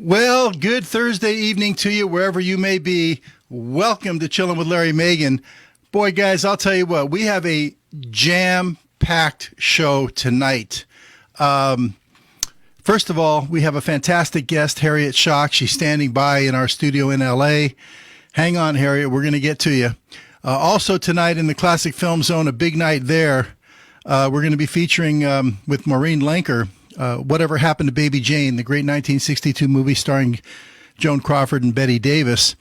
Well, good Thursday evening to you, wherever you may be. Welcome to Chillin with Larry Magen. Boy, guys, I'll tell you what, we have a jam-packed show tonight. First of all, we have a fantastic guest, Harriet Schock. She's standing by in our studio in L.A. Hang on, Harriet, we're going to get to you. Also tonight in the Classic Film Zone, a big night there. We're going to be featuring with Maureen Lenker, Whatever Happened to Baby Jane, the great 1962 movie starring Joan Crawford and Bette Davis.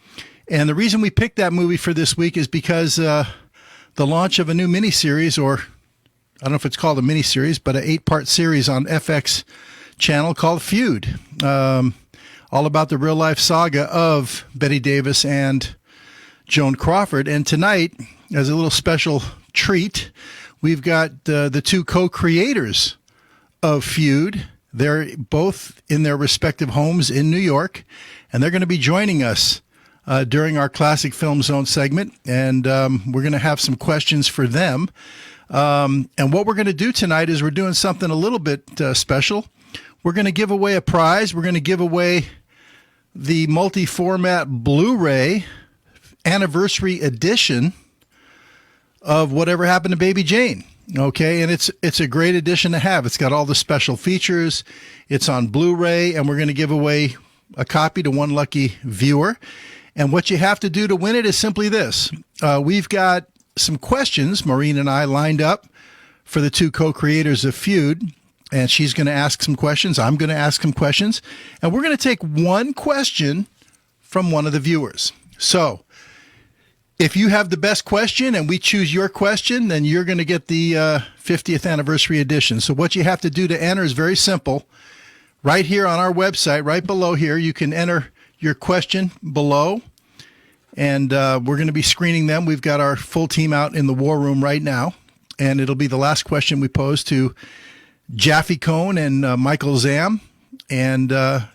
And the reason we picked that movie for this week is because the launch of a new miniseries, or I don't know if it's called a miniseries, but an 8-part series on FX channel called Fued, all about the real-life saga of Bette Davis and Joan Crawford. And tonight, as a little special treat, we've got the two co-creators of Fued. They're both in their respective homes in New York, and they're going to be joining us during our Classic Film Zone segment, and we're going to have some questions for them. And what we're going to do tonight is we're doing something a little bit special. We're going to give away a prize. We're going to give away the multi-format Blu-ray anniversary edition of Whatever Happened to Baby Jane. Okay, and it's a great edition to have. It's got all the special features. It's on Blu-ray, and we're going to give away a copy to one lucky viewer. And what you have to do to win it is simply this. We've got some questions, Maureen and I, lined up for the two co-creators of Fued, and she's going to ask some questions. I'm going to ask some questions, and we're going to take one question from one of the viewers. So if you have the best question and we choose your question, then you're going to get the 50th anniversary edition. So what you have to do to enter is very simple. Right here on our website, right below here, you can enter your question below, and we're going to be screening them. We've got our full team out in the war room right now, and it'll be the last question we pose to Jaffe, Cohen, and Michael Zam. And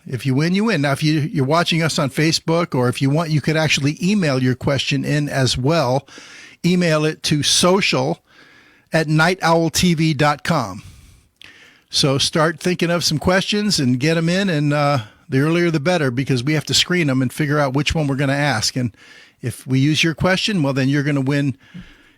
if you win, you win. Now, if you're watching us on Facebook, or if you want, you could actually email your question in as well. Email it to social@nightowltv.com. So start thinking of some questions and get them in, and the earlier the better, because we have to screen them and figure out which one we're going to ask. And if we use your question, well, then you're going to win.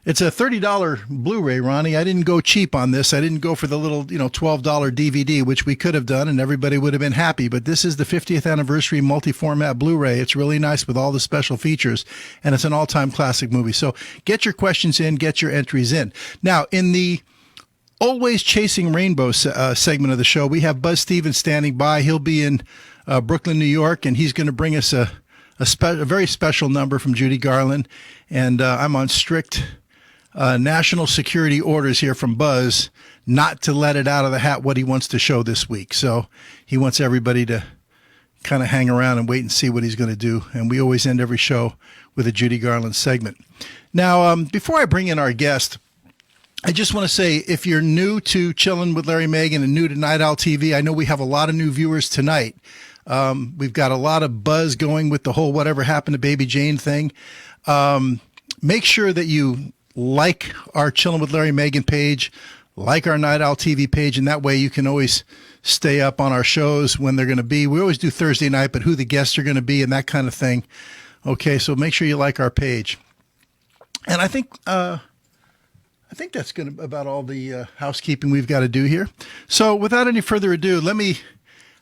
It's a $30 Blu-ray, Ronnie. I didn't go cheap on this. I didn't go for the little, $12 DVD, which we could have done, and everybody would have been happy. But this is the 50th anniversary multi-format Blu-ray. It's really nice with all the special features, and it's an all-time classic movie. So get your questions in, get your entries in. Now, in the Always Chasing Rainbow segment of the show, we have Buzz Stevens standing by. He'll be in Brooklyn, New York, and he's going to bring us a very special number from Judy Garland. And I'm on strict national security orders here from Buzz not to let it out of the hat what he wants to show this week. So he wants everybody to kind of hang around and wait and see what he's going to do. And we always end every show with a Judy Garland segment. Now, before I bring in our guest, I just want to say, if you're new to Chillin' with Larry Magen and new to Night Owl TV, I know we have a lot of new viewers tonight. We've got a lot of buzz going with the whole Whatever Happened to Baby Jane thing. Make sure that you like our Chillin' with Larry Magen page, like our Night Owl TV page, and that way you can always stay up on our shows when they're going to be. We always do Thursday night, but who the guests are going to be and that kind of thing. Okay, so make sure you like our page. And I think that's going to about all the housekeeping we've got to do here. So without any further ado,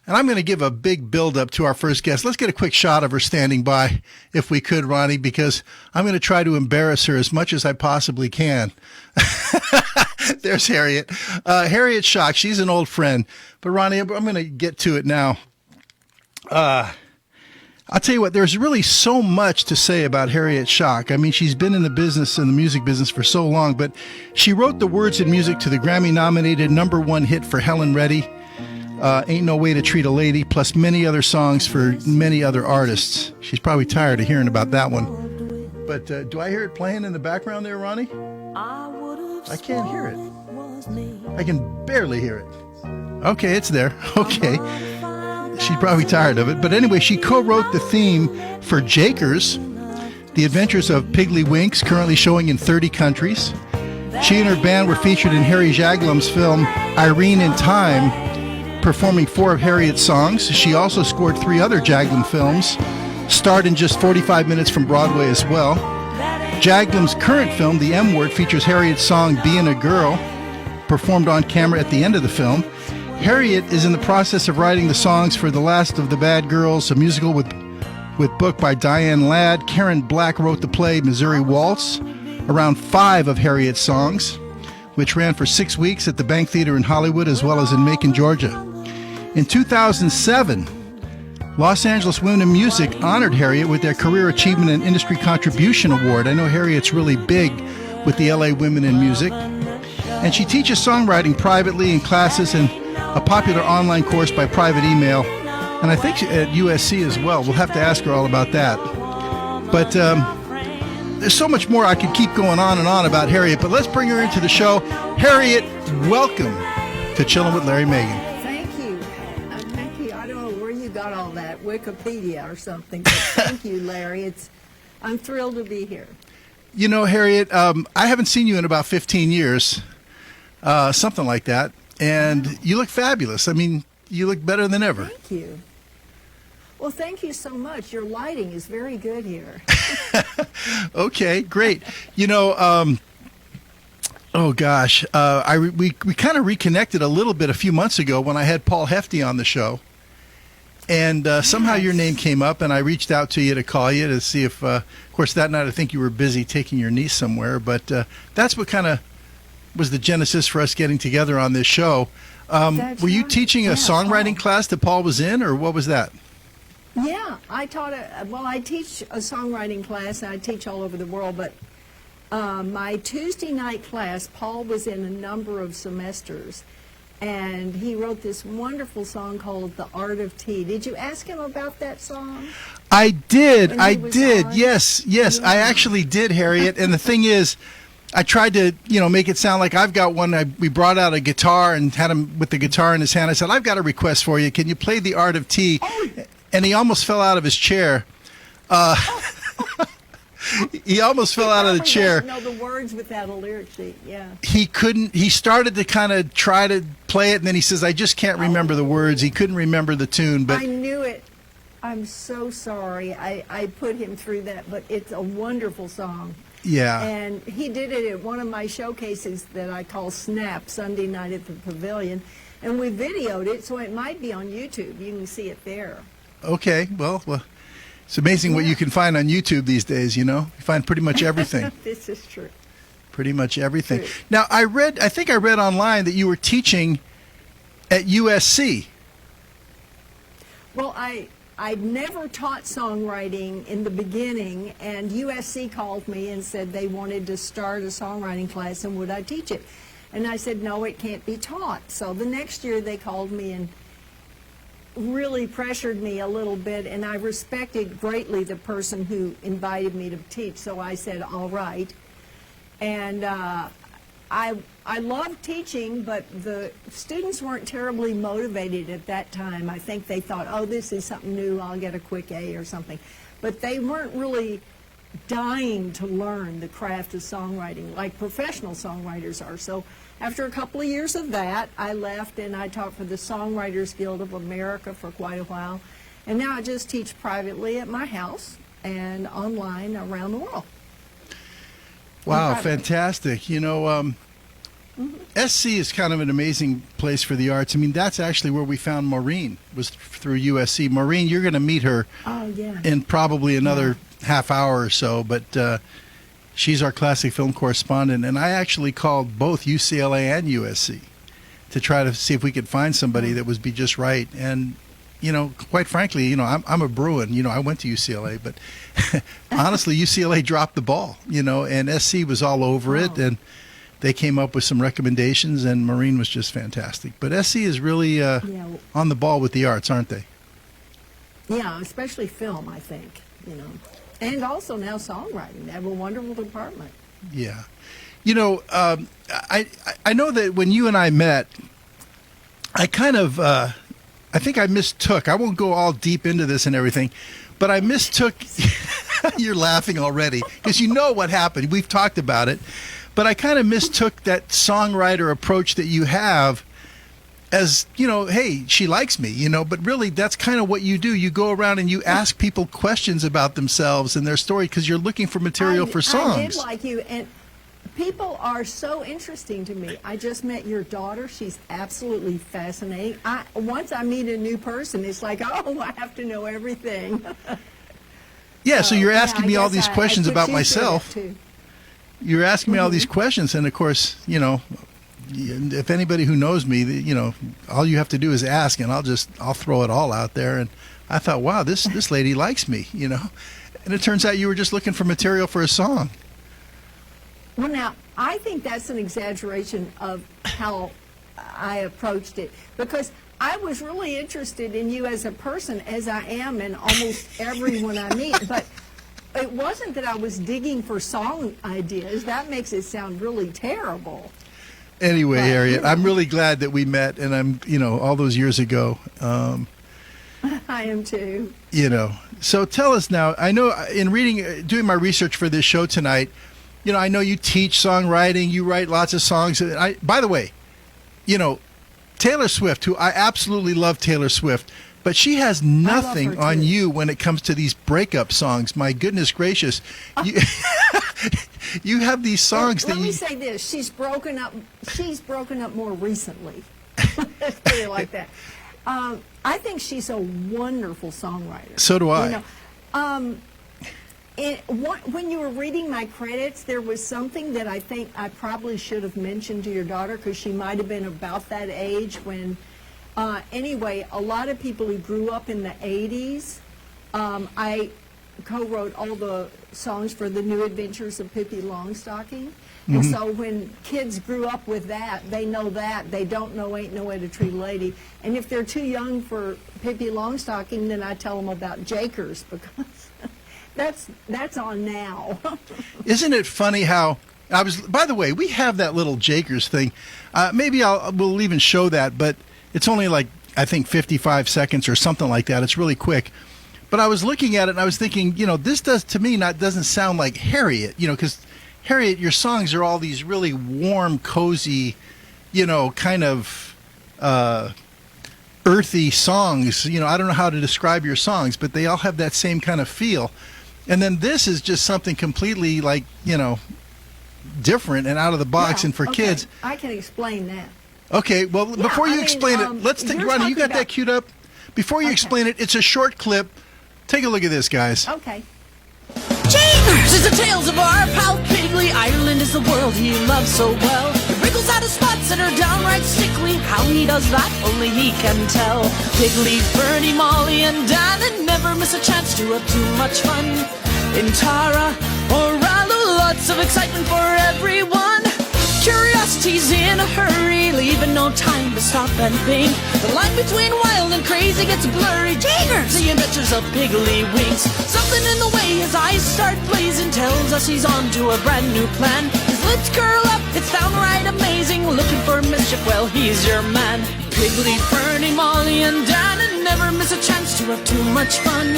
and I'm going to give a big build-up to our first guest. Let's get a quick shot of her standing by, if we could, Ronnie, because I'm going to try to embarrass her as much as I possibly can. There's Harriet. Harriet Schock, she's an old friend. But, Ronnie, I'm going to get to it now. I'll tell you what, there's really so much to say about Harriet Schock. I mean, she's been in the music business for so long, but she wrote the words and music to the Grammy-nominated #1 hit for Helen Reddy, Ain't No Way to Treat a Lady, plus many other songs for many other artists. She's probably tired of hearing about that one. But do I hear it playing in the background there, Ronnie? I can't hear it. I can barely hear it. Okay, it's there. Okay. She's probably tired of it. But anyway, she co-wrote the theme for Jakers, The Adventures of Piggly Winks, currently showing in 30 countries. She and her band were featured in Harry Jaglom's film Irene in Time, performing 4 of Harriet's songs. She also scored 3 other Jaglam films, starred in just 45 minutes from Broadway as well. Jaglam's current film, The M Word, features Harriet's song Bein' a Girl, performed on camera at the end of the film. Harriet is in the process of writing the songs for The Last of the Bad Girls, a musical with book by Diane Ladd. Karen Black wrote the play Missouri Waltz, around 5 of Harriet's songs, which ran for 6 weeks at the Bank Theater in Hollywood as well as in Macon, Georgia. In 2007, Los Angeles Women in Music honored Harriet with their Career Achievement and Industry Contribution Award. I know Harriet's really big with the LA Women in Music. And she teaches songwriting privately in classes and a popular online course by private email. And I think at USC as well. We'll have to ask her all about that. But there's so much more I could keep going on and on about Harriet, but let's bring her into the show. Harriet, welcome to Chillin' with Larry Magen. Thank you. Thank you. I don't know where you got all that, Wikipedia or something, but thank you, Larry. I'm thrilled to be here. You know, Harriet, I haven't seen you in about 15 years, something like that, and you look fabulous. I mean, you look better than ever. Thank you. Well, thank you so much. Your lighting is very good here. Okay, great. You know, oh gosh, we kind of reconnected a little bit a few months ago when I had Paul Hefty on the show, and somehow your name came up, and I reached out to you to call you to see if, of course, that night I think you were busy taking your niece somewhere, but that's what kind of was the genesis for us getting together on this show. Were you teaching a songwriting class that Paul was in, or what was that? Yeah, I teach a songwriting class, and I teach all over the world, but my Tuesday night class, Paul was in a number of semesters, and he wrote this wonderful song called The Art of Tea. Did you ask him about that song? I did. On? Yes, Yeah. I actually did, Harriet. And the thing is, I tried to, make it sound like I've got one. We brought out a guitar and had him with the guitar in his hand. I said, I've got a request for you. Can you play The Art of Tea? Oh. And he almost fell out of his chair. He almost fell out of the chair. No, the words without a lyric sheet, yeah. He couldn't. He started to kind of try to play it, and then he says, I just can't remember the words. He couldn't remember the tune. But I knew it. I'm so sorry. I put him through that, but it's a wonderful song. Yeah. And he did it at one of my showcases that I call Snap, Sunday night at the Pavilion. And we videoed it, so it might be on YouTube. You can see it there. Okay. Well, it's amazing what you can find on YouTube these days, You find pretty much everything. This is true. Pretty much everything. True. Now, I think I read online that you were teaching at USC. Well, I'd never taught songwriting in the beginning, and USC called me and said they wanted to start a songwriting class, and would I teach it? And I said, no, it can't be taught. So the next year they called me and really pressured me a little bit, and I respected greatly the person who invited me to teach, so I said, all right. And I loved teaching, but the students weren't terribly motivated at that time. I think they thought, oh, this is something new, I'll get a quick A or something. But they weren't really dying to learn the craft of songwriting like professional songwriters are. So after a couple of years of that, I left and I taught for the Songwriters Guild of America for quite a while. And now I just teach privately at my house and online around the world. Wow, fantastic. SC is kind of an amazing place for the arts. I mean, that's actually where we found Maureen, was through USC. Maureen, you're going to meet her in probably another half hour or so, but she's our classic film correspondent, and I actually called both UCLA and USC to try to see if we could find somebody that would be just right. And, quite frankly, I'm a Bruin. I went to UCLA, but honestly, UCLA dropped the ball, and SC was all over it, and they came up with some recommendations, and Maureen was just fantastic. But SC is really on the ball with the arts, aren't they? Yeah, especially film, I think, And also now songwriting. They have a wonderful department. Yeah. I know that when you and I met, I kind of, I think I mistook, I won't go all deep into this and everything, but I mistook, you're laughing already, because you know what happened. We've talked about it. But I kind of mistook that songwriter approach that you have as, hey, she likes me, but really that's kind of what you do. You go around and you ask people questions about themselves and their story because you're looking for material for songs. I did like you, and people are so interesting to me. I just met your daughter. She's absolutely fascinating. Once I meet a new person, it's like, oh, I have to know everything. Yeah, so you're asking me all these questions I about myself. You're asking me all these questions, and of course, if anybody who knows me, all you have to do is ask, and I'll throw it all out there. And I thought, wow, this lady likes me, and it turns out you were just looking for material for a song. Well, now, I think that's an exaggeration of how I approached it, because I was really interested in you as a person, as I am in almost everyone I meet, but it wasn't that I was digging for song ideas. That makes it sound really terrible. Anyway, Harriet, I'm really glad that we met, and I'm, all those years ago. I am too. So tell us now, I know in doing my research for this show tonight, I know you teach songwriting, you write lots of songs. By the way, Taylor Swift, who I absolutely love Taylor Swift, but she has nothing on you when it comes to these breakup songs. My goodness gracious. You have these songs Let me say this. She's broken up more recently. Let's put it like that. I think she's a wonderful songwriter. So do I. When you were reading my credits, there was something that I think I probably should have mentioned to your daughter, because she might have been about that age when, anyway, a lot of people who grew up in the 80s, I co-wrote all the songs for The New Adventures of Pippi Longstocking. And so when kids grew up with that, they know that. They don't know Ain't No Way to Treat a Lady. And if they're too young for Pippi Longstocking, then I tell them about Jakers, because that's on now. Isn't it funny how by the way, we have that little Jakers thing. Maybe we'll even show that, but it's only like, I think 55 seconds or something like that. It's really quick. But I was looking at it and I was thinking, this doesn't sound like Harriet, because Harriet, your songs are all these really warm, cozy, kind of earthy songs. I don't know how to describe your songs, but they all have that same kind of feel. And then this is just something completely like, different and out of the box and for kids. I can explain that. Okay, well, before you explain it, let's take, Ronnie, you got that queued up? Before you explain it, it's a short clip. Take a look at this, guys. Okay. Chambers is the tales of our pal Piggly. Ireland is the world he loves so well. He wriggles out of spots that are downright sickly. How he does that, only he can tell. Piggly, Bernie, Molly, and Dan, and never miss a chance to have too much fun. In Tara or Ralu, lots of excitement for everyone. Curiosity's in a hurry, leaving no time to stop and think. The line between wild and crazy gets blurry. Jagers, the adventures of Piggly Winks. Something in the way his eyes start blazing tells us he's on to a brand new plan. His lips curl up, it's downright amazing. Looking for mischief, well, he's your man. Piggly, Fernie, Molly, and Dan, and never miss a chance to have too much fun.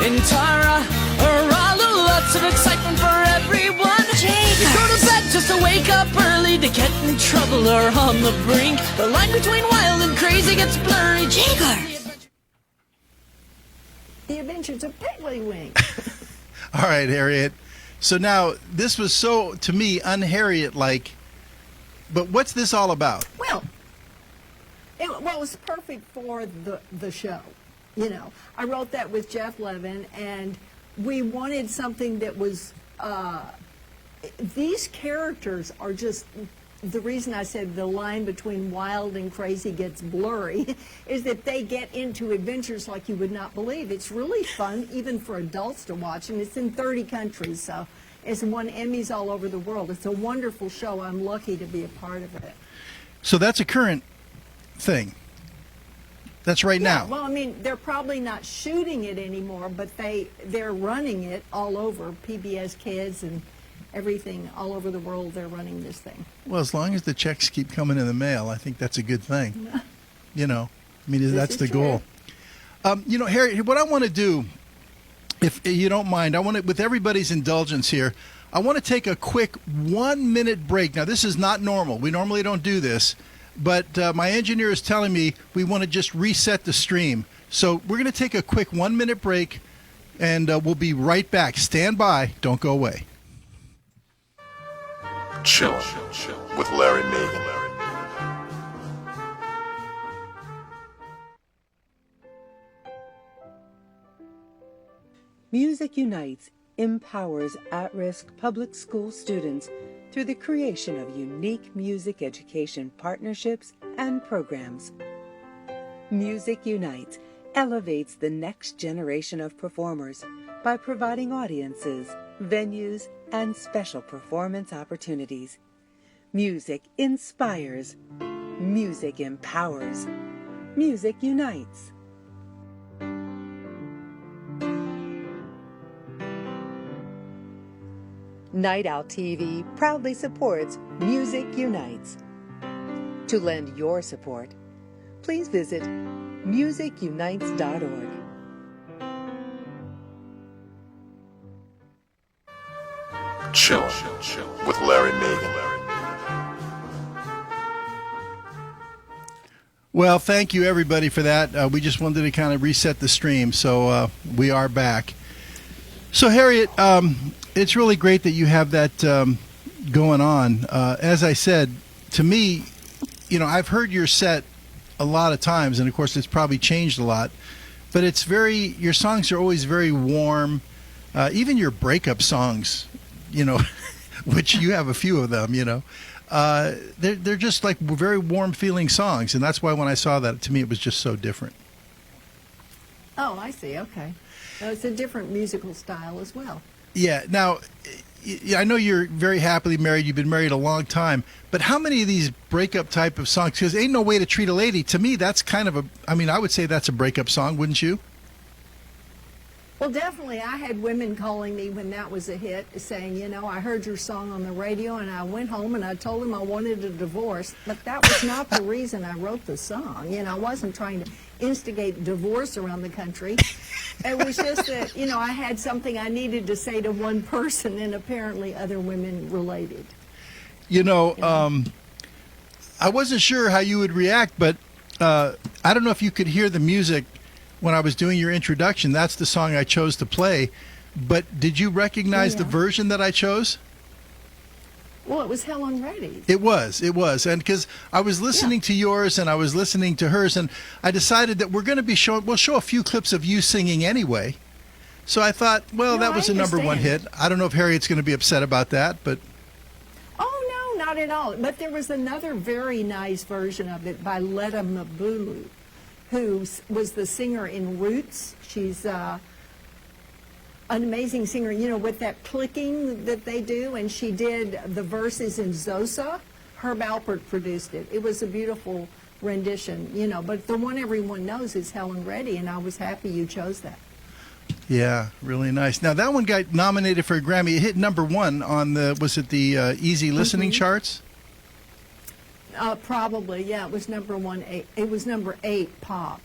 In Tara or Ralu, lots of excitement for everyone. You go to bed just to wake up early, to get in trouble or on the brink. The line between wild and crazy gets blurry. Jagger! The Adventures of Piggly Wink. All right, Harriet. So now, this was so, to me, un-Harriet-like. But what's this all about? Well, it was perfect for the show. I wrote that with Jeff Levin, and we wanted something that was... these characters are just, the reason I said the line between wild and crazy gets blurry is that they get into adventures like you would not believe. It's really fun, even for adults to watch, and it's in 30 countries, so it's won Emmys all over the world. It's a wonderful show. I'm lucky to be a part of it. So that's a current thing. That's right now. Well, I mean, they're probably not shooting it anymore, but they're running it all over, PBS Kids and everything all over the world. They're running this thing. Well, as long as the checks keep coming in the mail, I think that's a good thing. That's the goal. Harriet, what I want to do, if you don't mind, I want to, with everybody's indulgence here, I want to take a quick 1-minute break. Now, this is not normal. We normally don't do this. but my engineer is telling me we want to just reset the stream. So we're going to take a quick 1-minute break, and we'll be right back. Stand by. Don't go away. Chillin with Larry Magen. Music Unites empowers at-risk public school students through the creation of unique music education partnerships and programs. Music Unites elevates the next generation of performers by providing audiences, venues, and special performance opportunities. Music inspires. Music empowers. Music unites. Night Owl TV proudly supports Music Unites. To lend your support, please visit musicunites.org. Chillin with Larry Magen. Well, thank you, everybody, for that. We just wanted to kind of reset the stream, so we are back. So, Harriet, it's really great that you have that going on. As I said, to me, I've heard your set a lot of times, and of course it's probably changed a lot, but your songs are always very warm. Even your breakup songs, which you have a few of them, they're just like very warm feeling songs. And that's why when I saw that, to me, it was just so different. Oh, I see. Okay. So it's a different musical style as well. Yeah. Now, I know you're very happily married. You've been married a long time. But how many of these breakup type of songs, because Ain't No Way to Treat a Lady, to me, that's kind of I would say that's a breakup song, wouldn't you? Well, definitely. I had women calling me when that was a hit saying, I heard your song on the radio, and I went home and I told them I wanted a divorce. But that was not the reason I wrote the song. I wasn't trying to instigate divorce around the country. It was just that, I had something I needed to say to one person, and apparently other women related. I wasn't sure how you would react, but I don't know if you could hear the music when I was doing your introduction. That's the song I chose to play. But did you recognize the version that I chose? Well, it was Helen Reddy's. It was. And because I was listening to yours and I was listening to hers, and I decided that we'll show a few clips of you singing anyway. So I thought, that was a number one hit. I don't know if Harriet's going to be upset about that, but... Oh, no, not at all. But there was another very nice version of it by Letta Mabulu, who was the singer in Roots. She's an amazing singer, with that clicking that they do, and she did the verses in Zosa. Herb Alpert produced it. It was a beautiful rendition, but the one everyone knows is Helen Reddy, and I was happy you chose that. Yeah, really nice. Now, that one got nominated for a Grammy. It hit number one on the Easy Listening charts? Probably, yeah. It was number 1. It was number 8 pop.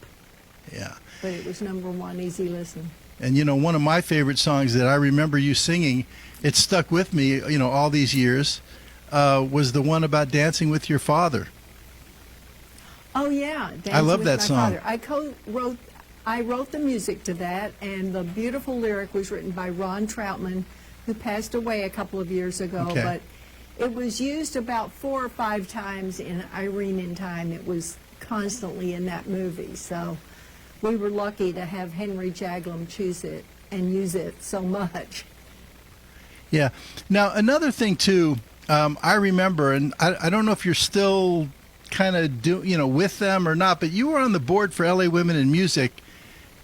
Yeah. But it was number 1 easy listen. And one of my favorite songs that I remember you singing, it stuck with me, all these years, was the one about dancing with your father. Oh yeah, I love that song. Father. I wrote the music to that, and the beautiful lyric was written by Ron Troutman, who passed away a couple of years ago. Okay. But it was used about 4 or 5 times in Irene in Time. It was constantly in that movie. So we were lucky to have Henry Jaglom choose it and use it so much. Yeah. Now, another thing, too, I remember, and I don't know if you're still kind of with them or not, but you were on the board for LA Women in Music,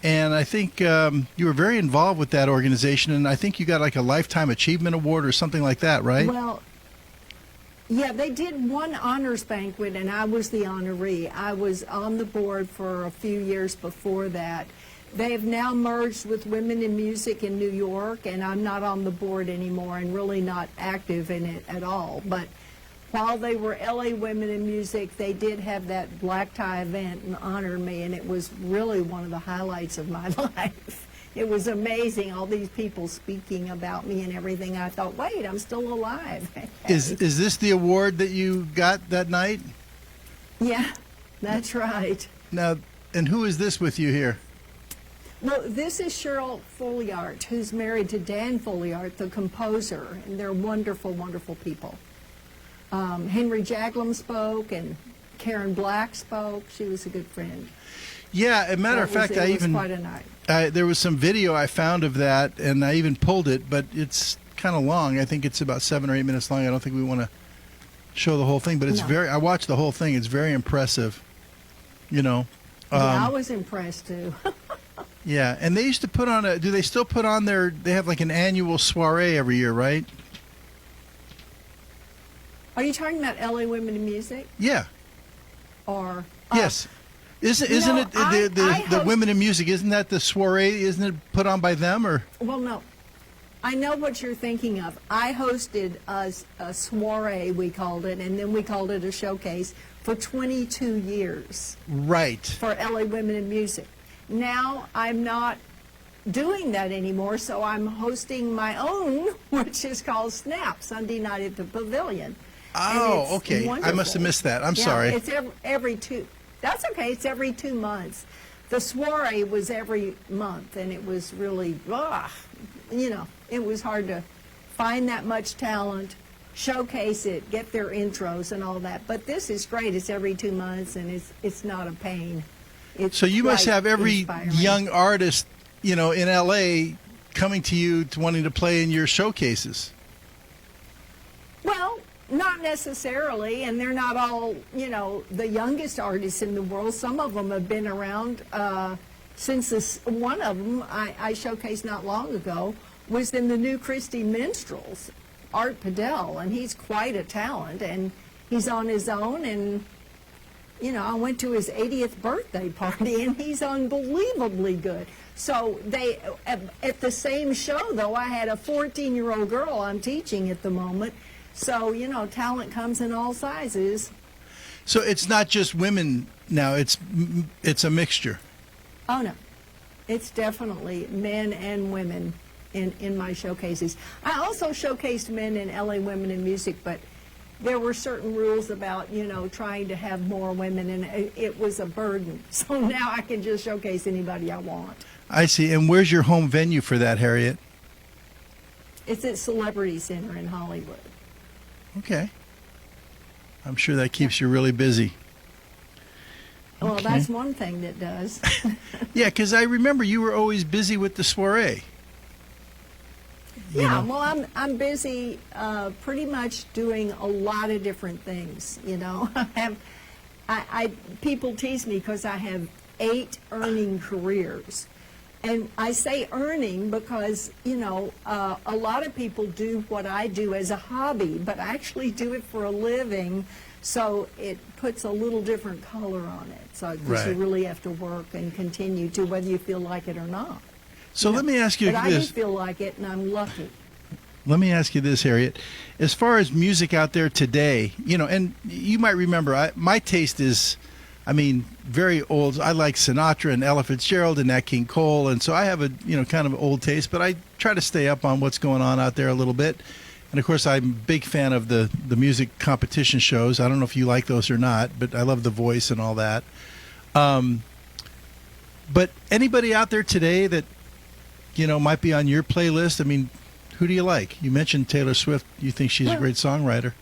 and I think you were very involved with that organization, and I think you got like a Lifetime Achievement Award or something like that, right? Well, yeah, they did one honors banquet, and I was the honoree. I was on the board for a few years before that. They have now merged with Women in Music in New York, and I'm not on the board anymore and really not active in it at all. But while they were LA Women in Music, they did have that black tie event and honored me, and it was really one of the highlights of my life. It was amazing, all these people speaking about me and everything. I thought, wait, I'm still alive. Is this the award that you got that night? Yeah, that's right. Now, and who is this with you here? Well, this is Cheryl Folliart, who's married to Dan Folliart, the composer, and they're wonderful, wonderful people. Henry Jaglom spoke, and Karen Black spoke. She was a good friend. Yeah, as a matter of fact, it was quite a night. There was some video I found of that, and I even pulled it, but it's kind of long. I think it's about 7 or 8 minutes long. I don't think we want to show the whole thing, but it's I watched the whole thing. It's very impressive, you know. Yeah, I was impressed too. Yeah, and they used to put on do they still put on they have like an annual soiree every year, right? Are you talking about LA Women in Music? Yeah. Or yes. Isn't no, it the Women in Music, isn't that the soiree, isn't it put on by them or? Well, no. I know what you're thinking of. I hosted a soiree, we called it, and then we called it a showcase for 22 years. Right. For LA Women in Music. Now I'm not doing that anymore, so I'm hosting my own, which is called Snap, Sunday night at the Pavilion. Oh, okay. Wonderful. I must have missed that. I'm yeah, sorry. It's every two. That's okay. It's every 2 months. The soiree was every month, and it was really, you know, it was hard to find that much talent, showcase it, get their intros and all that. But this is great. It's every 2 months, and it's not a pain. It's so you must have every inspiring. young artist, you know, in LA coming to you to wanting to play in your showcases. Well, not necessarily, and they're not all, you know, the youngest artists in the world. Some of them have been around since this. One of them I showcased not long ago was in the New Christie Minstrels, Art Padell, and he's quite a talent, and he's on his own, and you know, I went to his 80th birthday party, and he's unbelievably good. So they, at the same show, though, I had a 14-year-old girl I'm teaching at the moment. So, you know, talent comes in all sizes. So it's not just women now, it's a mixture. Oh, no. It's definitely men and women in my showcases. I also showcased men in LA Women in Music, but there were certain rules about, you know, trying to have more women, and it was a burden. So now I can just showcase anybody I want. I see. And where's your home venue for that, Harriet? It's at Celebrity Center in Hollywood. Okay. I'm sure that keeps you really busy. Well, Okay. that's one thing that does. Yeah, because I remember you were always busy with the soiree. You Yeah, know. well, I'm busy pretty much doing a lot of different things, you know. People tease me because I have 8 earning careers. And I say earning because, you know, a lot of people do what I do as a hobby, but I actually do it for a living, so it puts a little different color on it. So 'cause you Right. really have to work and continue to, whether you feel like it or not. So let me ask you But I do this. feel like it, and I'm lucky. Let me ask you this, Harriet. As far as music out there today, you know, and you might remember, my taste is, I mean, very old. I like Sinatra and Ella Fitzgerald and Nat King Cole, and so I have a, you know, kind of old taste, but I try to stay up on what's going on out there a little bit. And of course, I'm a big fan of the music competition shows. I don't know if you like those or not, but I love The Voice and all that. But anybody out there today that, you know, might be on your playlist, I mean, who do you like? You mentioned Taylor Swift. You think she's a great songwriter.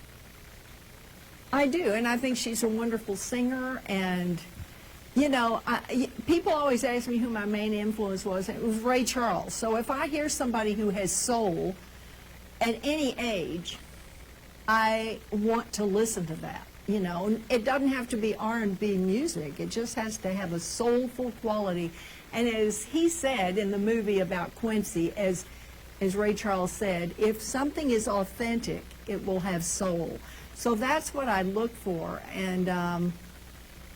I do, and I think she's a wonderful singer. And, you know, people always ask me who my main influence was. It was Ray Charles. So if I hear somebody who has soul at any age, I want to listen to that. You know, it doesn't have to be R&B music. It just has to have a soulful quality. And as he said in the movie about Quincy, as Ray Charles said, if something is authentic, it will have soul. So that's what I look for. And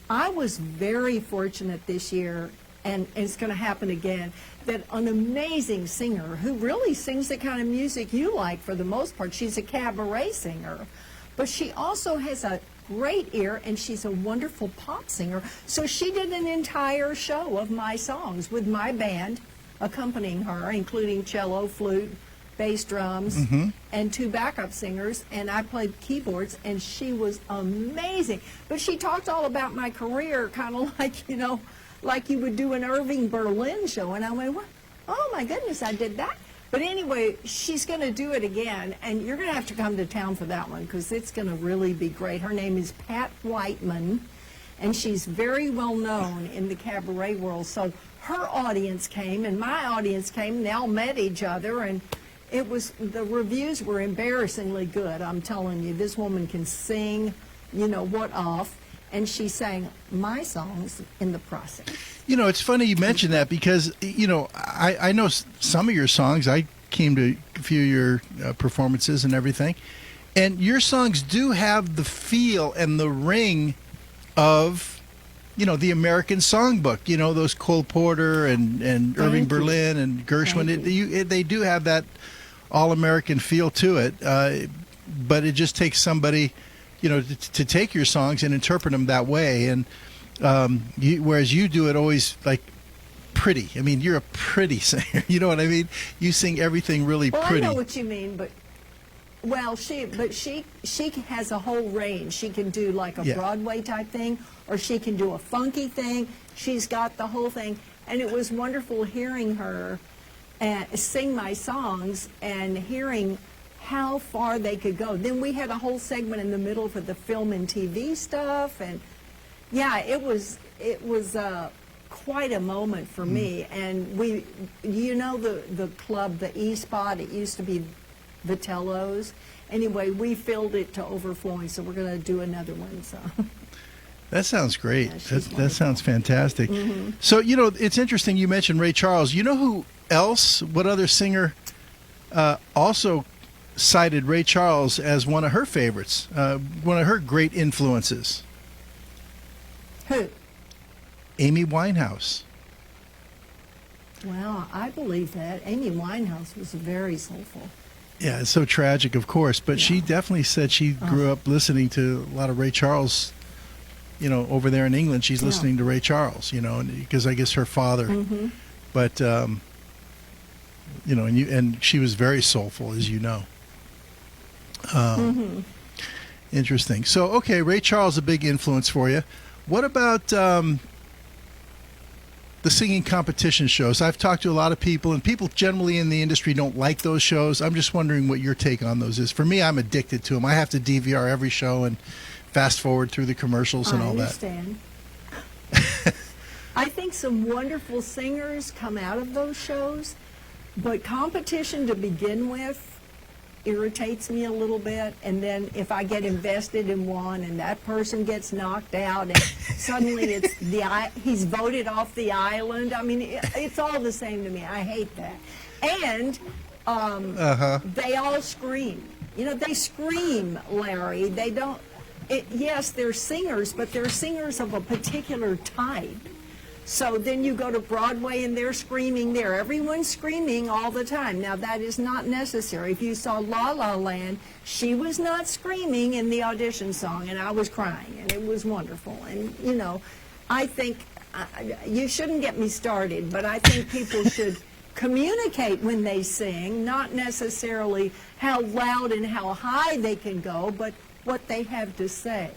I was very fortunate this year, and it's going to happen again, that an amazing singer who really sings the kind of music you like for the most part. She's a cabaret singer, but she also has a great ear, and she's a wonderful pop singer. So she did an entire show of my songs with my band accompanying her, including cello, flute, bass drums, and 2 backup singers, and I played keyboards, and she was amazing. But she talked all about my career, kind of like, like you would do an Irving Berlin show, and I went, what? Oh my goodness, I did that. But anyway, she's going to do it again, and you're going to have to come to town for that one because it's going to really be great. Her name is Pat Whiteman, and she's very well known in the cabaret world. So her audience came, and my audience came, and they all met each other, and the reviews were embarrassingly good. I'm telling you, this woman can sing, what off, and she sang my songs in the process. It's funny you mention that because, I know some of your songs. I came to a few of your performances and everything. And your songs do have the feel and the ring of, the American songbook. Those Cole Porter and Irving Berlin and Gershwin. They do have that all-American feel to it. But it just takes somebody, to take your songs and interpret them that way. And whereas you do it always like pretty. I mean, you're a pretty singer. You know what I mean? You sing everything really pretty. I know what you mean, but she has a whole range. She can do like a Broadway type thing, or she can do a funky thing. She's got the whole thing, and it was wonderful hearing her sing my songs and hearing how far they could go. Then we had a whole segment in the middle for the film and TV stuff, and yeah, it was quite a moment for me. And we, the club, the E Spot, it used to be Vitello's. Anyway, we filled it to overflowing, so we're going to do another one. So that sounds great. Yeah, that sounds fantastic. So, it's interesting you mentioned Ray Charles. You know who else, what other singer also cited Ray Charles as one of her favorites, one of her great influences? Who? Amy Winehouse. Well, I believe that. Amy Winehouse was very soulful. Yeah, it's so tragic, of course, but she definitely said she grew up listening to a lot of Ray Charles. Over there in England, she's listening to Ray Charles, because I guess her father. But, and she was very soulful, as you know. Interesting. So, okay, Ray Charles, a big influence for you. What about the singing competition shows? I've talked to a lot of people, and people generally in the industry don't like those shows. I'm just wondering what your take on those is. For me, I'm addicted to them. I have to DVR every show and fast forward through the commercials and all that. I understand. I think some wonderful singers come out of those shows, but competition to begin with irritates me a little bit, and then if I get invested in one and that person gets knocked out and suddenly he's voted off the island. I mean, it's all the same to me. I hate that. And they all scream. They scream, Larry. They don't. Yes, they're singers, but they're singers of a particular type. So then you go to Broadway and they're screaming there. Everyone's screaming all the time. Now, that is not necessary. If you saw La La Land, she was not screaming in the audition song, and I was crying, and it was wonderful. And, I think, you shouldn't get me started, but I think people should communicate when they sing, not necessarily how loud and how high they can go, but what they have to say.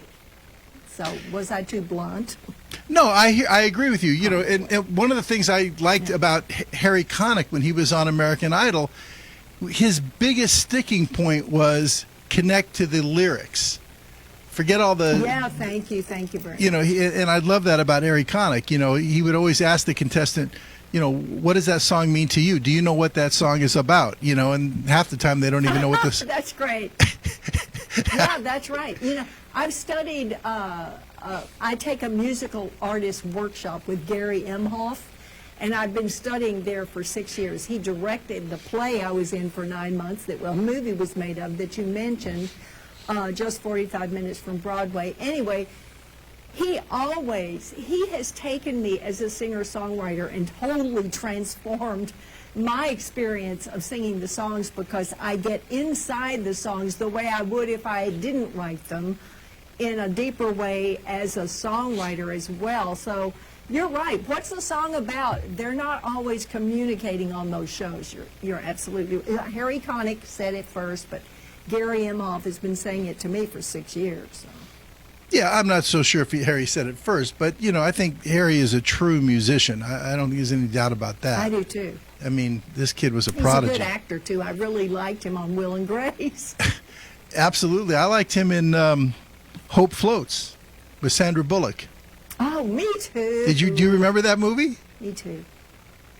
So, was I too blunt? No, I agree with you. And one of the things I liked about Harry Connick when he was on American Idol, his biggest sticking point was connect to the lyrics. Forget all the... Yeah, thank you very much. And I love that about Harry Connick. He would always ask the contestant, what does that song mean to you? Do you know what that song is about? And half the time they don't even know what this... That's great. Yeah, that's right. I've studied... I take a musical artist workshop with Gary Imhoff, and I've been studying there for 6 years. He directed the play I was in for 9 months that a movie was made of that you mentioned, just 45 minutes from Broadway. Anyway, he has taken me as a singer-songwriter and totally transformed my experience of singing the songs, because I get inside the songs the way I would if I didn't write them, in a deeper way as a songwriter as well. So, You're right. What's the song about? They're not always communicating on those shows. You're absolutely. Harry Connick said it first, but Gary Imhoff has been saying it to me for 6 years. So. Yeah, I'm not so sure if Harry said it first, but, I think Harry is a true musician. I don't think there's any doubt about that. I do, too. I mean, this kid was a He's prodigy. He's a good actor, too. I really liked him on Will and Grace. Absolutely. I liked him in Hope Floats with Sandra Bullock. Oh, me too. Do you remember that movie? Me too.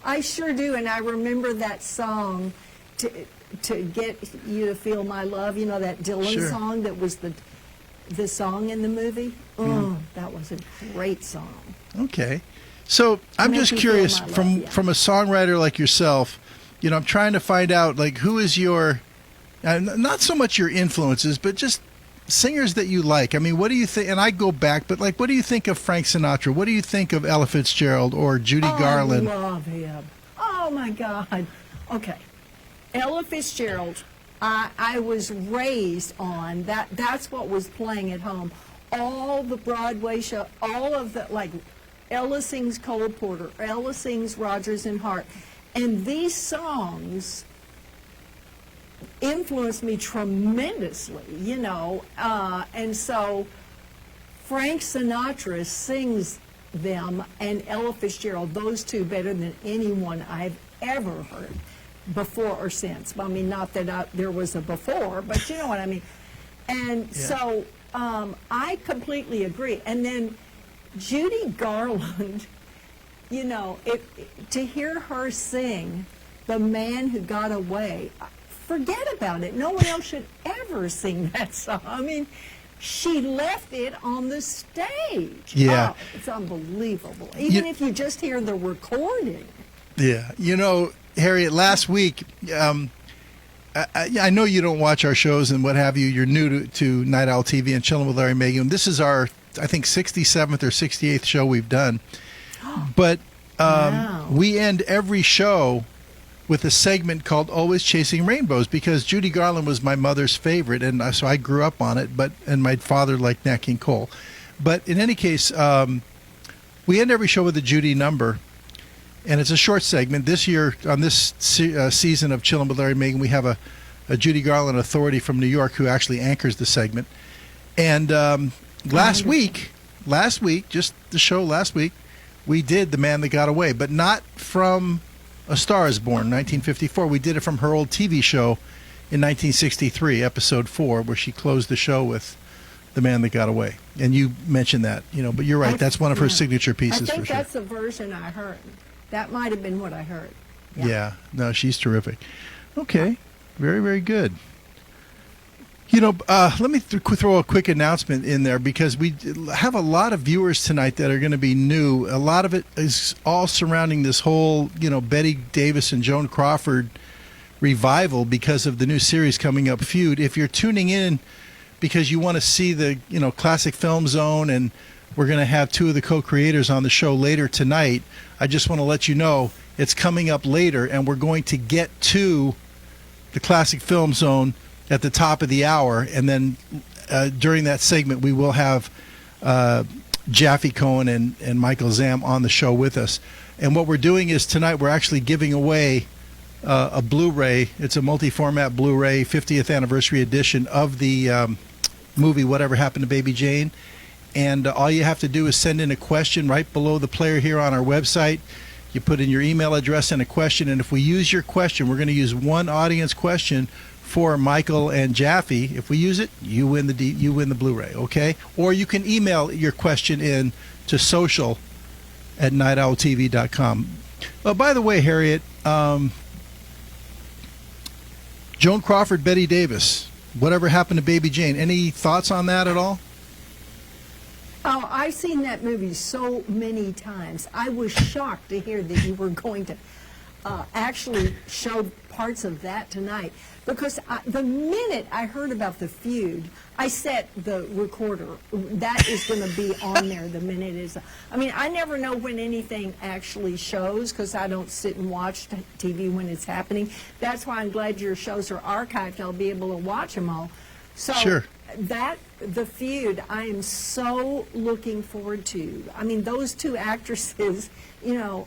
I sure do, and I remember that song, to get you to feel my love. You know that Dylan song that was the song in the movie. Oh, that was a great song. Okay, so I'm just curious from a songwriter like yourself. I'm trying to find out who is your, not so much your influences, but just singers that you like. I mean, what do you think? And I go back, but what do you think of Frank Sinatra? What do you think of Ella Fitzgerald or Judy Garland? I love him. Oh my God. Okay, Ella Fitzgerald. I was raised on that. That's what was playing at home. All the Broadway show, all of the Ella sings Cole Porter, Ella sings Rodgers and Hart, and these songs influenced me tremendously, and so Frank Sinatra sings them and Ella Fitzgerald, those two, better than anyone I've ever heard before or since. I mean, not that there was a before, but you know what I mean. And so I completely agree. And then Judy Garland, to hear her sing The Man Who Got Away, forget about it. No one else should ever sing that song. I mean, she left it on the stage. Yeah. Oh, it's unbelievable. Even if you just hear the recording. Yeah. Harriet, last week, I know you don't watch our shows and what have you. You're new to Night Owl TV and Chillin with Larry Magen. This is our, I think, 67th or 68th show we've done. But Wow. we end every show with a segment called Always Chasing Rainbows, because Judy Garland was my mother's favorite, and so I grew up on it, and my father liked Nat King Cole. But in any case, we end every show with a Judy number, and it's a short segment. This year, on this season of Chillin' with Larry Magen, we have a Judy Garland authority from New York who actually anchors the segment. And last week, just the show last week, we did The Man That Got Away, but not from A Star Is Born, 1954. We did it from her old TV show in 1963, episode 4, where she closed the show with The Man That Got Away. And you mentioned that, but you're right. That's one of her signature pieces, I think for sure. that's the version I heard. That might have been what I heard. Yeah. No, she's terrific. Okay. Very, very good. Let me throw a quick announcement in there, because we have a lot of viewers tonight that are going to be new. A lot of it is all surrounding this whole, Betty Davis and Joan Crawford revival because of the new series coming up, Fued. If you're tuning in because you want to see the, Classic Film Zone, and we're going to have two of the co-creators on the show later tonight, I just want to let you know it's coming up later, and we're going to get to the Classic Film Zone at the top of the hour, and then during that segment we will have Jaffe, Cohen, and Michael Zam on the show with us. And what we're doing is tonight we're actually giving away a Blu-ray. It's a multi-format Blu-ray 50th anniversary edition of the movie Whatever Happened to Baby Jane. And all you have to do is send in a question right below the player here on our website. You put in your email address and a question, and if we use your question, we're going to use one audience question for Michael and Jaffe. If we use it, you win the Blu-ray, okay? Or you can email your question in to social@nightowltv.com. By the way, Harriet, Joan Crawford, Betty Davis, Whatever Happened to Baby Jane, any thoughts on that at all? Oh, I've seen that movie so many times. I was shocked to hear that you were going to actually show parts of that tonight, because the minute I heard about the Feud, I set the recorder. That is going to be on there the minute it is. I mean, I never know when anything actually shows, because I don't sit and watch TV when it's happening. That's why I'm glad your shows are archived. I'll be able to watch them all. So Sure. that the Feud, I am so looking forward to. I mean, those two actresses, you know,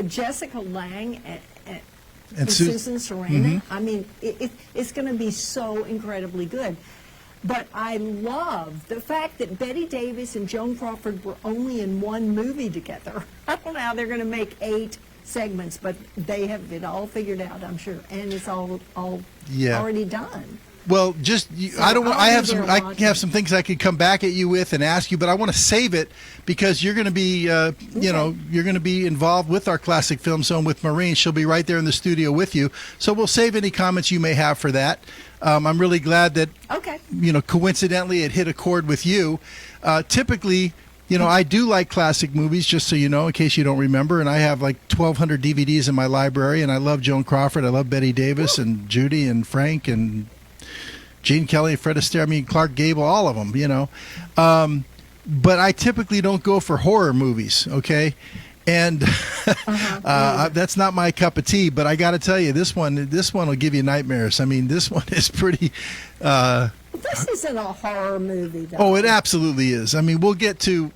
Jessica Lange and Susan Sarandon. I mean, it's going to be so incredibly good. But I love the fact that Bette Davis and Joan Crawford were only in one movie together. I don't know how they're going to make 8 segments, but they have it all figured out, I'm sure, and it's all already done. Well, just So I don't. I I'll have be some. there I watching. have some things I could come back at you with and ask you, but I want to save it because you're going to be, you know, you're going to be involved with our Classic Film Zone with Maureen. She'll be right there in the studio with you. So we'll save any comments you may have for that. I'm really glad that, you know, coincidentally it hit a chord with you. Typically, you know, I do like classic movies, just so you know, in case you don't remember. And I have like 1,200 DVDs in my library, and I love Joan Crawford. I love Bette Davis and Judy and Frank and Gene Kelly, Fred Astaire, I mean, Clark Gable, all of them, you know. But I typically don't go for horror movies, okay? And that's not my cup of tea. But I got to tell you, this one will give you nightmares. I mean, this one is pretty. This isn't a horror movie, though. Oh, it absolutely is. I mean, we'll get to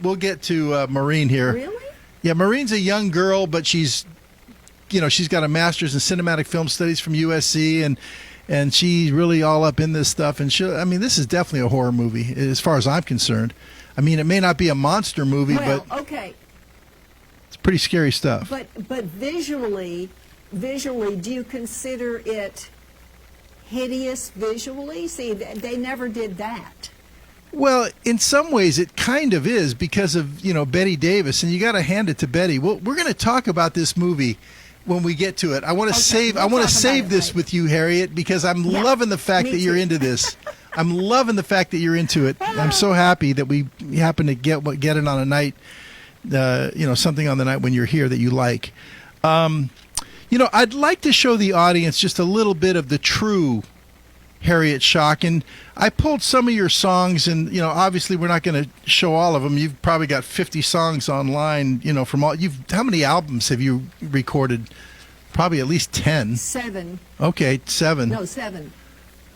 Maureen here. Really? Yeah, Maureen's a young girl, but she's, you know, she's got a master's in cinematic film studies from USC, and she's really all up in this stuff. And I mean, this is definitely a horror movie as far as I'm concerned. I mean, it may not be a monster movie, Well, but okay. it's pretty scary stuff. But visually, do you consider it hideous visually? See, they never did that. Well, in some ways, it kind of is because of, you know, Bette Davis, and you got to hand it to Bette. Well, we're going to talk about this movie when we get to it. I want to save this with you, Harriet, because I'm loving the fact that you're into this. I'm loving the fact that you're into it. I'm so happy that we happen to get it on a night, you know, something on the night when you're here that you like. You know, I'd like to show the audience just a little bit of the true Harriet Schock, and I pulled some of your songs, and you know, obviously we're not going to show all of them. You've probably got 50 songs online, you know, from all. How many albums have you recorded? Probably at least 10. 7. Okay, 7. No, 7.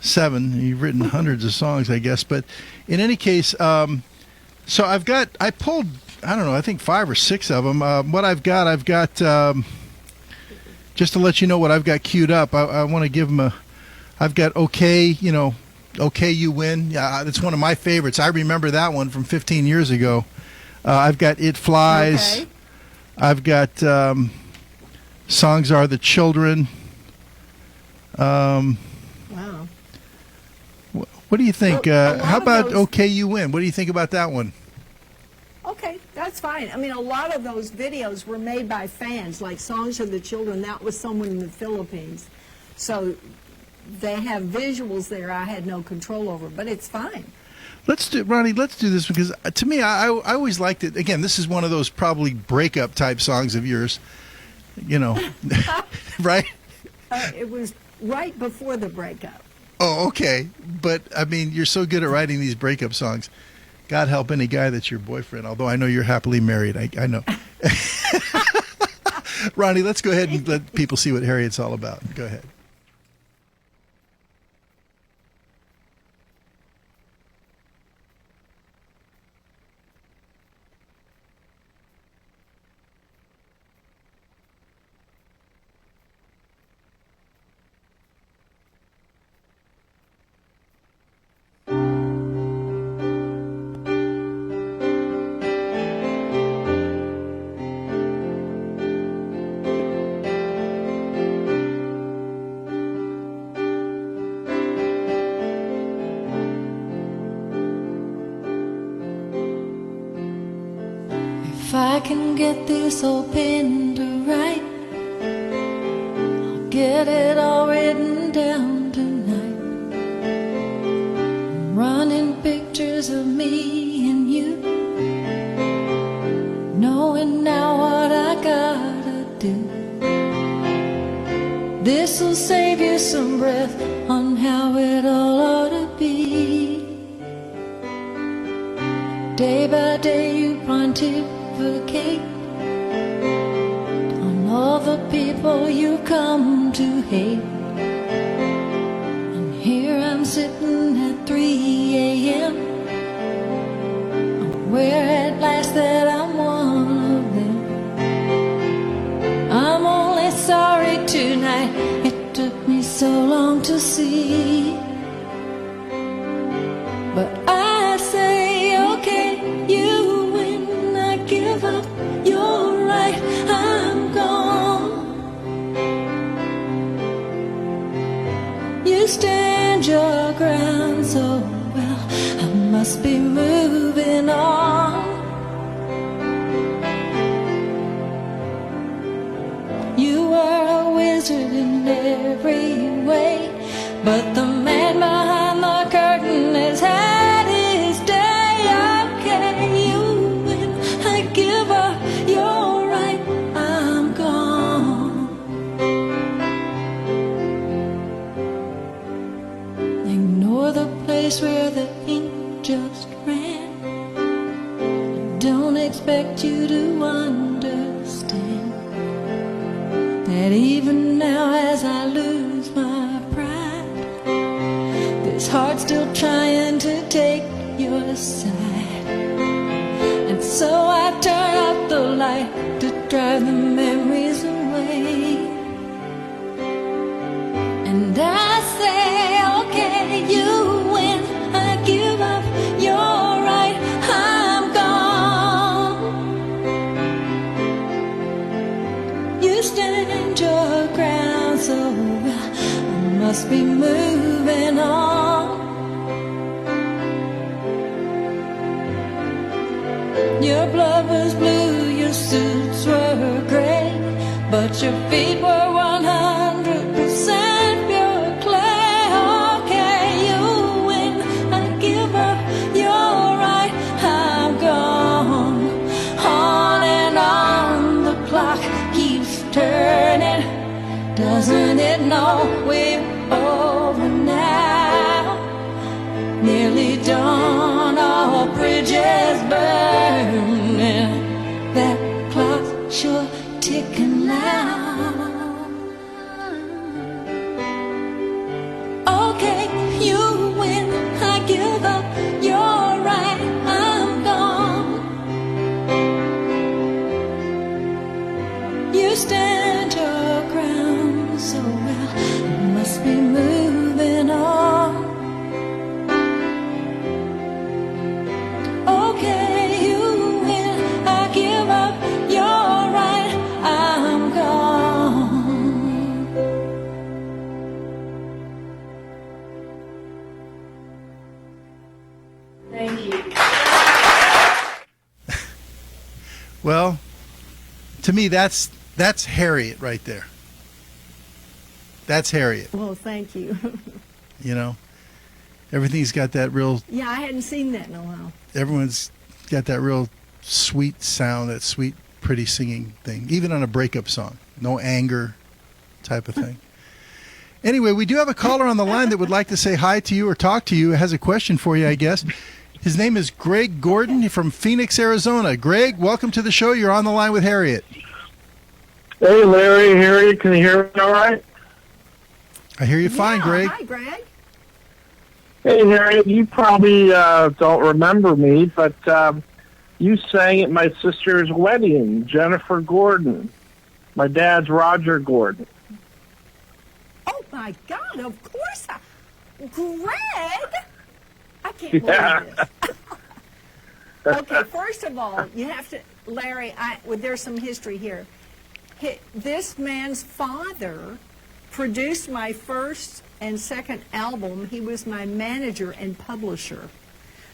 7. You've written hundreds of songs, I guess. But in any case, so I pulled, I don't know, I think 5 or 6 of them. What I've got, just to let you know what I've got queued up. I want to give them I've got Okay, you know, Okay You Win. Yeah, that's one of my favorites. I remember that one from 15 years ago. I've got It Flies. Okay. I've got Songs Are the Children. Wow. What do you think? Well, a lot how of about those- Okay You Win? What do you think about that one? Okay, that's fine. I mean, a lot of those videos were made by fans, like Songs of the Children. That was someone in the Philippines. So they have visuals there I had no control over, but it's fine. Ronnie, let's do this because to me, I always liked it. Again, this is one of those probably breakup type songs of yours, you know, right? It was right before the breakup. Oh, okay. But, I mean, you're so good at writing these breakup songs. God help any guy that's your boyfriend, although I know you're happily married. I know. Ronnie, let's go ahead and let people see what Harriet's all about. Go ahead. If I can get this old pen to write, I'll get it all written down tonight. I'm running pictures of me and you, knowing now what I gotta do. This'll save you some breath on how it all ought to be. Day by day you pontificate on all the people you come to hate, and here I'm sitting at 3 a.m. Aware at last that I'm one of them. I'm only sorry tonight it took me so long to see. But I say, okay, you win. I give up, you're right, I'm gone. You stand your ground so well, I must be moving on. You were a wizard in every way, but the man behind the curtain has had his day. Okay, you win, I give up, you're right, I'm gone. Ignore the place where the ink just ran. I don't expect you to understand that even now as I lose my pride, this heart's still trying to take your side. And so I turn up the light to drive the memories away. And I say, okay, you win, I give up, you're right, I'm gone. You stand your ground so well, I must be moving on. Your blood was blue, your suits were gray, but your feet were 100% pure clay. Okay, you win, I give up, you're right, I'm gone. On and on the clock keeps turning. Doesn't it know we're over now? Nearly dawn, all bridges burning. That clock's sure ticking loud. Okay, you win, I give up, you're right, I'm gone. You stand your ground so well, you must be moving on. Okay, you win, I give up, you're right, I'm gone. Thank you. Well, to me, that's Harriet right there. That's Harriet. Well, thank you. You know, everything's got that real. Yeah, I hadn't seen that in a while. Everyone's got that real sweet sound, that sweet, pretty singing thing, even on a breakup song. No anger type of thing. Anyway, we do have a caller on the line that would like to say hi to you or talk to you. Has a question for you, I guess. His name is Greg Gordon from Phoenix, Arizona. Greg, welcome to the show. You're on the line with Harriet. Hey, Larry, Harriet, can you hear me all right? I hear you fine, Yeah, Greg. Hi, Greg. Hey, Harriet, you probably don't remember me, but you sang at my sister's wedding, Jennifer Gordon. My dad's Roger Gordon. Oh, my God, of course. Greg? I can't Yeah. believe this. Okay, first of all, you have to, Larry, there's some history here. This man's father produced my first and second album. He was my manager and publisher.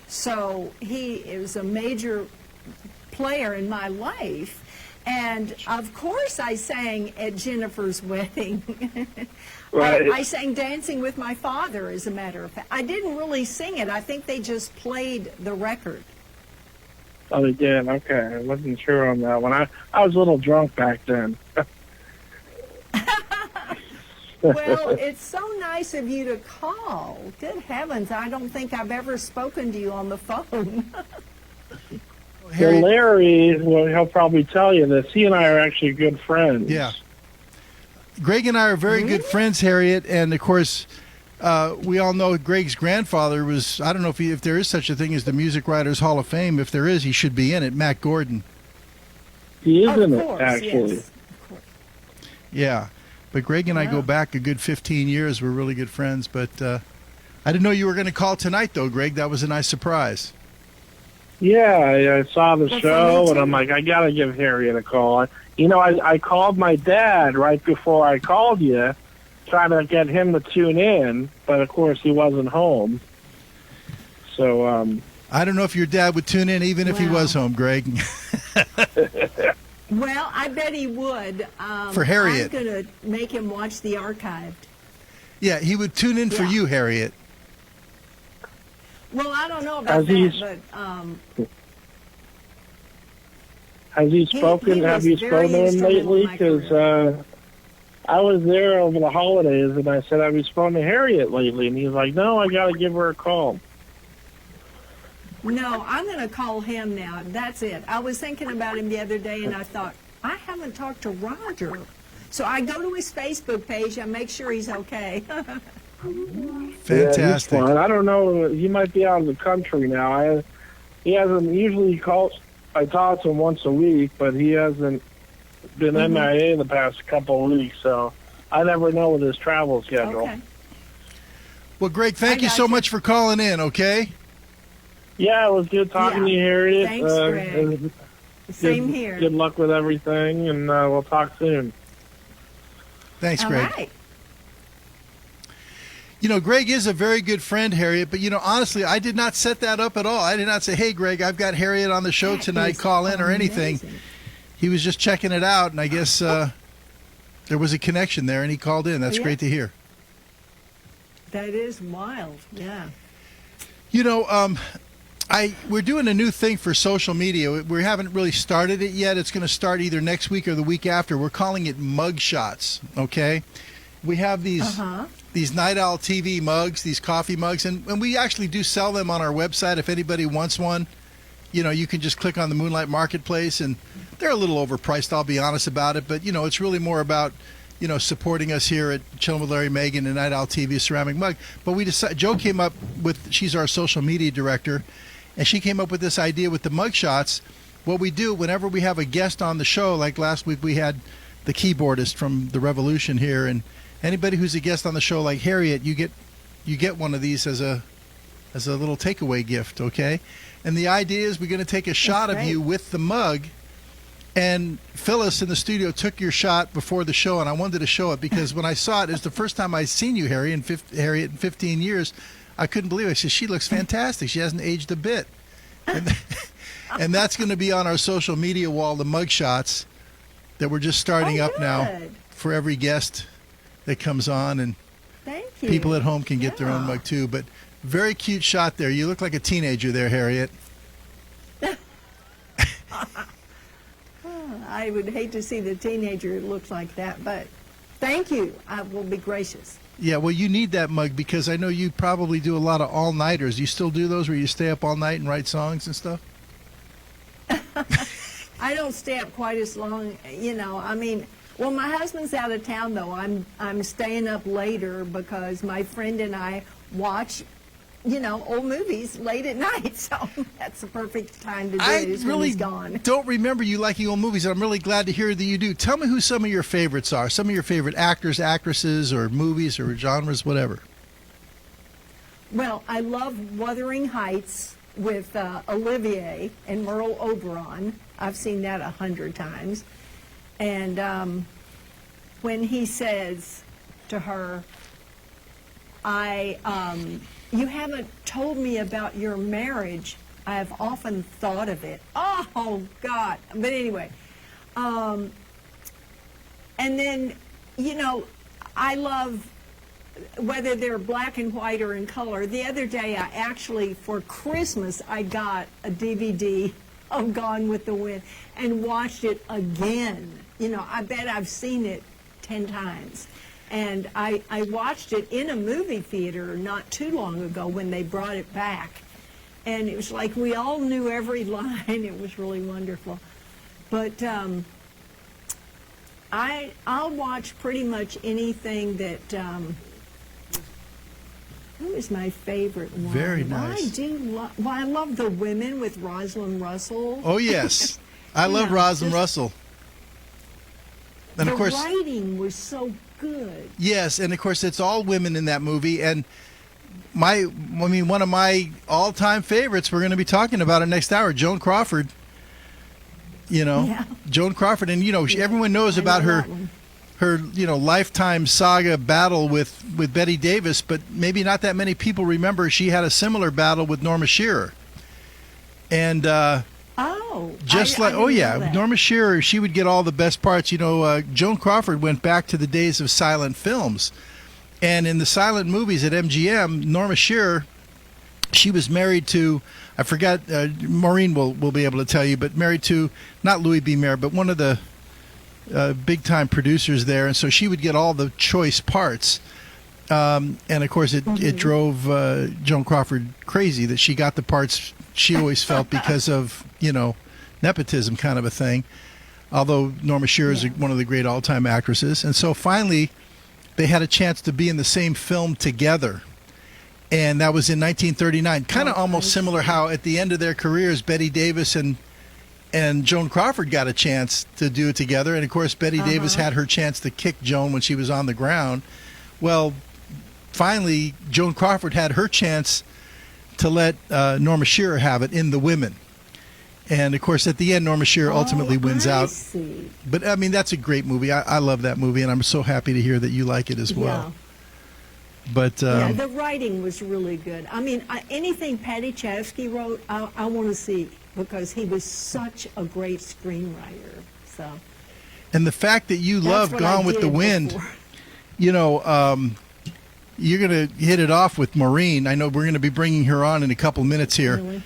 So he is a major player in my life. And of course I sang at Jennifer's wedding. Right. I sang Dancing with My Father, as a matter of fact. I didn't really sing it. I think they just played the record. Oh, they did? Okay. I wasn't sure on that one. I was a little drunk back then. Well, it's so nice of you to call. Good heavens, I don't think I've ever spoken to you on the phone. Well, Larry, well, he'll probably tell you this. He and I are actually good friends. Yeah. Greg and I are very good friends, Harriet, and of course, we all know Greg's grandfather was, I don't know if there is such a thing as the Music Writers Hall of Fame. If there is, he should be in it, Matt Gordon. He is Of in it, course, actually. yes. Of course. Yeah. But Greg and I go back a good 15 years. We're really good friends. But I didn't know you were going to call tonight, though, Greg. That was a nice surprise. Yeah, I saw the Well, for show, me and too. I'm like, I got to give Harriet a call. I called my dad right before I called you, trying to get him to tune in, but of course he wasn't home. So, I don't know if your dad would tune in even if he Wow. was home, Greg. Well, I bet he would. For Harriet. I'm going to make him watch the archived. Yeah, he would tune in for Yeah. you, Harriet. Well, I don't know about As he's- that, but has he spoken? he Have was you very spoken to him instrumental lately? in my Because I was there over the holidays, and I said, have you spoken to Harriet lately? And he's like, no, I got to give her a call. no, I'm going to call him now. That's it. I was thinking about him the other day, and I thought, I haven't talked to Roger. So I go to his Facebook page and make sure he's okay. Yeah, he's Fantastic. fine. I don't know. He might be out of the country now. He hasn't usually calls. I talk to him once a week, but he hasn't been MIA the past couple of weeks, so I never know with his travel schedule. Okay. Well, Greg, thank I you got so you. much for calling in, okay? Yeah, it was good talking to you, Harriet. Thanks, Greg. Same good, here. Good luck with everything, and we'll talk soon. Thanks, All Greg. right. You know, Greg is a very good friend, Harriet, but, honestly, I did not set that up at all. I did not say, hey, Greg, I've got Harriet on the show That tonight, is call in or anything. amazing. He was just checking it out, and I guess there was a connection there, and he called in. That's Yeah. great to hear. That is wild. Yeah. We're doing a new thing for social media. We haven't really started it yet. It's going to start either next week or the week after. We're calling it mug shots, okay? We have these Night Owl TV mugs, these coffee mugs, and we actually do sell them on our website. If anybody wants one, you can just click on the Moonlight Marketplace, and they're a little overpriced, I'll be honest about it, but, it's really more about, supporting us here at Chillin with Larry Magen and Night Owl TV ceramic mug. But we decided, Joe came up with, she's our social media director, and she came up with this idea with the mug shots. What we do whenever we have a guest on the show, like last week we had the keyboardist from the Revolution here, and anybody who's a guest on the show, like Harriet, you get one of these as a little takeaway gift, okay? And the idea is we're going to take a shot of great. you with the mug. And Phyllis in the studio took your shot before the show, and I wanted to show it because when I saw it, it's the first time I'd seen you, Harriet, in 15 years. I couldn't believe it. I said, she looks fantastic. She hasn't aged a bit. And that's going to be on our social media wall, the mug shots that we're just starting up now good. for every guest that comes on, and Thank you. people at home can get their own Yeah. mug too. But very cute shot there. You look like a teenager there, Harriet. I would hate to see the teenager that looks like that, but thank you. I will be gracious. Yeah, well, you need that mug because I know you probably do a lot of all-nighters. You still do those where you stay up all night and write songs and stuff? I don't stay up quite as long, well, my husband's out of town, though. I'm staying up later because my friend and I watch, old movies late at night, so that's the perfect time to do I it is when really he's gone. don't remember you liking old movies, and I'm really glad to hear that you do. Tell me who some of your favorites are, some of your favorite actors, actresses, or movies, or genres, whatever. Well, I love Wuthering Heights with Olivier and Merle Oberon. I've seen that 100 times. And when he says to her, you haven't told me about your marriage. I have often thought of it. Oh, God. But anyway. And then, I love whether they're black and white or in color. The other day, I actually, for Christmas, I got a DVD of Gone with the Wind and watched it again. I bet I've seen it 10 times. And I watched it in a movie theater not too long ago when they brought it back. And it was like we all knew every line. It was really wonderful. But I'll watch pretty much anything that Who is my favorite one? Very nice. I do I love the women with Rosalind Russell. Oh, yes. I love Rosalind Russell. And the of course, writing was so good. yes, and of course it's all women in that movie. And one of my all-time favorites, we're going to be talking about it next hour, Joan Crawford. Joan Crawford, and everyone knows about her lifetime saga battle with Betty Davis, but maybe not that many people remember she had a similar battle with Norma Shearer. And Norma Shearer, she would get all the best parts. Joan Crawford went back to the days of silent films, and in the silent movies at MGM, Norma Shearer, she was married to, I forgot, Maureen will be able to tell you, but married to not Louis B. Mayer, but one of the big time producers there, and so she would get all the choice parts. And of course, it drove Joan Crawford crazy that she got the parts she always felt because of nepotism kind of a thing. Although Norma Shearer is one of the great all-time actresses, and so finally they had a chance to be in the same film together, and that was in 1939. Kind of almost similar how at the end of their careers, Betty Davis and Joan Crawford got a chance to do it together, and of course Betty Davis had her chance to kick Joan when she was on the ground. Well, finally, Joan Crawford had her chance to let Norma Shearer have it in The Women. And, of course, at the end, Norma Shearer ultimately wins out. See. But, I mean, that's a great movie. I love that movie, and I'm so happy to hear that you like it as well. Yeah. But the writing was really good. I mean, anything Patty Chayefsky wrote, I want to see, because he was such a great screenwriter. So. And the fact that you love Gone with the Wind, you're going to hit it off with Maureen. I know we're going to be bringing her on in a couple minutes here. Really?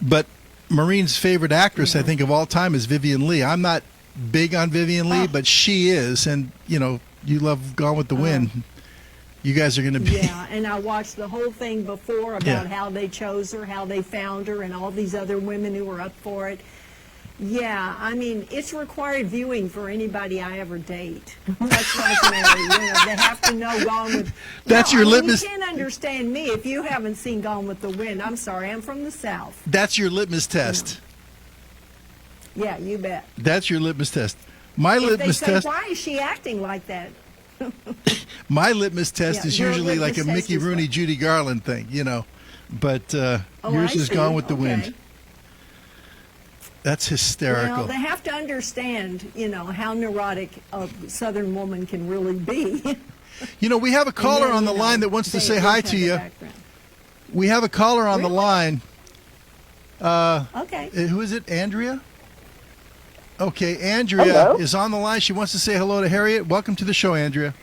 But Maureen's favorite actress, I think, of all time is Vivien Leigh. I'm not big on Vivien Leigh, but she is. And, you love Gone with the Wind. You guys are going to be... Yeah, and I watched the whole thing before about how they chose her, how they found her, and all these other women who were up for it. Yeah, I mean, it's required viewing for anybody I ever date. That's like Mary, they have to know Gone with... That's your litmus... You can't understand me if you haven't seen Gone with the Wind. I'm sorry, I'm from the South. That's your litmus test. Yeah, you bet. That's your litmus test. My litmus test... Why is she acting like that? My litmus test is usually like a litmus Mickey test is Rooney, what? Judy Garland thing, But yours is see. Gone with the Okay. Wind. That's hysterical. Well, they have to understand, how neurotic a Southern woman can really be. We have a caller on the line that wants to say hi to you. We have a caller on the line. Okay. Who is it? Andrea? Okay, Andrea is on the line. She wants to say hello to Harriet. Welcome to the show, Andrea.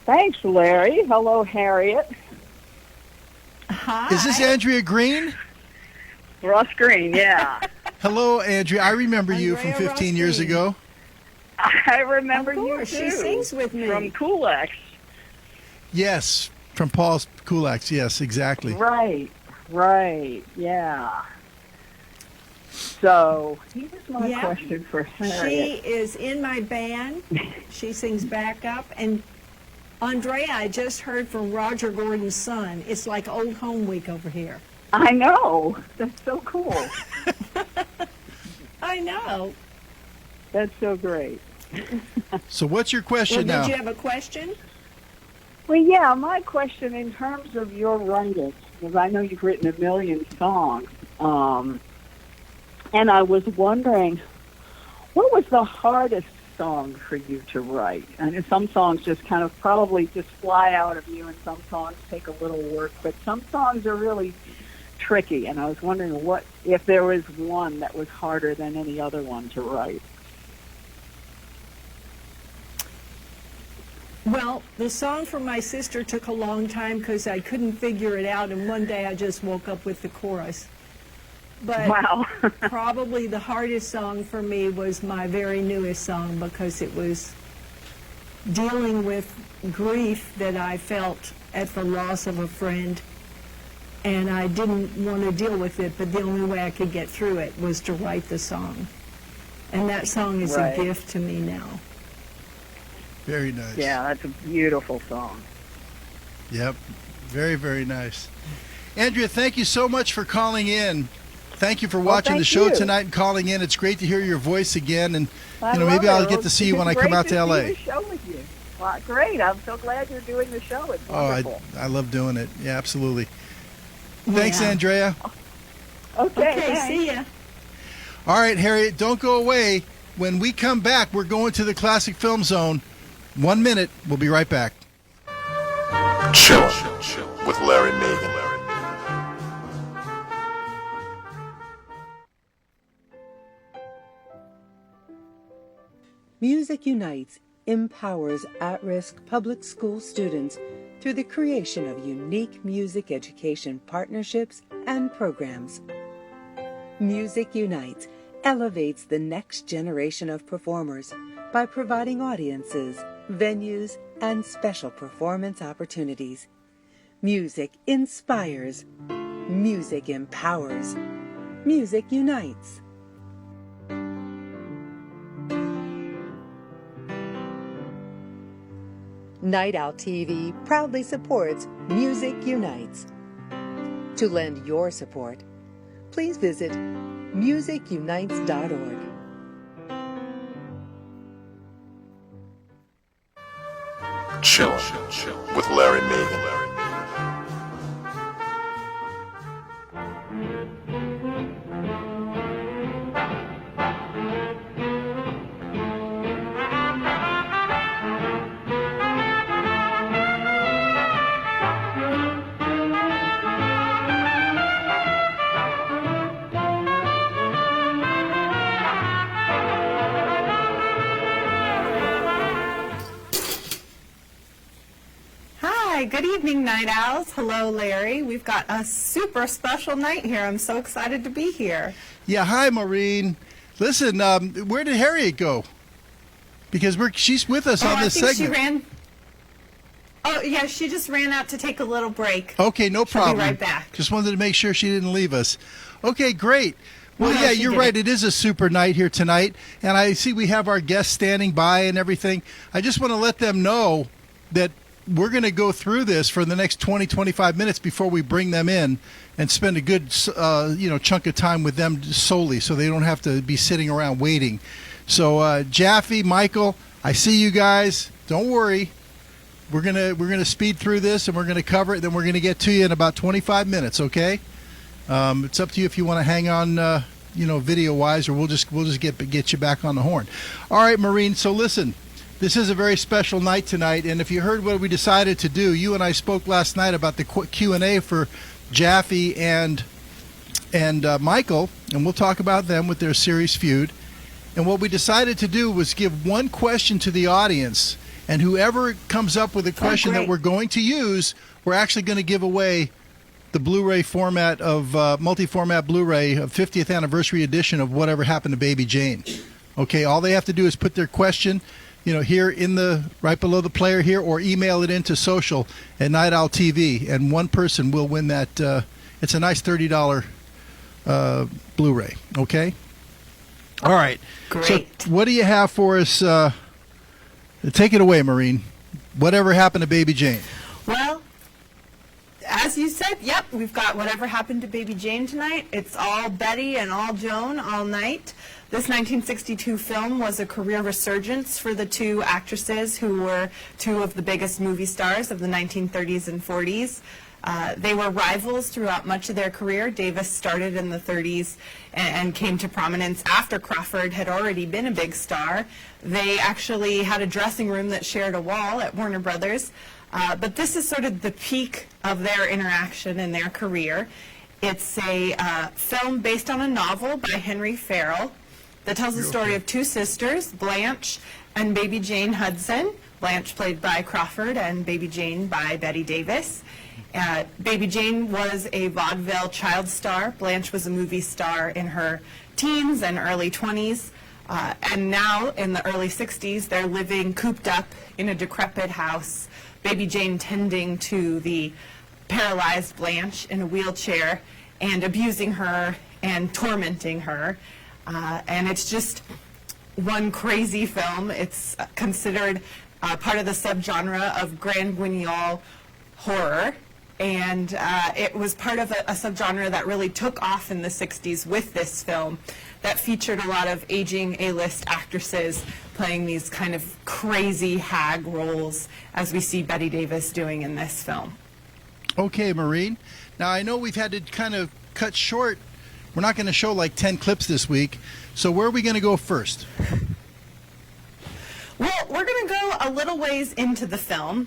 Thanks, Larry. Hello, Harriet. Hi. Is this Andrea Green? Ross Green, yeah. Hello, Andrea. I remember you from Andrea 15 Ross years Green. ago. I remember Of you course, too. she sings with me. From Coolx. Yes, from Paul's Kulaks. Yes, exactly. Right, yeah. So, here's my question for Harriet. She is in my band. She sings backup. And Andrea, I just heard from Roger Gordon's son. It's like old home week over here. I know. That's so cool. I know. That's so great. So what's your question now? Did you have a question? Well, yeah, my question in terms of your writing, because I know you've written a million songs, and I was wondering, what was the hardest song for you to write? And some songs just kind of probably just fly out of you, and some songs take a little work, but some songs are really tricky, and I was wondering what if there was one that was harder than any other one to write. Well, the song for my sister took a long time because I couldn't figure it out, and one day I just woke up with the chorus. But Wow. probably the hardest song for me was my very newest song, because it was dealing with grief that I felt at the loss of a friend, and I didn't want to deal with it, but the only way I could get through it was to write the song. And that song is Right. a gift to me now. Very nice. Yeah, that's a beautiful song. Yep. Very, very nice. Andrea, thank you so much for calling in. Thank you for watching the show tonight and calling in. It's great to hear your voice again, and maybe I'll get to see you when I come out to LA. It's great to see the show with you. Well, great. I'm so glad you're doing the show. It's wonderful. I love doing it. Yeah, absolutely. Thanks, Andrea. Okay, see ya. All right, Harriet, don't go away. When we come back, we're going to the Classic Film Zone. 1 minute. We'll be right back. Chillin' with Larry Magen. Music Unites empowers at-risk public school students through the creation of unique music education partnerships and programs. Music Unites elevates the next generation of performers by providing audiences, venues, and special performance opportunities. Music inspires. Music empowers. Music unites. Night Owl TV proudly supports Music Unites. To lend your support, please visit musicunites.org. Chillin' with Larry Magen. Good evening, Night Owls. Hello, Larry. We've got a super special night here. I'm so excited to be here. Yeah, hi, Maureen. Listen, where did Harriet go? Because she's with us on this segment. She ran. Oh, yeah, she just ran out to take a little break. Okay, no problem. She'll be right back. Just wanted to make sure she didn't leave us. Okay, great. Well, yeah, you're right. It is a super night here tonight, and I see we have our guests standing by and everything. I just want to let them know that we're going to go through this for the next 20, 25 minutes before we bring them in and spend a good chunk of time with them solely so they don't have to be sitting around waiting. So Jaffe, Michael, I see you guys. Don't worry. We're gonna speed through this and we're going to cover it. Then we're going to get to you in about 25 minutes, okay? It's up to you if you want to hang on video-wise, or we'll just get you back on the horn. All right, Maureen, so listen. This is a very special night tonight, and if you heard what we decided to do, you and I spoke last night about the Q&A for Jaffe and Michael, and we'll talk about them with their series Fued. And what we decided to do was give one question to the audience, and whoever comes up with a question that we're going to use, we're actually going to give away the Blu-ray format of multi-format Blu-ray of 50th anniversary edition of Whatever Happened to Baby Jane. Okay, all they have to do is put their question here in the right below the player here, or email it into social at Night Owl TV, and one person will win that. It's a nice $30 Blu-ray. Okay. All right. Great. So what do you have for us? Take it away, Maureen. Whatever Happened to Baby Jane? Well, as you said, yep, we've got Whatever Happened to Baby Jane tonight. It's all Betty and all Joan all night. This 1962 film was a career resurgence for the two actresses who were two of the biggest movie stars of the 1930s and 40s. They were rivals throughout much of their career. Davis started in the 30s and came to prominence after Crawford had already been a big star. They actually had a dressing room that shared a wall at Warner Brothers. But this is sort of the peak of their interaction in their career. It's a film based on a novel by Henry Farrell that tells the story of two sisters, Blanche and Baby Jane Hudson. Blanche played by Crawford and Baby Jane by Betty Davis. Baby Jane was a vaudeville child star. Blanche was a movie star in her teens and early 20s. And now, in the early 60s, they're living cooped up in a decrepit house, Baby Jane tending to the paralyzed Blanche in a wheelchair and abusing her and tormenting her. And it's just one crazy film. It's considered part of the subgenre of grand guignol horror. And it was part of a subgenre that really took off in the 60s with this film that featured a lot of aging A-list actresses playing these kind of crazy hag roles, as we see Bette Davis doing in this film. Okay, Maureen. Now, I know we've had to kind of cut short. We're not going to show like 10 clips this week. So where are we going to go first? Well, we're going to go a little ways into the film.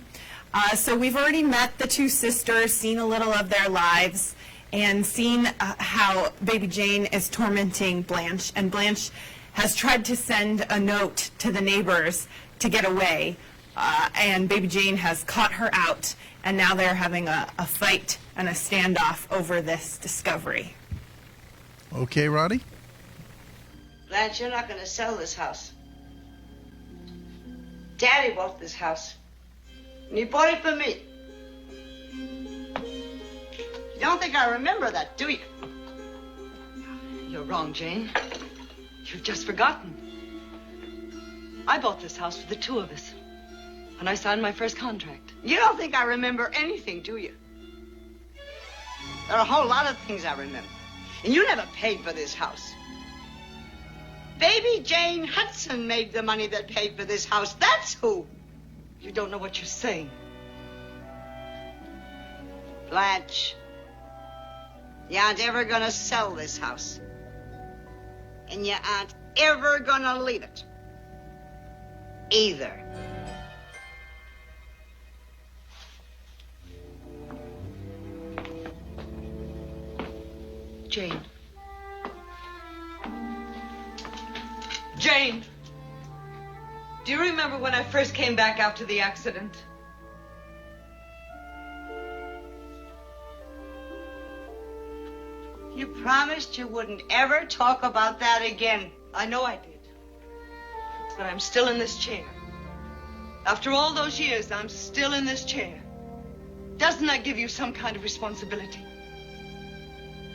So we've already met the two sisters, seen a little of their lives, and seen how Baby Jane is tormenting Blanche. And Blanche has tried to send a note to the neighbors to get away. And Baby Jane has caught her out, and now they're having a fight and a standoff over this discovery. Okay, Ronnie? Blanche, you're not going to sell this house. Daddy bought this house. And he bought it for me. You don't think I remember that, do you? You're wrong, Jane. You've just forgotten. I bought this house for the two of us when I signed my first contract. You don't think I remember anything, do you? There are a whole lot of things I remember. And you never paid for this house. Baby Jane Hudson made the money that paid for this house. That's who. You don't know what you're saying. Blanche, you aren't ever gonna sell this house. And you aren't ever gonna leave it. Either. Jane. Jane! Do you remember when I first came back after the accident? You promised you wouldn't ever talk about that again. I know I did. But I'm still in this chair. After all those years, I'm still in this chair. Doesn't that give you some kind of responsibility?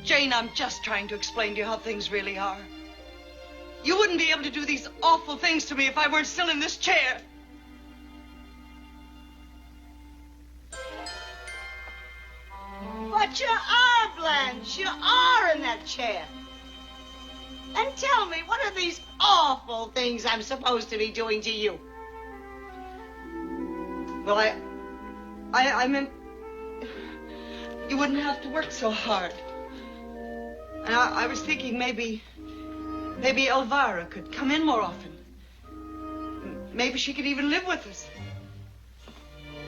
Jane, I'm just trying to explain to you how things really are. You wouldn't be able to do these awful things to me if I weren't still in this chair. But you are, Blanche. You are in that chair. And tell me, what are these awful things I'm supposed to be doing to you? Well, I meant you wouldn't have to work so hard. And I was thinking maybe Elvira could come in more often. Maybe she could even live with us.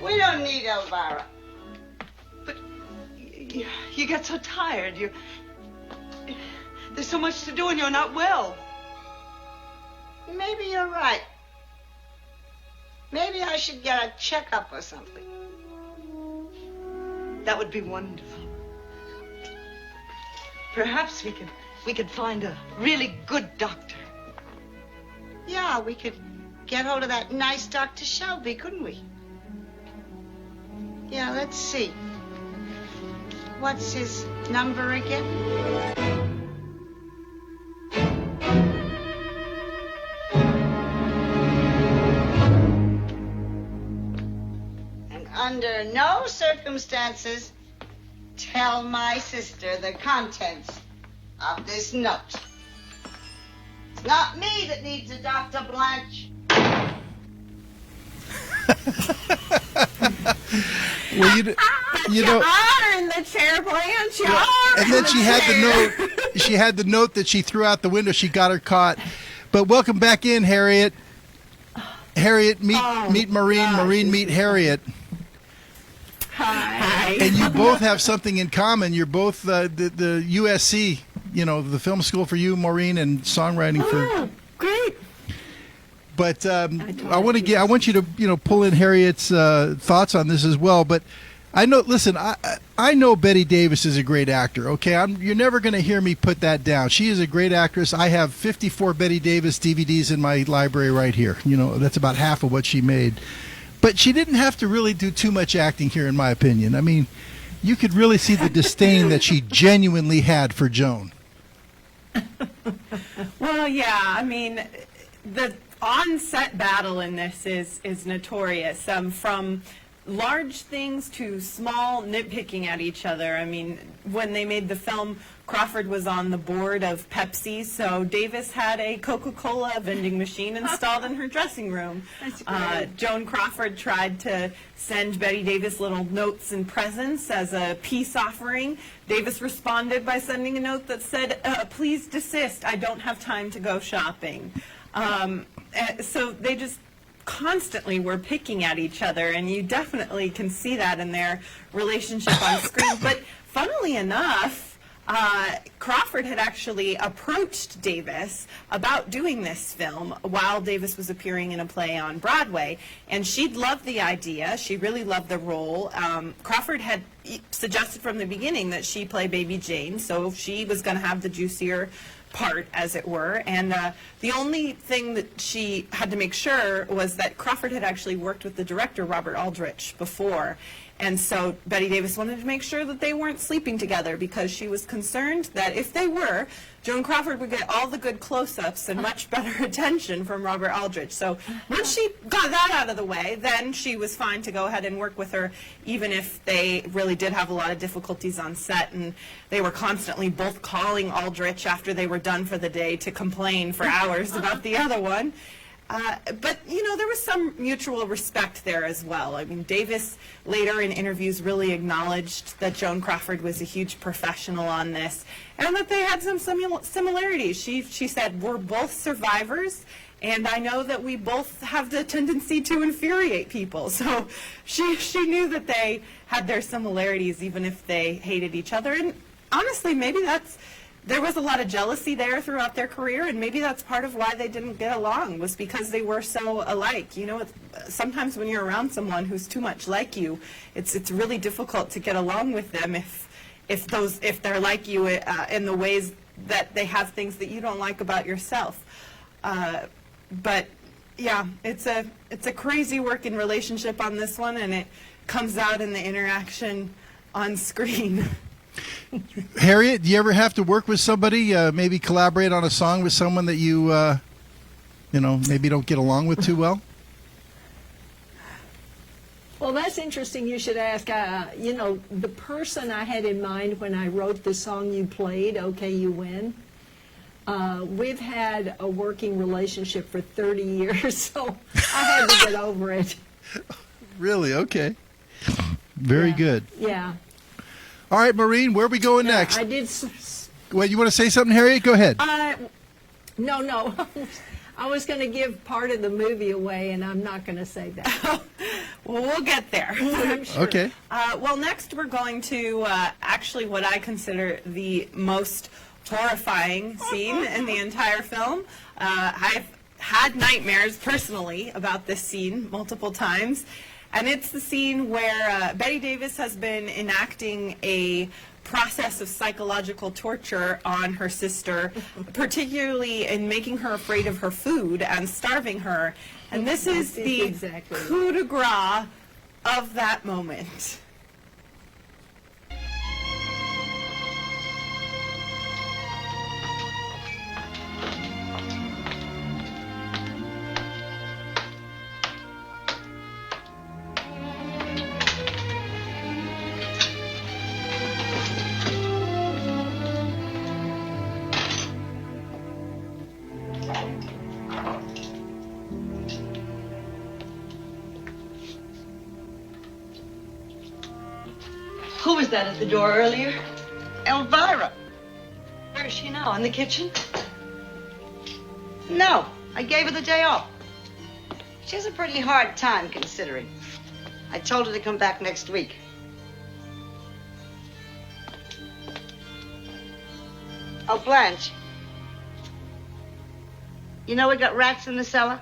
We don't need Elvira. But you get so tired. There's so much to do and you're not well. Maybe you're right. Maybe I should get a checkup or something. That would be wonderful. Perhaps we could find a really good doctor. Yeah, we could get hold of that nice Dr. Shelby, couldn't we? Yeah, let's see. What's his number again? And under no circumstances tell my sister the contents of this note. It's not me that needs a Dr. Blanche. Well, you know, are in the chair, Blanche. You are. and then she had the note. She had the note that she threw out the window. She got her caught. But welcome back in, Harriet. Harriet, meet Maureen. gosh. Maureen, meet Harriet. Hi. And you both have something in common. You're both the USC, you know, the film school for you, Maureen, and songwriting for. Great. But I want you to pull in Harriet's thoughts on this as well. But I know, listen, I know Bette Davis is a great actor. Okay, you're never going to hear me put that down. She is a great actress. I have 54 Bette Davis DVDs in my library right here. You know, that's about half of what she made. But she didn't have to really do too much acting here, in my opinion. I mean, you could really see the disdain that she genuinely had for Joan. Well, yeah. I mean, the on-set battle in this is notorious. From large things to small nitpicking at each other. I mean, when they made the film, Crawford was on the board of Pepsi, so Davis had a Coca-Cola vending machine installed in her dressing room. That's great. Joan Crawford tried to send Betty Davis little notes and presents as a peace offering. Davis responded by sending a note that said, please desist, I don't have time to go shopping. So they just constantly were picking at each other, and you definitely can see that in their relationship on screen. But funnily enough, Crawford had actually approached Davis about doing this film while Davis was appearing in a play on Broadway, and she'd loved the idea. She really loved the role. Crawford had suggested from the beginning that she play Baby Jane, so she was going to have the juicier part, as it were, and the only thing that she had to make sure was that Crawford had actually worked with the director, Robert Aldrich, before, and so Betty Davis wanted to make sure that they weren't sleeping together because she was concerned that if they were, Joan Crawford would get all the good close-ups and much better attention from Robert Aldrich. So once she got that out of the way, then she was fine to go ahead and work with her, even if they really did have a lot of difficulties on set, and they were constantly both calling Aldrich after they were done for the day to complain for hours about the other one. But, you know, there was some mutual respect there as well. I mean, Davis later in interviews really acknowledged that Joan Crawford was a huge professional on this and that they had some similarities. She said, we're both survivors, and I know that we both have the tendency to infuriate people. So she knew that they had their similarities even if they hated each other. And honestly, maybe there was a lot of jealousy there throughout their career, and maybe that's part of why they didn't get along, was because they were so alike. You know, sometimes when you're around someone who's too much like you, it's really difficult to get along with them if they're like you in the ways that they have things that you don't like about yourself. But yeah, it's a crazy working relationship on this one, and it comes out in the interaction on screen. Harriet, do you ever have to work with somebody, maybe collaborate on a song with someone that you maybe don't get along with too well? Well, that's interesting you should ask. The person I had in mind when I wrote the song you played, Okay You Win, we've had a working relationship for 30 years, so I had to get over it. Really? Okay. Very good. Yeah. All right, Maureen, where are we going next? I did. Wait, you want to say something, Harriet? Go ahead. No. I was going to give part of the movie away, and I'm not going to say that. Well, we'll get there. I'm sure. Okay. Well, next we're going to actually what I consider the most horrifying scene in the entire film. I've had nightmares personally about this scene multiple times. And it's the scene where Betty Davis has been enacting a process of psychological torture on her sister, particularly in making her afraid of her food and starving her. And this is the coup de grace of that moment. Who was that at the door earlier? Elvira. Where is she now? In the kitchen? No, I gave her the day off. She has a pretty hard time considering. I told her to come back next week. Oh, Blanche. You know we got rats in the cellar?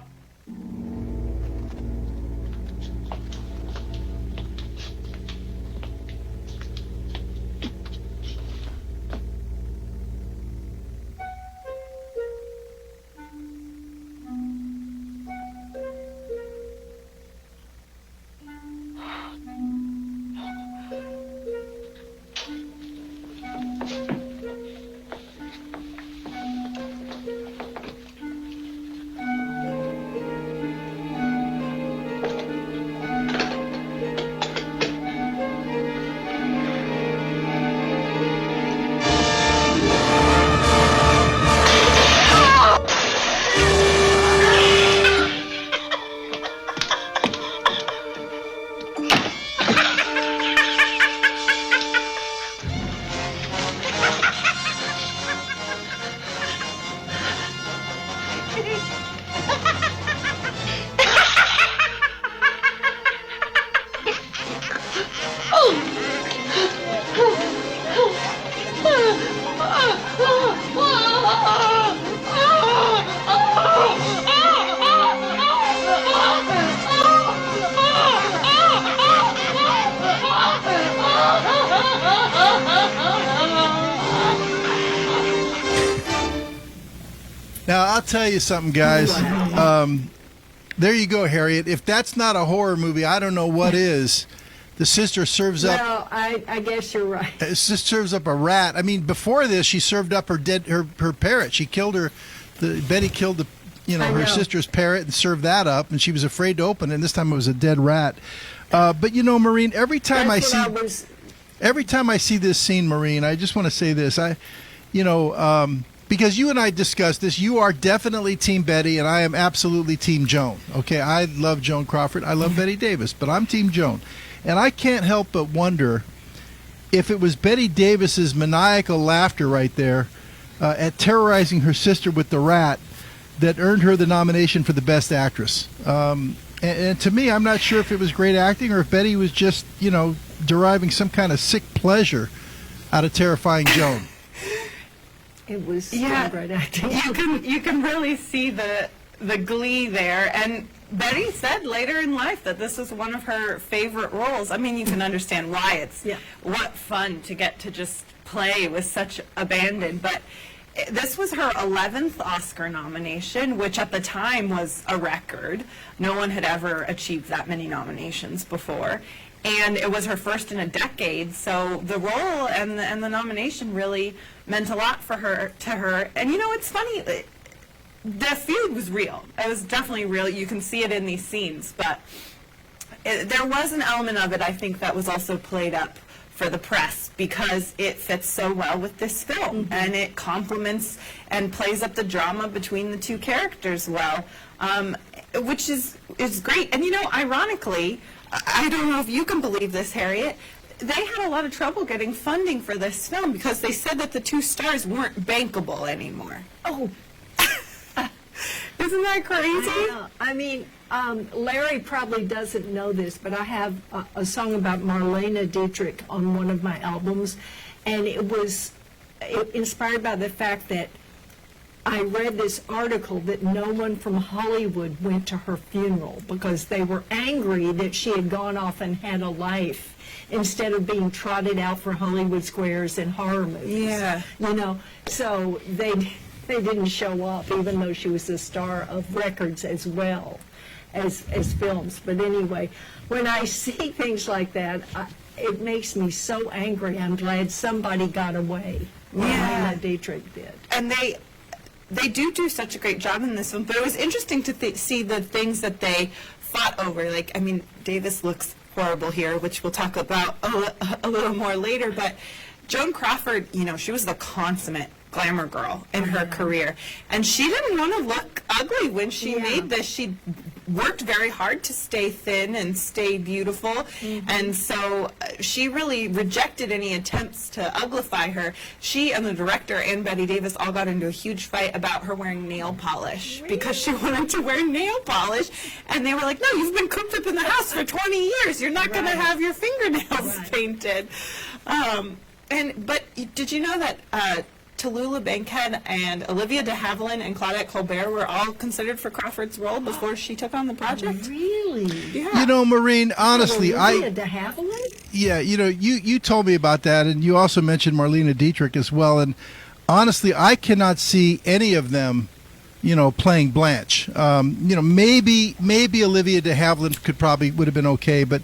Now, I'll tell you something, guys. There you go, Harriet. If that's not a horror movie, I don't know what is. The sister serves up. Well, I guess you're right. Just serves up a rat. I mean, before this, she served up her parrot. She killed her. Betty killed her sister's parrot and served that up, and she was afraid to open it. And this time it was a dead rat. But Maureen, every time I see this scene, Maureen, I just want to say this. Because you and I discussed this, you are definitely Team Betty, and I am absolutely Team Joan. Okay, I love Joan Crawford. I love Betty Davis, but I'm Team Joan. And I can't help but wonder if it was Betty Davis's maniacal laughter right there at terrorizing her sister with the rat that earned her the nomination for the Best Actress. And to me, I'm not sure if it was great acting or if Betty was just, deriving some kind of sick pleasure out of terrifying Joan. It was great acting. You can really see the glee there. And Betty said later in life that this was one of her favorite roles. I mean, you can understand why. What fun to get to just play with such abandon. But this was her 11th Oscar nomination, which at the time was a record. No one had ever achieved that many nominations before. And it was her first in a decade, so the role and the nomination really meant a lot to her. And it's funny, the feud was real. It was definitely real. You can see it in these scenes, but there was an element of it, I think, that was also played up for the press because it fits so well with this film, and it complements and plays up the drama between the two characters well, which is great. And ironically, I don't know if you can believe this, Harriet, they had a lot of trouble getting funding for this film because they said that the two stars weren't bankable anymore. Oh. Isn't that crazy? I mean, Larry probably doesn't know this, but I have a song about Marlene Dietrich on one of my albums, and it was inspired by the fact that I read this article that no one from Hollywood went to her funeral because they were angry that she had gone off and had a life instead of being trotted out for Hollywood squares and horror movies. Yeah. So they didn't show up, even though she was a star of records as well as films. But anyway, when I see things like that, it makes me so angry. I'm glad somebody got away. Yeah. Marlene Dietrich did. And they do such a great job in this one, but it was interesting to see the things that they fought over. Like, I mean, Davis looks horrible here, which we'll talk about a little more later, but Joan Crawford, she was the consummate glamour girl in her career, and she didn't want to look ugly when she made this. She worked very hard to stay thin and stay beautiful, and so she really rejected any attempts to uglify her. She and the director and Betty Davis all got into a huge fight about her wearing nail polish because she wanted to wear nail polish, and they were like, no, you've been cooped up in the house for 20 years. You're not going to have your fingernails painted. But did you know that Tallulah Bankhead and Olivia de Havilland and Claudette Colbert were all considered for Crawford's role before she took on the project? Really? Yeah. Maureen, honestly, Olivia de Havilland? Yeah, you told me about that, and you also mentioned Marlene Dietrich as well, and honestly, I cannot see any of them, playing Blanche. Maybe Olivia de Havilland would have been okay, but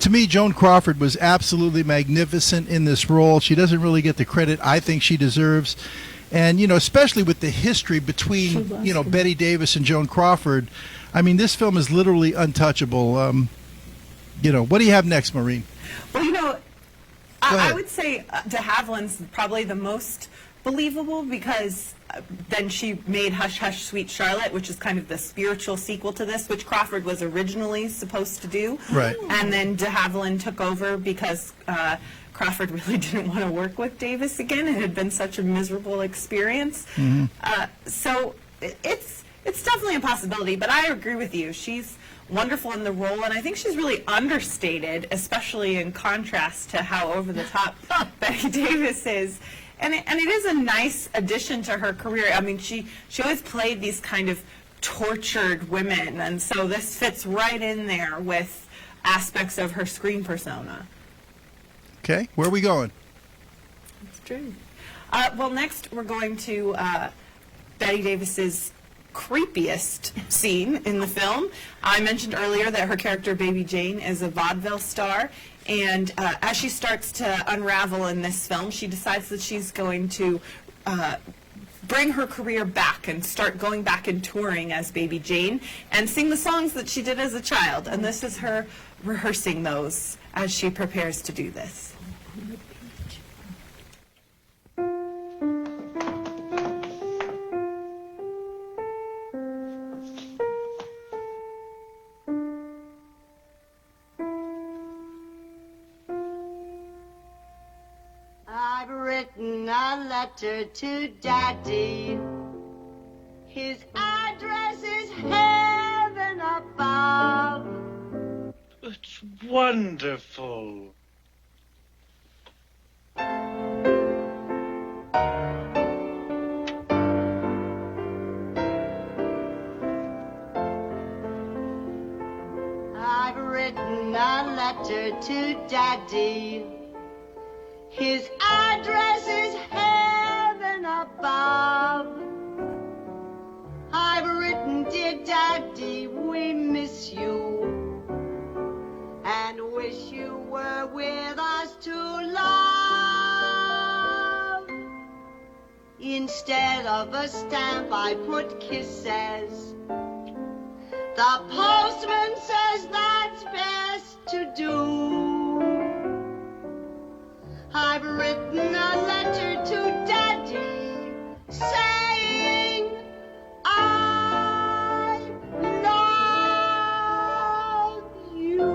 to me, Joan Crawford was absolutely magnificent in this role. She doesn't really get the credit I think she deserves. And, especially with the history between, Betty Davis and Joan Crawford, I mean, this film is literally untouchable. What do you have next, Maureen? Well, I would say de Havilland's probably the most believable because then she made Hush Hush Sweet Charlotte, which is kind of the spiritual sequel to this, which Crawford was originally supposed to do. Right. And then de Havilland took over because Crawford really didn't want to work with Davis again. It had been such a miserable experience. So it's definitely a possibility, but I agree with you. She's wonderful in the role, and I think she's really understated, especially in contrast to how over-the-top Betty Davis is. And it is a nice addition to her career. I mean, she always played these kind of tortured women, and so this fits right in there with aspects of her screen persona. Okay, where are we going? That's true. Well, next we're going to Betty Davis's creepiest scene in the film. I mentioned earlier that her character, Baby Jane, is a vaudeville star. And as she starts to unravel in this film, she decides that she's going to bring her career back and start going back and touring as Baby Jane and sing the songs that she did as a child. And this is her rehearsing those as she prepares to do this. I've written a letter to Daddy. His address is heaven above. It's wonderful. I've written a letter to Daddy. His address is heaven above. I've written, dear Daddy, we miss you and wish you were with us to love. Instead of a stamp, I put kisses. The postman says that's best to do. I've written a letter to Daddy saying I love you.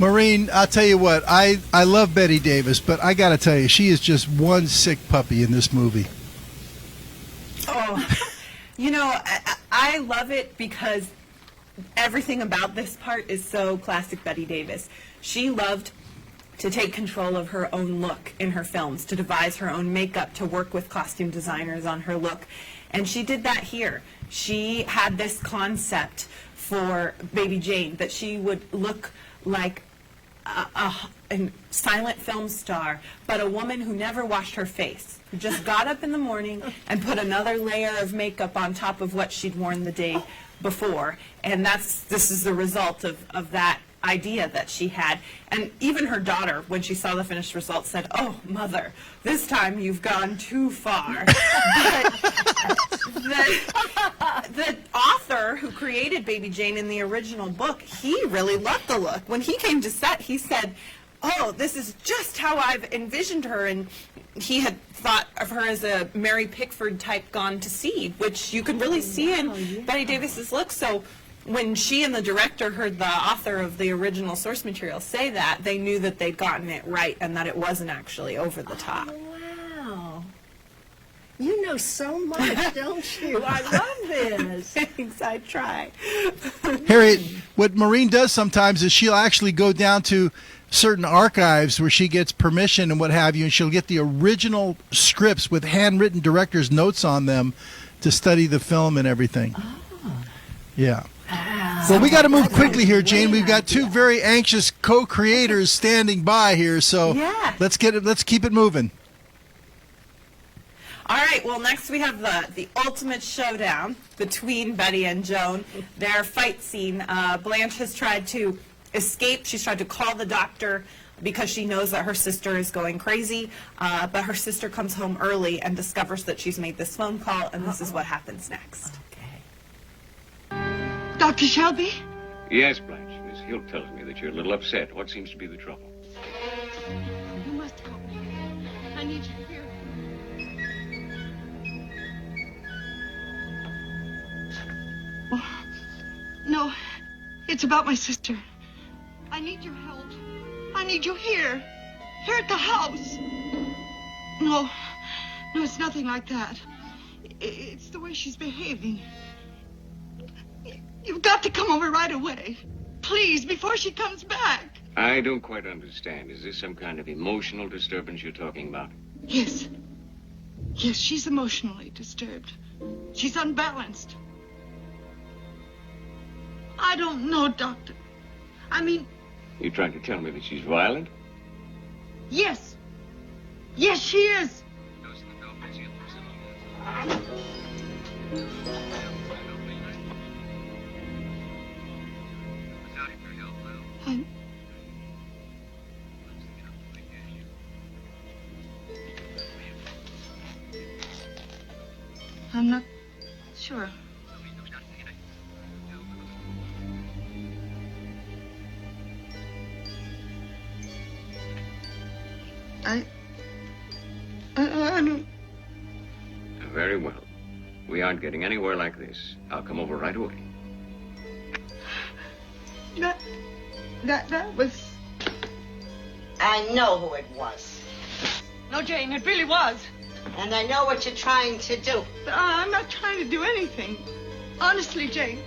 Maureen, I'll tell you what, I love Betty Davis, but I got to tell you, she is just one sick puppy in this movie. Oh, you know, I love it because everything about this part is so classic Betty Davis. She loved to take control of her own look in her films, to devise her own makeup, to work with costume designers on her look. And she did that here. She had this concept for Baby Jane that she would look like a silent film star, but a woman who never washed her face, who just got up in the morning and put another layer of makeup on top of what she'd worn the day before. And this is the result of that idea that she had. And even her daughter, when she saw the finished result, said, "Oh, Mother, this time you've gone too far." But the author who created Baby Jane in the original book, he really loved the look. When he came to set, he said, "Oh, this is just how I've envisioned her." And he had thought of her as a Mary Pickford type gone to seed, which you can really see in Betty Davis's look. So when she and the director heard the author of the original source material say that, they knew that they'd gotten it right and that it wasn't actually over the top. Wow. You know so much, don't you? I love this. Thanks, I try. Harriet, what Maureen does sometimes is she'll actually go down to certain archives where she gets permission and what have you, and she'll get the original scripts with handwritten director's notes on them to study the film and everything. Oh. Yeah. Well, we got to move quickly here, Jane. We've got two very anxious co-creators standing by here, so let's keep it moving. All right, well, next we have the ultimate showdown between Betty and Joan. Their fight scene. Blanche has tried to escape. She's tried to call the doctor because she knows that her sister is going crazy, but her sister comes home early and discovers that she's made this phone call, and this is what happens next. Dr. Shelby? Yes, Blanche. Miss Hill tells me that you're a little upset. What seems to be the trouble? You must help me. I need you here. Oh, no, it's about my sister. I need your help. I need you here. Here at the house. No, it's nothing like that. It's the way she's behaving. You've got to come over right away. Please, before she comes back. I don't quite understand. Is this some kind of emotional disturbance you're talking about? Yes. Yes, she's emotionally disturbed. She's unbalanced. I don't know, Doctor. I mean... You trying to tell me that she's violent? Yes. Yes, she is. I'm not sure. I don't... Very well. We aren't getting anywhere like this. I'll come over right away. That was... I know who it was. No, Jane, it really was. And I know what you're trying to do. I'm not trying to do anything. Honestly, Jane.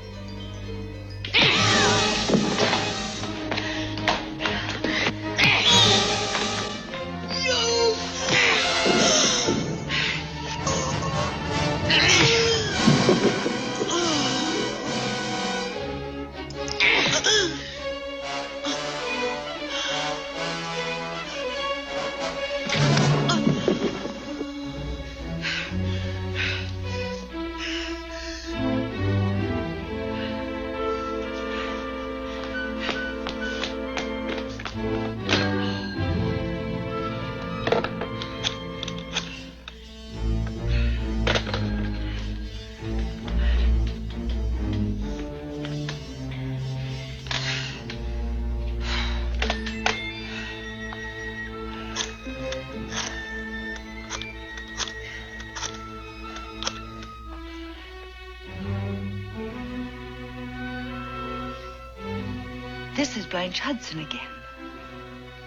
This is Blanche Hudson again.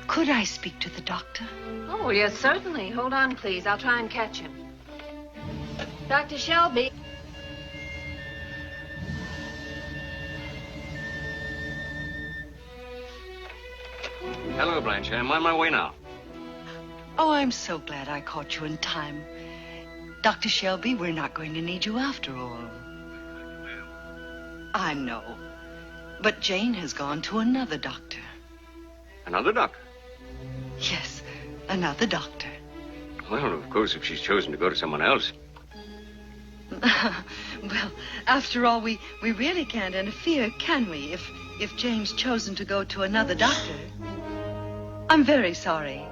Could I speak to the doctor? Oh, yes, certainly. Hold on, please. I'll try and catch him. Dr. Shelby. Hello, Blanche. I'm on my way now. Oh, I'm so glad I caught you in time. Dr. Shelby, we're not going to need you after all. I know. But Jane has gone to another doctor. Another doctor? Yes, another doctor. Well, of course, if she's chosen to go to someone else. Well, after all, we really can't interfere, can we? If Jane's chosen to go to another doctor. I'm very sorry.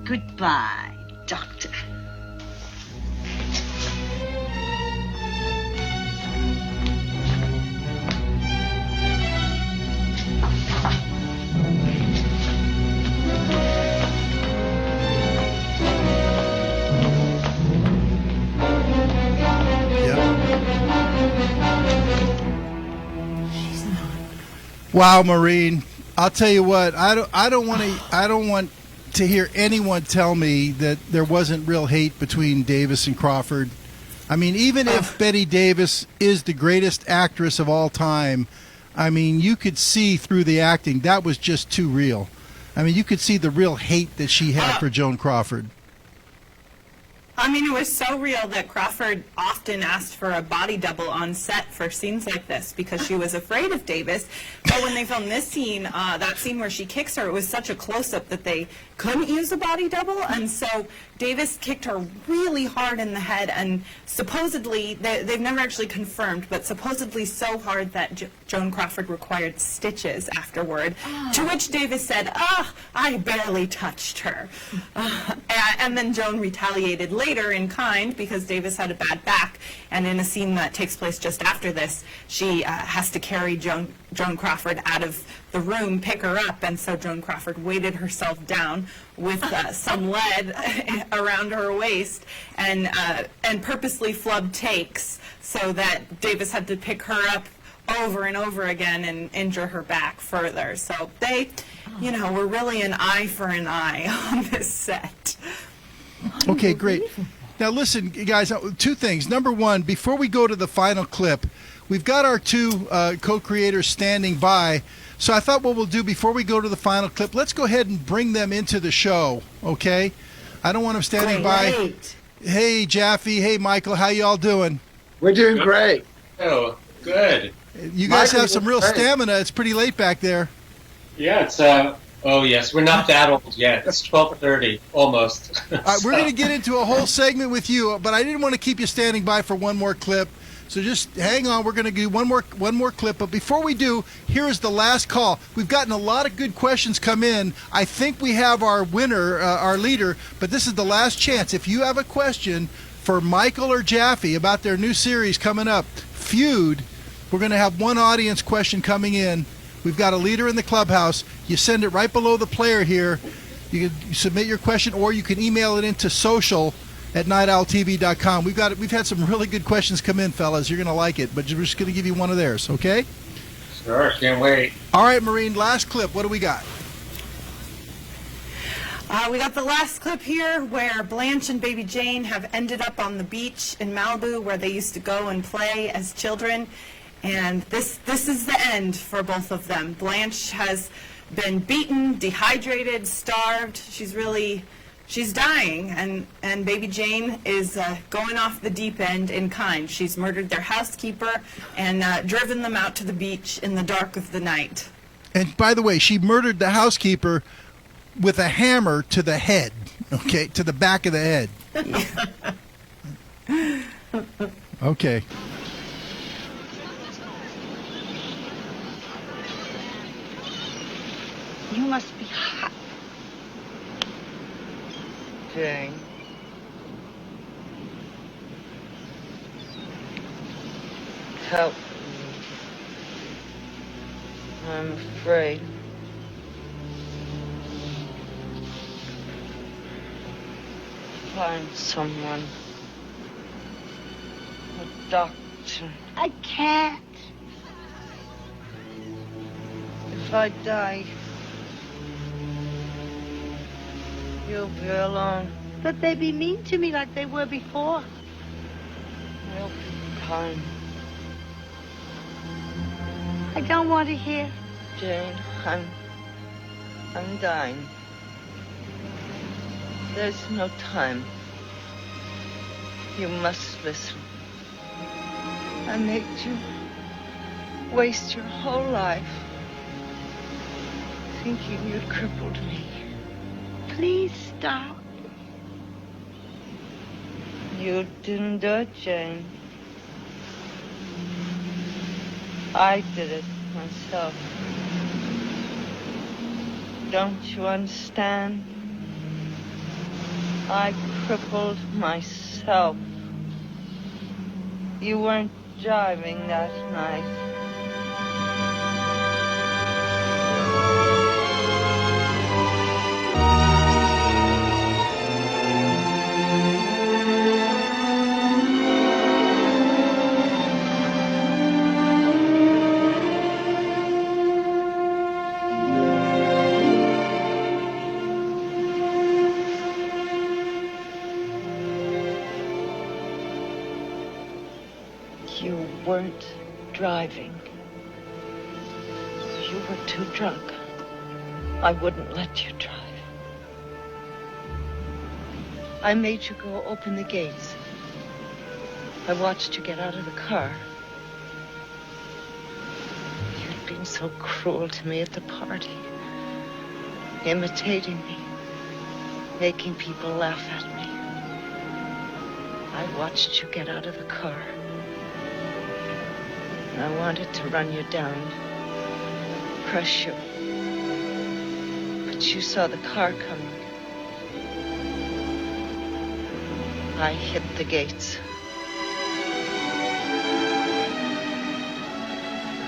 Goodbye, Doctor. Wow, Maureen, I'll tell you what. I don't want to hear anyone tell me that there wasn't real hate between Davis and Crawford. I mean, even if Bette Davis is the greatest actress of all time, I mean, you could see through the acting that was just too real. I mean, you could see the real hate that she had for Joan Crawford. I mean, it was so real that Crawford often asked for a body double on set for scenes like this because she was afraid of Davis. But when they filmed this scene, that scene where she kicks her, it was such a close-up that they couldn't use a body double, and so Davis kicked her really hard in the head, and supposedly, they've never actually confirmed, but supposedly so hard that Joan Crawford required stitches afterward, to which Davis said, I barely touched her. And then Joan retaliated later in kind because Davis had a bad back, and in a scene that takes place just after this, she has to carry Joan Crawford out of the room, pick her up, and so Joan Crawford weighted herself down with some lead around her waist and purposely flubbed takes so that Davis had to pick her up over and over again and injure her back further. So they, were really an eye for an eye on this set. Okay, great. Now listen, guys, two things. Number one, before we go to the final clip, we've got our two co-creators standing by. So I thought what we'll do before we go to the final clip, let's go ahead and bring them into the show, okay? I don't want them standing by. Hey, Jaffe. Hey, Michael. How you all doing? We're doing great. Oh, good. You guys have some real stamina. It's pretty late back there. Yeah, it's, oh, yes. We're not that old yet. It's 12:30, almost. All right, we're going to get into a whole segment with you, but I didn't want to keep you standing by for one more clip. So just hang on. We're going to do one more clip. But before we do, here is the last call. We've gotten a lot of good questions come in. I think we have our winner, our leader. But this is the last chance. If you have a question for Michael or Jaffe about their new series coming up, Fued, we're going to have one audience question coming in. We've got a leader in the clubhouse. You send it right below the player here. You can submit your question, or you can email it into social@nightowltv.com. We've had some really good questions come in, fellas. You're going to like it, but we're just going to give you one of theirs, okay? Sure, can't wait. All right, Maureen, last clip. What do we got? We got the last clip here where Blanche and Baby Jane have ended up on the beach in Malibu where they used to go and play as children. And this is the end for both of them. Blanche has been beaten, dehydrated, starved. She's dying, and Baby Jane is going off the deep end in kind. She's murdered their housekeeper and driven them out to the beach in the dark of the night. And by the way, she murdered the housekeeper with a hammer to the head, okay, to the back of the head. Okay. You must be hot. Jane. Help me. I'm afraid. Find someone. A doctor. I can't. If I die, you'll be alone. But they be mean to me like they were before. They'll be kind. I don't want to hear. Jane, I'm dying. There's no time. You must listen. I made you waste your whole life thinking you'd crippled me. Please stop. You didn't do it, Jane. I did it myself. Don't you understand? I crippled myself. You weren't driving that night. You weren't driving. You were too drunk. I wouldn't let you drive. I made you go open the gates. I watched you get out of the car. You'd been so cruel to me at the party. Imitating me. Making people laugh at me. I watched you get out of the car. And I wanted to run you down. Crush you. But you saw the car coming. I hit the gates.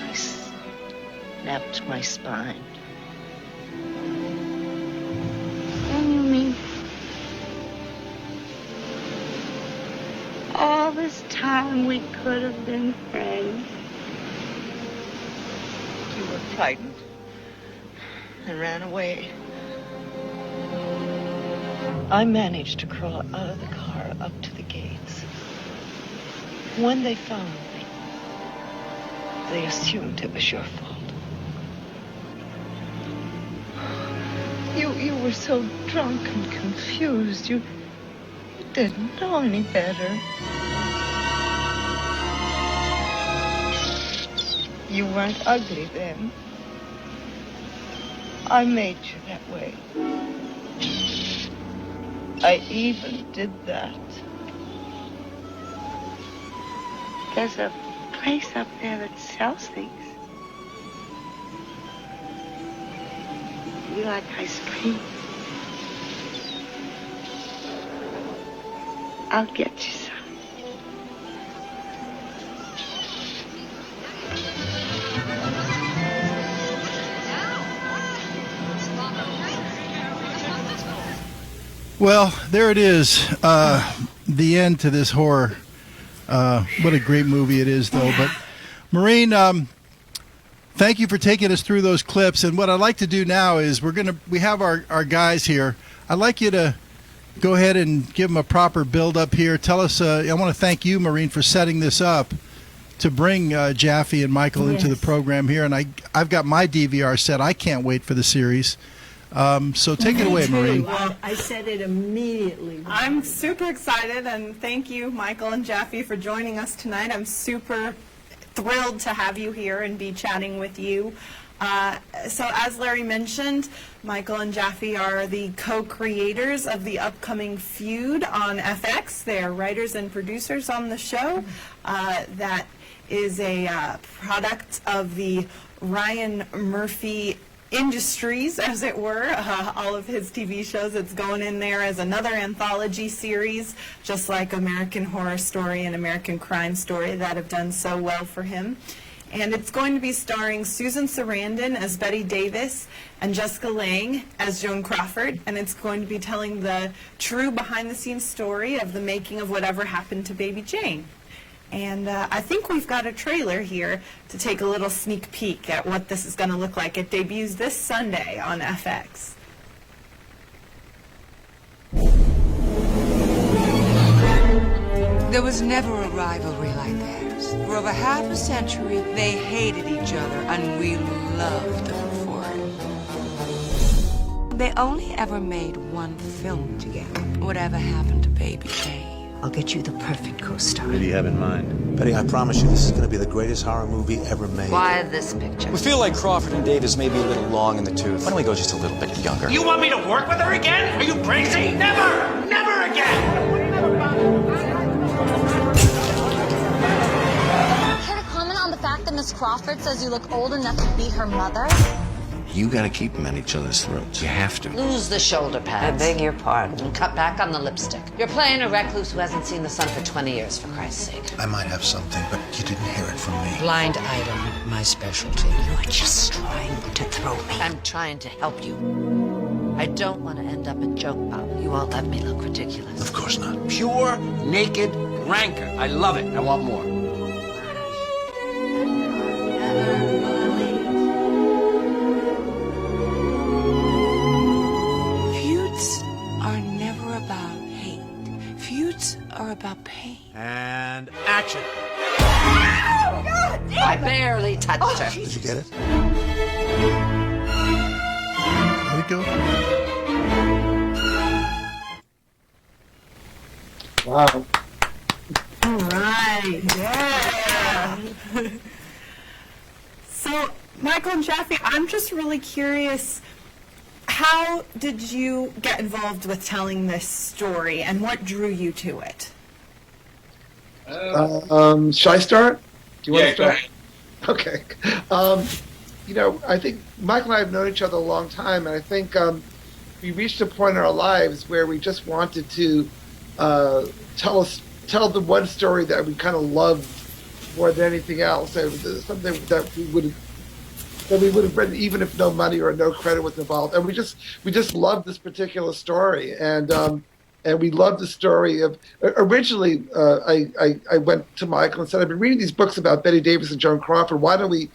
I snapped my spine. And you mean all this time we could have been friends? You were frightened and ran away. I managed to crawl out of the car up to the gates. When they found me, they assumed it was your fault. You were so drunk and confused. You didn't know any better. You weren't ugly then. I made you that way. I even did that. There's a place up there that sells things. You like ice cream? I'll get you some. Well, there it is. The end to this horror. What a great movie it is, though. But Maureen, thank you for taking us through those clips. And what I'd like to do now is we have our guys here. I'd like you to go ahead and give them a proper build up here. Tell us. I want to thank you, Maureen, for setting this up to bring Jaffe and Michael into the program here. And I've got my DVR set. I can't wait for the series. So take it away, Maureen. Well, I said it immediately. I'm super excited, and thank you, Michael and Jaffe, for joining us tonight. I'm super thrilled to have you here and be chatting with you. So as Larry mentioned, Michael and Jaffe are the co-creators of the upcoming Fued on FX. They are writers and producers on the show. That is a product of the Ryan Murphy Industries, as it were. All of his TV shows, it's going in there as another anthology series, just like American Horror Story and American Crime Story that have done so well for him. And it's going to be starring Susan Sarandon as Betty Davis and Jessica Lange as Joan Crawford, and it's going to be telling the true behind-the-scenes story of the making of Whatever Happened to Baby Jane. And I think we've got a trailer here to take a little sneak peek at what this is going to look like. It debuts this Sunday on FX. There was never a rivalry like theirs. For over half a century, they hated each other, and we loved them for it. They only ever made one film together. Whatever Happened to Baby Jane? I'll get you the perfect co-star. What do you have in mind? Betty, I promise you this is going to be the greatest horror movie ever made. Why this picture? We feel like Crawford and Davis may be a little long in the tooth. Why don't we go just a little bit younger? You want me to work with her again? Are you crazy? Never! Never again! Care to comment on the fact that Miss Crawford says you look old enough to be her mother? You gotta keep them at each other's throats. You have to. Lose the shoulder pads. I beg your pardon. And cut back on the lipstick. You're playing a recluse who hasn't seen the sun for 20 years, for Christ's sake. I might have something, but you didn't hear it from me. Blind item, my specialty. You're just trying to throw me. I'm trying to help you. I don't want to end up a joke pop. You all let me look ridiculous. Of course not. Pure, naked rancor. I love it. I want more. About pain. And action. Oh, God, I barely touched her. Did you get it? Let it go. Wow. All right. Yeah. So, Michael and Jaffe, I'm just really curious, how did you get involved with telling this story, and what drew you to it? Should I start? Do you want to go start? ahead. Okay. I think Michael and I have known each other a long time, and I think we reached a point in our lives where we just wanted to tell the one story that we kind of loved more than anything else. It was something that we would have written even if no money or no credit was involved. And we just loved this particular story, and we loved the story of. Originally, I went to Michael and said, I've been reading these books about Bette Davis and Joan Crawford. Why don't we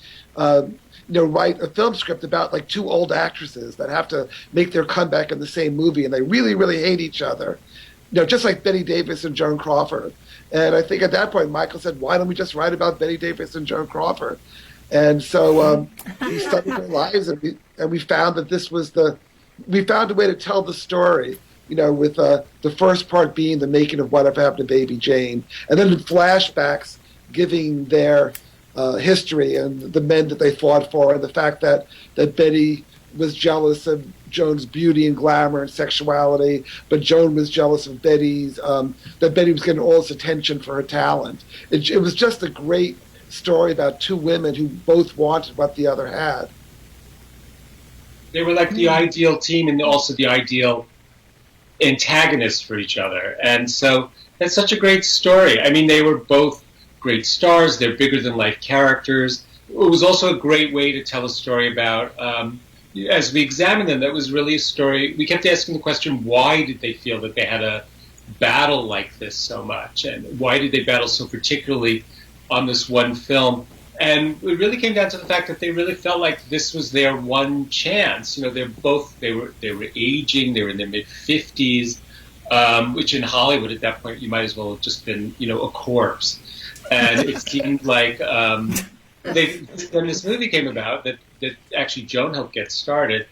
write a film script about like two old actresses that have to make their comeback in the same movie, and they really, really hate each other. Just like Bette Davis and Joan Crawford. And I think at that point, Michael said, why don't we just write about Bette Davis and Joan Crawford? And so we studied their lives, and we found that we found a way to tell the story, with the first part being the making of Whatever Happened to Baby Jane, and then the flashbacks giving their history and the men that they fought for, and the fact that Betty was jealous of Joan's beauty and glamour and sexuality, but Joan was jealous of Betty's, that Betty was getting all this attention for her talent. It was just a great story about two women who both wanted what the other had. They were like the ideal team and also the ideal antagonists for each other. And so that's such a great story. I mean, they were both great stars. They're bigger than life characters. It was also a great way to tell a story about, as we examined them, that was really a story. We kept asking the question, why did they feel that they had a battle like this so much? And why did they battle so particularly on this one film? And it really came down to the fact that they really felt like this was their one chance. They were aging, they were in their mid-50s, which in Hollywood at that point you might as well have just been, a corpse. And it seemed like when this movie came about, that actually Joan helped get started,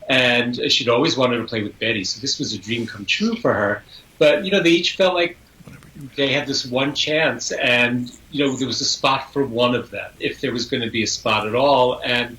and she'd always wanted to play with Betty, so this was a dream come true for her. But they each felt like they had this one chance, and there was a spot for one of them, if there was going to be a spot at all. And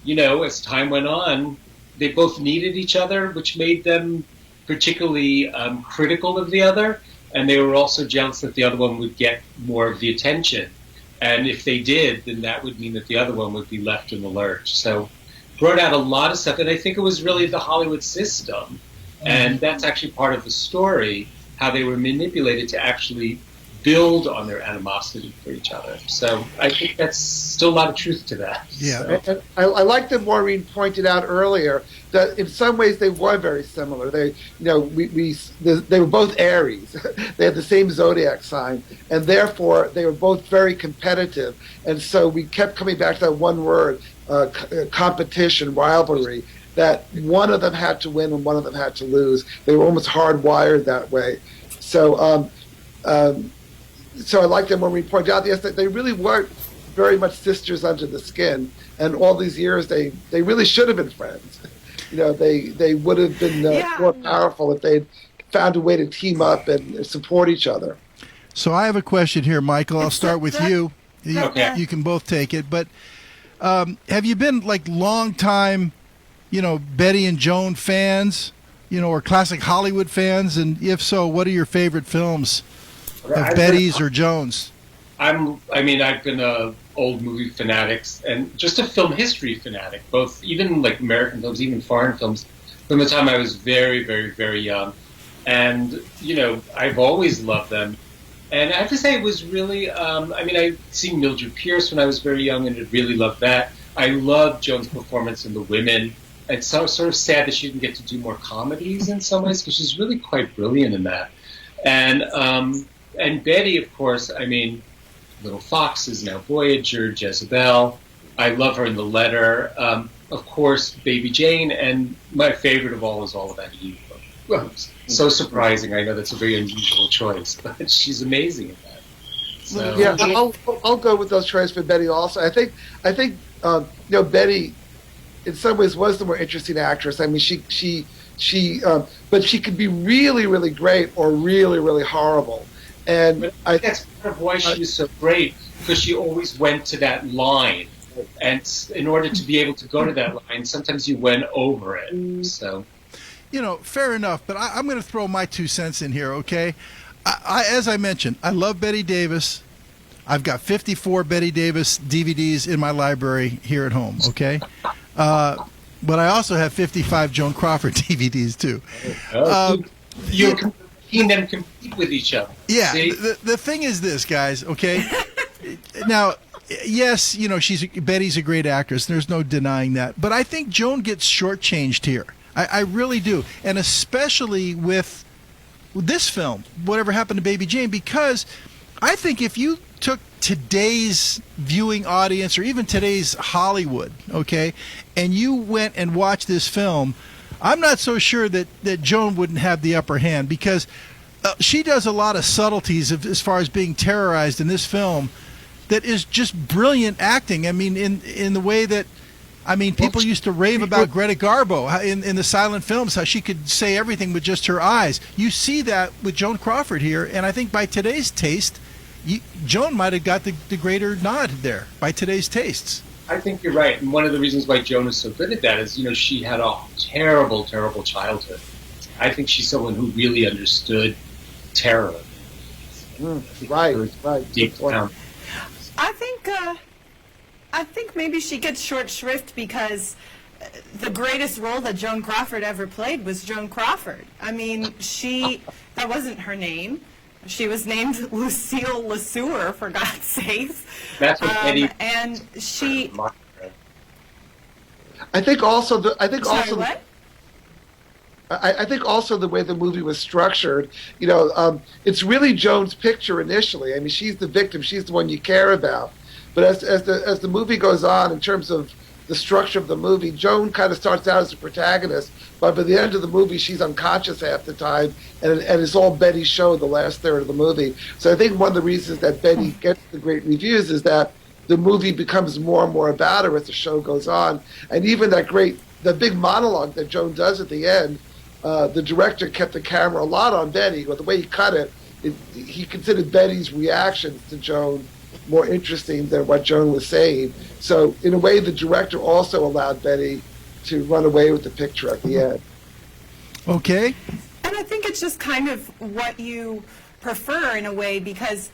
as time went on, they both needed each other, which made them particularly critical of the other, and they were also jealous that the other one would get more of the attention. And if they did, then that would mean that the other one would be left in the lurch. So brought out a lot of stuff, and I think it was really the Hollywood system, and that's actually part of the story, how they were manipulated to actually build on their animosity for each other. So I think that's still a lot of truth to that. Yeah, so. I like that Maureen pointed out earlier that in some ways they were very similar. They, they were both Aries. They had the same zodiac sign, and therefore they were both very competitive. And so we kept coming back to that one word, competition, rivalry, that one of them had to win and one of them had to lose. They were almost hardwired that way. So so I like them when we pointed out, yes, that they really weren't very much sisters under the skin. And all these years, they really should have been friends. They would have been more powerful if they'd found a way to team up and support each other. So I have a question here, Michael. I'll start with you. Okay. You can both take it. But have you been like long time, Betty and Joan fans, or classic Hollywood fans? And if so, what are your favorite films of Betty's or Joan's? I've been a old movie fanatic and just a film history fanatic, both even like American films, even foreign films, from the time I was very, very, very young. And, I've always loved them. And I have to say it was really, I'd seen Mildred Pierce when I was very young and I really loved that. I loved Joan's performance in The Women. It's sort of sad that she didn't get to do more comedies in some ways, because she's really quite brilliant in that. And Betty, of course, Little Foxes, Now Voyager, Jezebel. I love her in The Letter. Of course, Baby Jane, and my favorite of all is All About Eve. Well, so surprising. I know that's a very unusual choice, but she's amazing in that. So. Yeah, I'll go with those choices for Betty also. I think Betty, in some ways, was the more interesting actress. She but she could be really, really great or really, really horrible. And but I think that's part of why she was so great, because she always went to that line. And in order to be able to go to that line, sometimes you went over it. So, fair enough. But I'm going to throw my 2 cents in here, okay? As I mentioned, I love Bette Davis. I've got 54 Bette Davis DVDs in my library here at home, okay? But I also have 55 Joan Crawford DVDs, too. You're making them compete with each other. Yeah. See? The thing is this, guys, okay? Now, yes, Betty's a great actress. There's no denying that. But I think Joan gets shortchanged here. I really do. And especially with this film, Whatever Happened to Baby Jane, because I think if you took today's viewing audience or even today's Hollywood, okay, and you went and watched this film, I'm not so sure that Joan wouldn't have the upper hand, because she does a lot of subtleties as far as being terrorized in this film that is just brilliant acting. I mean, in the way that, people used to rave about Greta Garbo in the silent films, how she could say everything with just her eyes. You see that with Joan Crawford here, and I think by today's taste, Joan might have got the greater nod there by today's tastes. I think you're right. And one of the reasons why Joan is so good at that is, she had a terrible, terrible childhood. I think she's someone who really understood terror. Right. Deep down. I think maybe she gets short shrift because the greatest role that Joan Crawford ever played was Joan Crawford. That wasn't her name. She was named Lucille LeSueur, for God's sakes. That's what Eddie. And she. I think also the way the movie was structured, it's really Joan's picture initially. She's the victim. She's the one you care about. But as the movie goes on, in terms of the structure of the movie, Joan kind of starts out as a protagonist, but by the end of the movie, she's unconscious half the time, and it's all Betty's show the last third of the movie. So I think one of the reasons that Betty gets the great reviews is that the movie becomes more and more about her as the show goes on. And even the big monologue that Joan does at the end, the director kept the camera a lot on Betty, but the way he cut it, he considered Betty's reactions to Joan more interesting than what Joan was saying. So in a way, the director also allowed Betty to run away with the picture at the end. Okay. And I think it's just kind of what you prefer in a way, because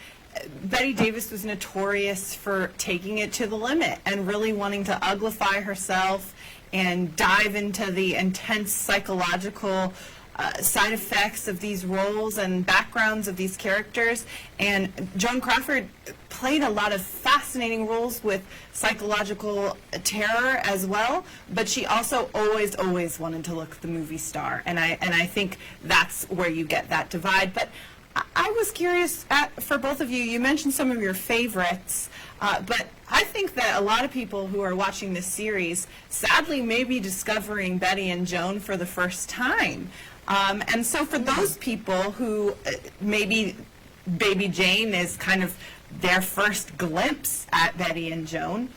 Bette Davis was notorious for taking it to the limit and really wanting to uglify herself and dive into the intense psychological side effects of these roles and backgrounds of these characters. And Joan Crawford played a lot of fascinating roles with psychological terror as well, but she also always wanted to look the movie star. And I think that's where you get that divide. But I was curious, for both of you, you mentioned some of your favorites, but I think that a lot of people who are watching this series sadly may be discovering Betty and Joan for the first time. And so for those people who maybe Baby Jane is kind of their first glimpse at Betty and Joan,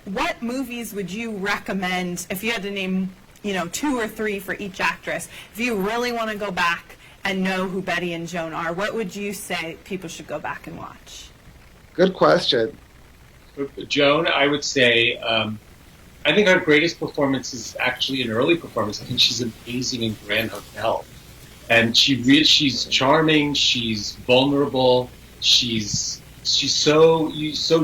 what movies would you recommend, if you had to name 2 or 3 for each actress, if you really want to go back and know who Betty and Joan are, what would you say people should go back and watch? Good question. Joan, I would say, I think her greatest performance is actually an early performance. I think she's amazing in Grand Hotel. And she's charming, she's vulnerable, she's so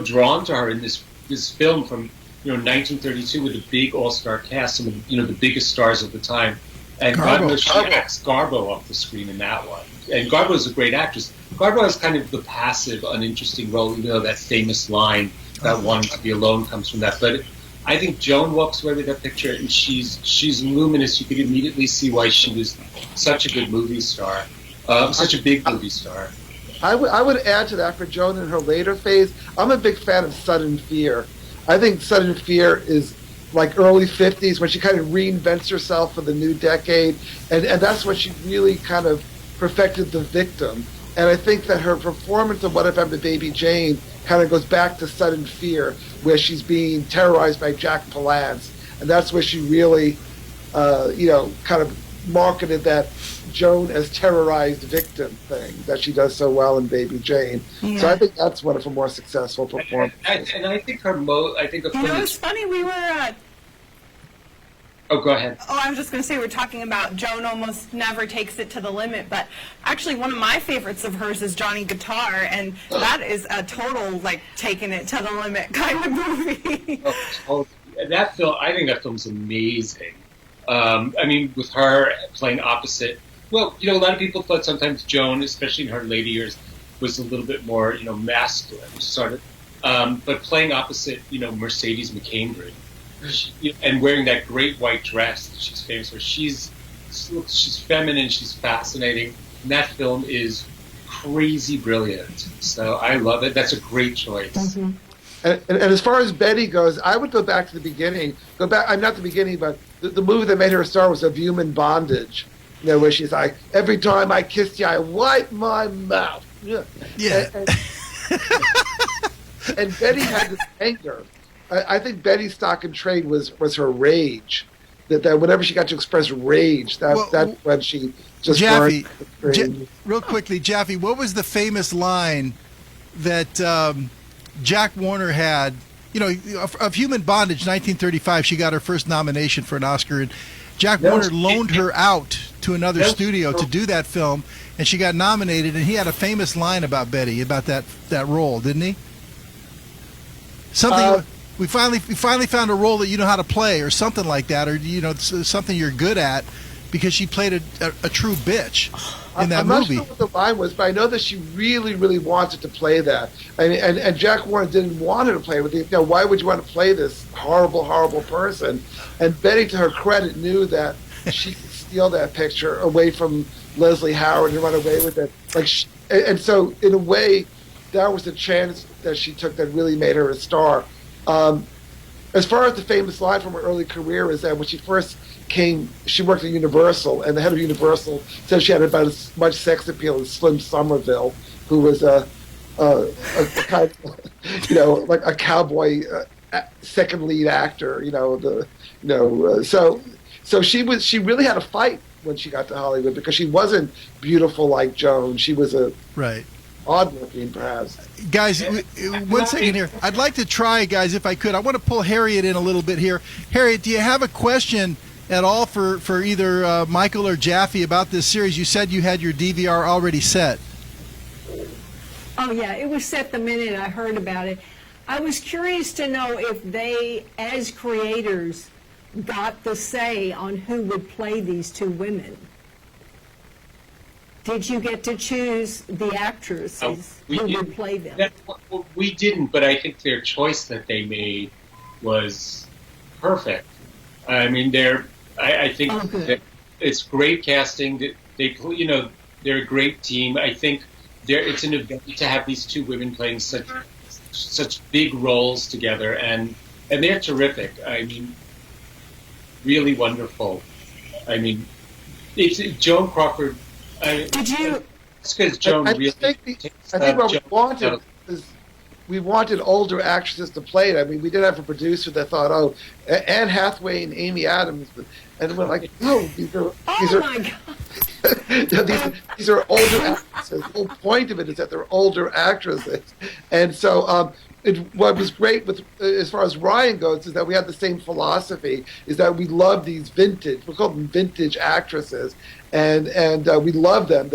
drawn to her in this film from 1932 with a big all-star cast, some of the biggest stars of the time. And God knows she acts Garbo off the screen in that one. And Garbo is a great actress. Garbo has kind of the passive, uninteresting role, that famous line, that wanting to be alone comes from that. But I think Joan walks away with that picture, and she's luminous. You could immediately see why she was such a good movie star, such a big movie star. I would add to that for Joan in her later phase. I'm a big fan of Sudden Fear. I think Sudden Fear is like early 50s, when she kind of reinvents herself for the new decade, and that's when she really kind of perfected the victim. And I think that her performance of What If I'm the Baby Jane kind of goes back to Sudden Fear, where she's being terrorized by Jack Palance, and that's where she really, kind of marketed that Joan as terrorized victim thing that she does so well in Baby Jane. Yeah. So I think that's one of her more successful performances. And I think I think the You know, film it's is. funny, we were... Oh, go ahead. Oh, I was just going to say, we're talking about Joan almost never takes it to the limit, but actually one of my favorites of hers is Johnny Guitar, and that is a total, like, taking it to the limit kind of movie. That film, I think that film's amazing. I mean, with her playing opposite, well, you know, a lot of people thought sometimes Joan, especially in her later years, was a little bit more, you know, masculine, sort of. But playing opposite, you know, Mercedes McCambridge, and wearing that great white dress that she's famous for, she's feminine, she's fascinating, and that film is crazy brilliant. So I love it. That's a great choice. Mm-hmm. And as far as Betty goes, I would go back to the beginning. I'm not the beginning, but the movie that made her a star was Of Human Bondage. You know, where she's like, every time I kiss you, I wipe my mouth. Yeah. And Betty had this anger. I think Betty's stock in trade was her rage. That whenever she got to express rage, that's when she just Jaffe, burned. real quickly, Jaffe, what was the famous line that Jack Warner had? You know, of Human Bondage, 1935, she got her first nomination for an Oscar, and Jack Warner loaned her out to another studio to do that film, and she got nominated, and he had a famous line about Betty, about that role, didn't he? Something... We finally found a role that you know how to play, or something like that, or you know, something you're good at, because she played a true bitch in that movie. I'm not sure what the line was, but I know that she really, really wanted to play that. And Jack Warner didn't want her to play with it. You know, why would you want to play this horrible, horrible person? And Betty, to her credit, knew that she could steal that picture away from Leslie Howard and run away with it. And so, in a way, that was the chance that she took that really made her a star. As far as the famous line from her early career is that when she first came, she worked at Universal, and the head of Universal said she had about as much sex appeal as Slim Somerville, who was a kind of, you know, like a cowboy second lead actor. So she really had a fight when she got to Hollywood because she wasn't beautiful like Joan. She was odd looking, perhaps. Guys, 1 second here. I'd like to try, guys, if I could. I want to pull Harriet in a little bit here. Harriet, do you have a question at all for either Michael or Jaffe about this series? You said you had your DVR already set. Oh, yeah, it was set the minute I heard about it. I was curious to know if they, as creators, got the say on who would play these two women. Did you get to choose the actresses who would play them? We didn't, but I think their choice that they made was perfect. I mean, I think that it's great casting. That they're a great team. I think it's an event to have these two women playing such big roles together, and they're terrific. I mean, really wonderful. I mean, it's Joan Crawford. Did you? It's because Joan I really. think what we wanted is we wanted older actresses to play it. I mean, we did have a producer that thought, oh, Anne Hathaway and Amy Adams, and we're like, no, these are these are older actresses. The whole point of it is that they're older actresses, and so. What was great with as far as Ryan goes is that we had the same philosophy, is that we love these vintage, we call them vintage actresses, and we love them.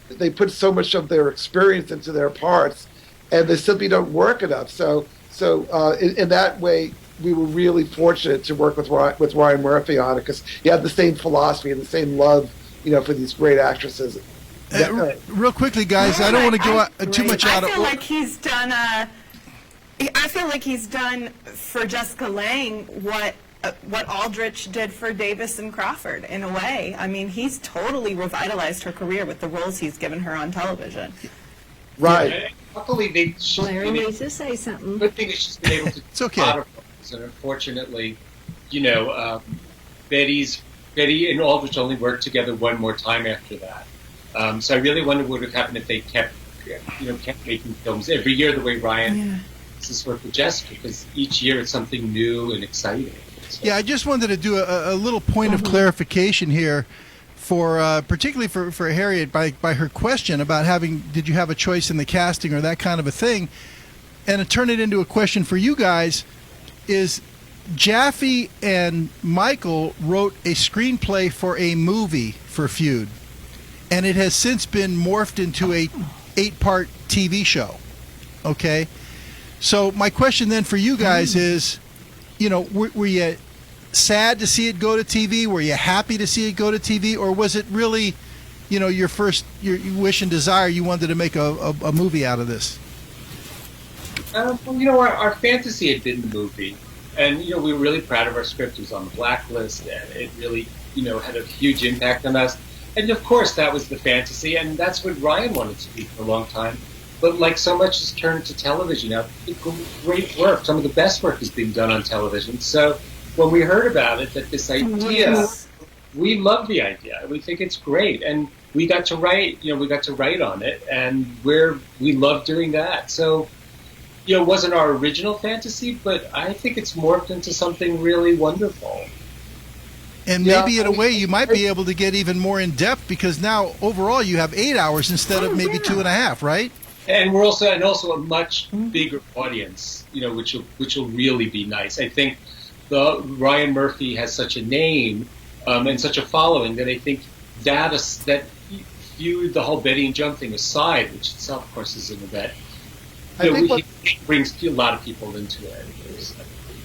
They put so much of their experience into their parts, and they simply don't work enough. So in that way, we were really fortunate to work with Ryan Murphy on it, because he had the same philosophy and the same love, for these great actresses. Real quickly, guys, I don't want to go too much out of. I feel like he's done I feel like he's done for Jessica Lange what Aldrich did for Davis and Crawford in a way. I mean, he's totally revitalized her career with the roles he's given her on television. Right. I believe Larry needs to say something. Good thing is she's been able to it's okay. a lot of roles, and unfortunately, Betty and Aldrich only worked together one more time after that. So I really wonder what would have happened if they kept making films every year the way Ryan. This work with Jessica, because each year it's something new and exciting. So. Yeah, I just wanted to do a little point of clarification here. particularly for Harriet by her question about did you have a choice in the casting or that kind of a thing, and to turn it into a question for you guys is Jaffe and Michael wrote a screenplay for a movie for Feud, and it has since been morphed into a 8-part TV show. Okay, so my question then for you guys is, were you sad to see it go to TV? Were you happy to see it go to TV? Or was it really, your wish and desire, you wanted to make a movie out of this? Our fantasy had been the movie. And, we were really proud of our script. It was on the blacklist, and it really, had a huge impact on us. And, of course, that was the fantasy, and that's what Ryan wanted to be for a long time. But, like so much has turned to television now. Great work. Some of the best work is being done on television. So when we heard about it, that this idea, we love the idea. We think it's great, and we got to write. We got to write on it, and we love doing that. So, it wasn't our original fantasy, but I think it's morphed into something really wonderful. And maybe in a way, you might be able to get even more in depth because now overall you have 8 hours instead of maybe 2.5, right? And we're also a much bigger audience, which will really be nice. I think Ryan Murphy has such a name and such a following that I think that Feud, the whole Betty and Joan thing aside, which itself, of course, is an event, it brings a lot of people into it.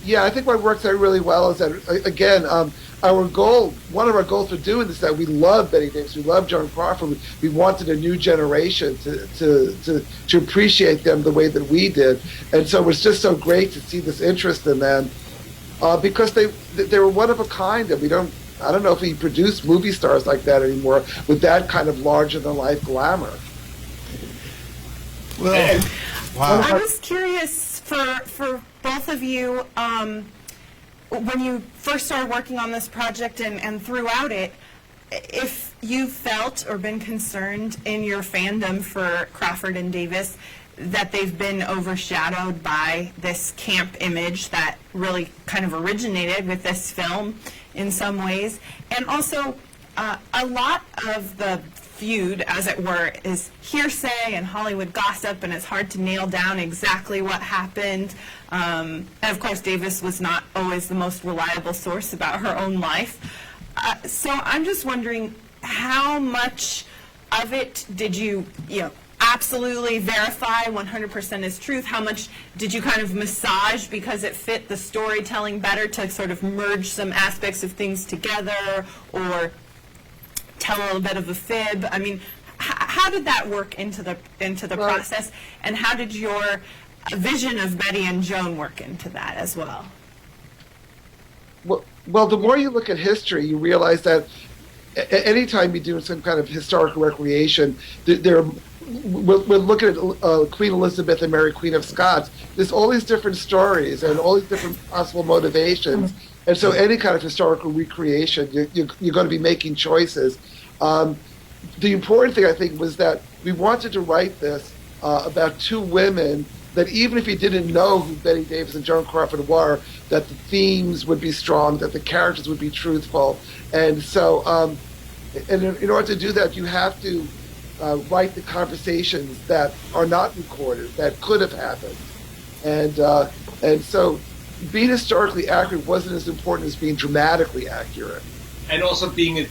Yeah, I think what works out really well is that, again, one of our goals for doing this is that we love Betty Davis, we love Joan Crawford. We wanted a new generation to appreciate them the way that we did. And so it was just so great to see this interest in them because they were one of a kind. And I don't know if we produce movie stars like that anymore with that kind of larger-than-life glamour. Well, wow. I was curious for both of you, when you first started working on this project and throughout it, if you felt or been concerned in your fandom for Crawford and Davis that they've been overshadowed by this camp image that really kind of originated with this film in some ways. And also, a lot of the Feud, as it were, is hearsay and Hollywood gossip, and it's hard to nail down exactly what happened. And of course, Davis was not always the most reliable source about her own life. So I'm just wondering, how much of it did you absolutely verify 100% as truth? How much did you kind of massage because it fit the storytelling better to sort of merge some aspects of things together, or tell a little bit of a fib? I mean, how did that work into the process, and how did your vision of Betty and Joan work into that as well? Well, the more you look at history, you realize that anytime you do some kind of historical recreation, we're looking at Queen Elizabeth and Mary, Queen of Scots. There's all these different stories and all these different possible motivations. And so any kind of historical recreation, you're going to be making choices. The important thing, I think, was that we wanted to write this about two women that even if you didn't know who Betty Davis and Joan Crawford were, that the themes would be strong, that the characters would be truthful. And so and in order to do that, you have to write the conversations that are not recorded, that could have happened. And so being historically accurate wasn't as important as being dramatically accurate. And also being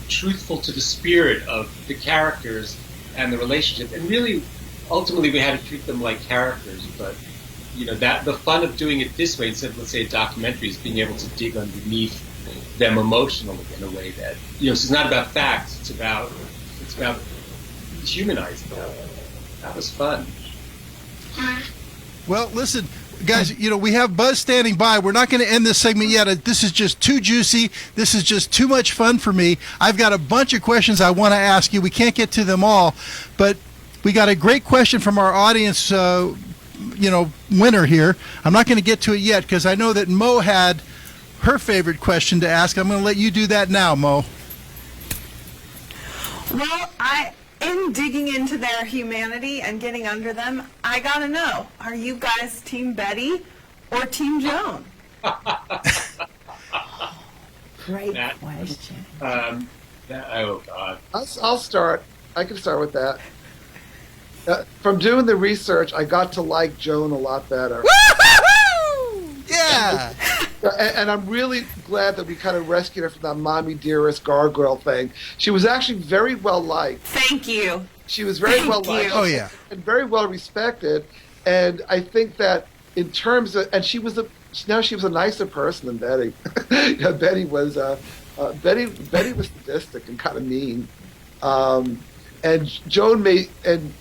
truthful to the spirit of the characters and the relationship. And really, ultimately, we had to treat them like characters. But, that the fun of doing it this way, instead of, let's say, a documentary, is being able to dig underneath them emotionally in a way that, so it's not about facts, it's about humanizing them. That was fun. Well, listen, guys, we have Buzz standing by. We're not going to end this segment yet. This is just too juicy. This is just too much fun for me. I've got a bunch of questions I want to ask you. We can't get to them all, but we got a great question from our audience, winner here. I'm not going to get to it yet because I know that Mo had her favorite question to ask. I'm going to let you do that now, Mo. Well, in digging into their humanity and getting under them, I gotta know, are you guys Team Betty or Team Joan? Great question. Oh, God. I'll start. I can start with that. From doing the research, I got to like Joan a lot better. Yeah. And I'm really glad that we kind of rescued her from that mommy dearest gargoyle thing. She was actually very well liked. Thank you. She was very well liked. Oh, yeah. And very well respected. And I think that in terms of, and she was a nicer person than Betty. Betty was sadistic and kind of mean. And Joan made, and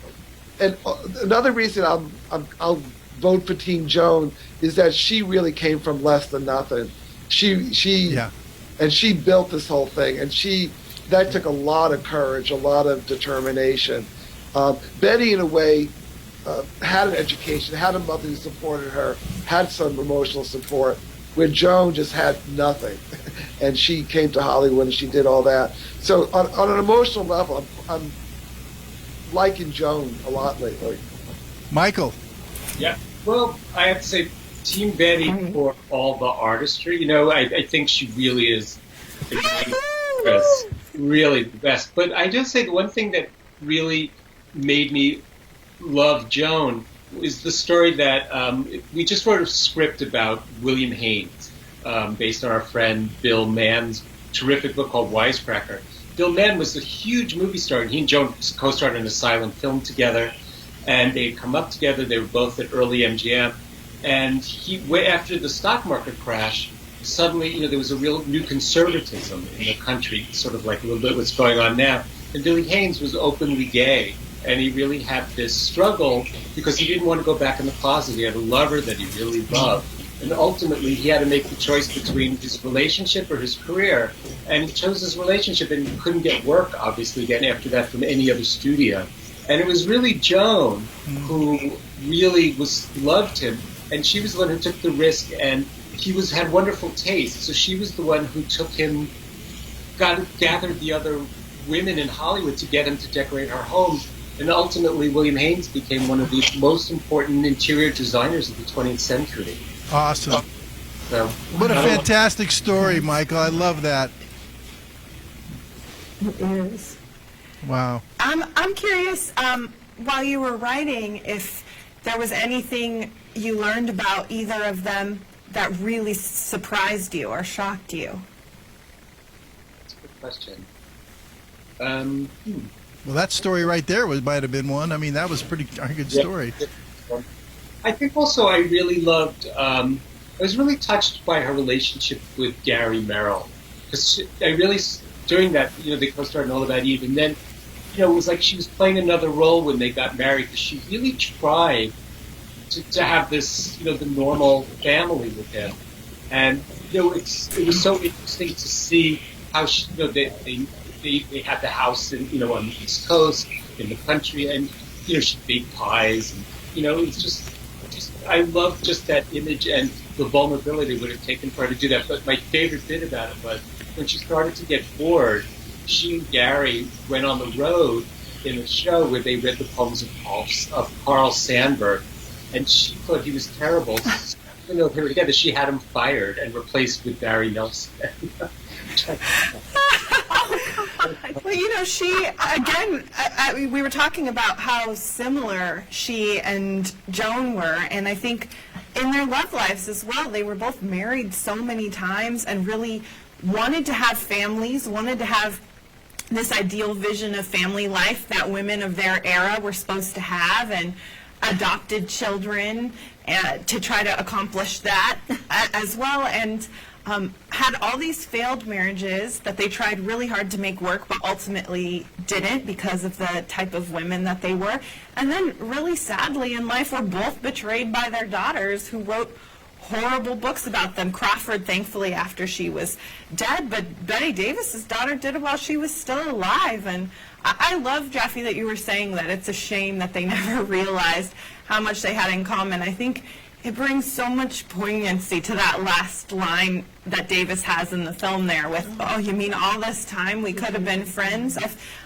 another reason I'll vote for Team Joan is that she really came from less than nothing. And she built this whole thing, and that took a lot of courage, a lot of determination. Betty, in a way, had an education, had a mother who supported her, had some emotional support, where Joan just had nothing. And she came to Hollywood and she did all that. So on an emotional level, I'm liking Joan a lot lately. Michael. Yeah. Well, I have to say, Team Betty for all the artistry. You know, I think she really is a great actress, really the best. But I just say the one thing that really made me love Joan is the story that we just wrote a script about William Haynes, based on our friend Bill Mann's terrific book called Wisecracker. Bill Mann was a huge movie star, and he and Joan co-starred in a silent film together, and they'd come up together. They were both at early MGM, and after the stock market crash, suddenly, there was a real new conservatism in the country, sort of like a little bit what's going on now. And Billy Haynes was openly gay, and he really had this struggle because he didn't want to go back in the closet. He had a lover that he really loved. And ultimately, he had to make the choice between his relationship or his career. And he chose his relationship, and he couldn't get work, obviously, again, after that from any other studio. And it was really Joan who really loved him, and she was the one who took the risk, and he had wonderful taste. So she was the one who took him, gathered the other women in Hollywood to get him to decorate her home. And ultimately, William Haynes became one of the most important interior designers of the 20th century. Awesome. So, what a fantastic story, Michael. I love that. It is. Wow. I'm curious, while you were writing, if there was anything you learned about either of them that really surprised you or shocked you. That's a good question. Well, that story right there might have been one. I mean, that was a pretty darn good story. I think also I really loved, I was really touched by her relationship with Gary Merrill. Because I really, during that, they co-starred in All About Eve, and then, it was like she was playing another role when they got married, because she really tried to have this, the normal family with him. And, it was so interesting to see how she, they had the house in, on the East Coast, in the country, and, she baked pies, and, it's just I love just that image and the vulnerability it would have taken for her to do that. But my favorite bit about it was when she started to get bored, she and Gary went on the road in a show where they read the poems of Carl Sandburg, and she thought he was terrible. Even though they were together, she had him fired and replaced with Barry Nelson. Well, she, again, we were talking about how similar she and Joan were, and I think in their love lives as well, they were both married so many times and really wanted to have families, wanted to have this ideal vision of family life that women of their era were supposed to have, and adopted children to try to accomplish that as well, and had all these failed marriages that they tried really hard to make work, but ultimately didn't because of the type of women that they were. And then really sadly in life were both betrayed by their daughters, who wrote horrible books about them. Crawford, thankfully, after she was dead, but Betty Davis's daughter did it while she was still alive. And I love, Jaffe, that you were saying that it's a shame that they never realized how much they had in common. I think it brings so much poignancy to that last line that Davis has in the film there with, oh, you mean all this time we could have been friends?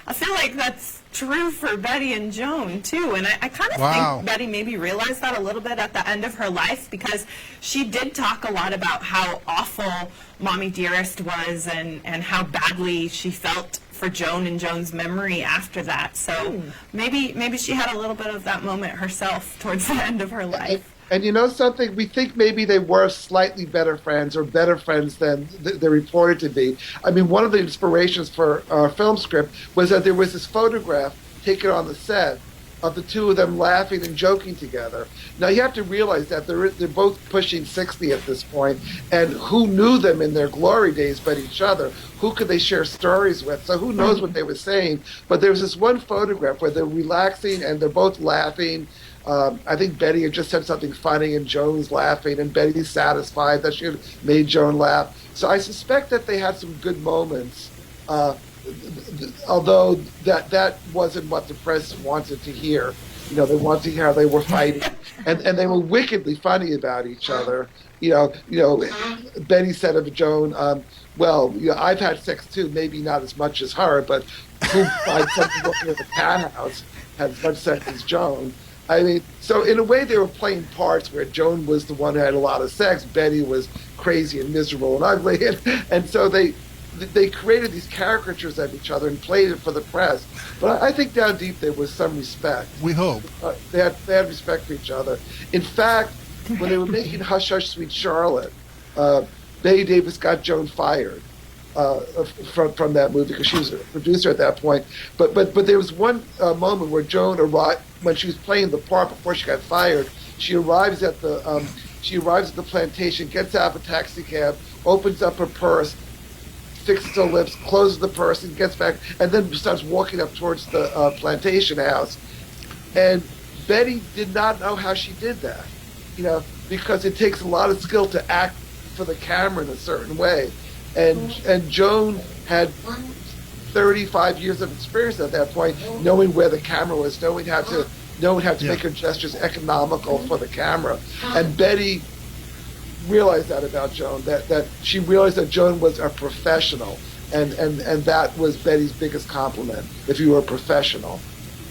I feel like that's true for Betty and Joan, too. And I kind of think Betty maybe realized that a little bit at the end of her life, because she did talk a lot about how awful Mommy Dearest was and how badly she felt for Joan and Joan's memory after that. So maybe she had a little bit of that moment herself towards the end of her life. And you know something? We think maybe they were slightly better friends or better friends than they're reported to be. I mean, one of the inspirations for our film script was that there was this photograph taken on the set of the two of them laughing and joking together. Now, you have to realize that they're both pushing 60 at this point, and who knew them in their glory days but each other? Who could they share stories with? So who knows what they were saying? But there was this one photograph where they're relaxing and they're both laughing. I think Betty had just said something funny and Joan's laughing, and Betty's satisfied that she had made Joan laugh. So I suspect that they had some good moments, although that wasn't what the press wanted to hear. You know, they wanted to hear how they were fighting, and they were wickedly funny about each other. You know, Betty said of Joan, well, you know, I've had sex too, maybe not as much as her, but who finds something working at the cat house had as much sex as Joan? I mean, so in a way they were playing parts where Joan was the one who had a lot of sex, Betty was crazy and miserable and ugly, and so they created these caricatures of each other and played it for the press. But I think down deep there was some respect. We hope. They had respect for each other. In fact, when they were making Hush Hush Sweet Charlotte, Betty Davis got Joan fired from that movie because she was a producer at that point. But there was one moment where Joan arrived when she was playing the part before she got fired. She arrives at the plantation, gets out of a taxi cab, opens up her purse, fixes her lips, closes the purse, and gets back, and then starts walking up towards the plantation house. And Betty did not know how she did that, you know, because it takes a lot of skill to act for the camera in a certain way. And Joan had 35 years of experience at that point, knowing where the camera was, knowing how to make her gestures economical for the camera. And Betty realized that about Joan, that she realized that Joan was a professional, and that was Betty's biggest compliment, if you were a professional.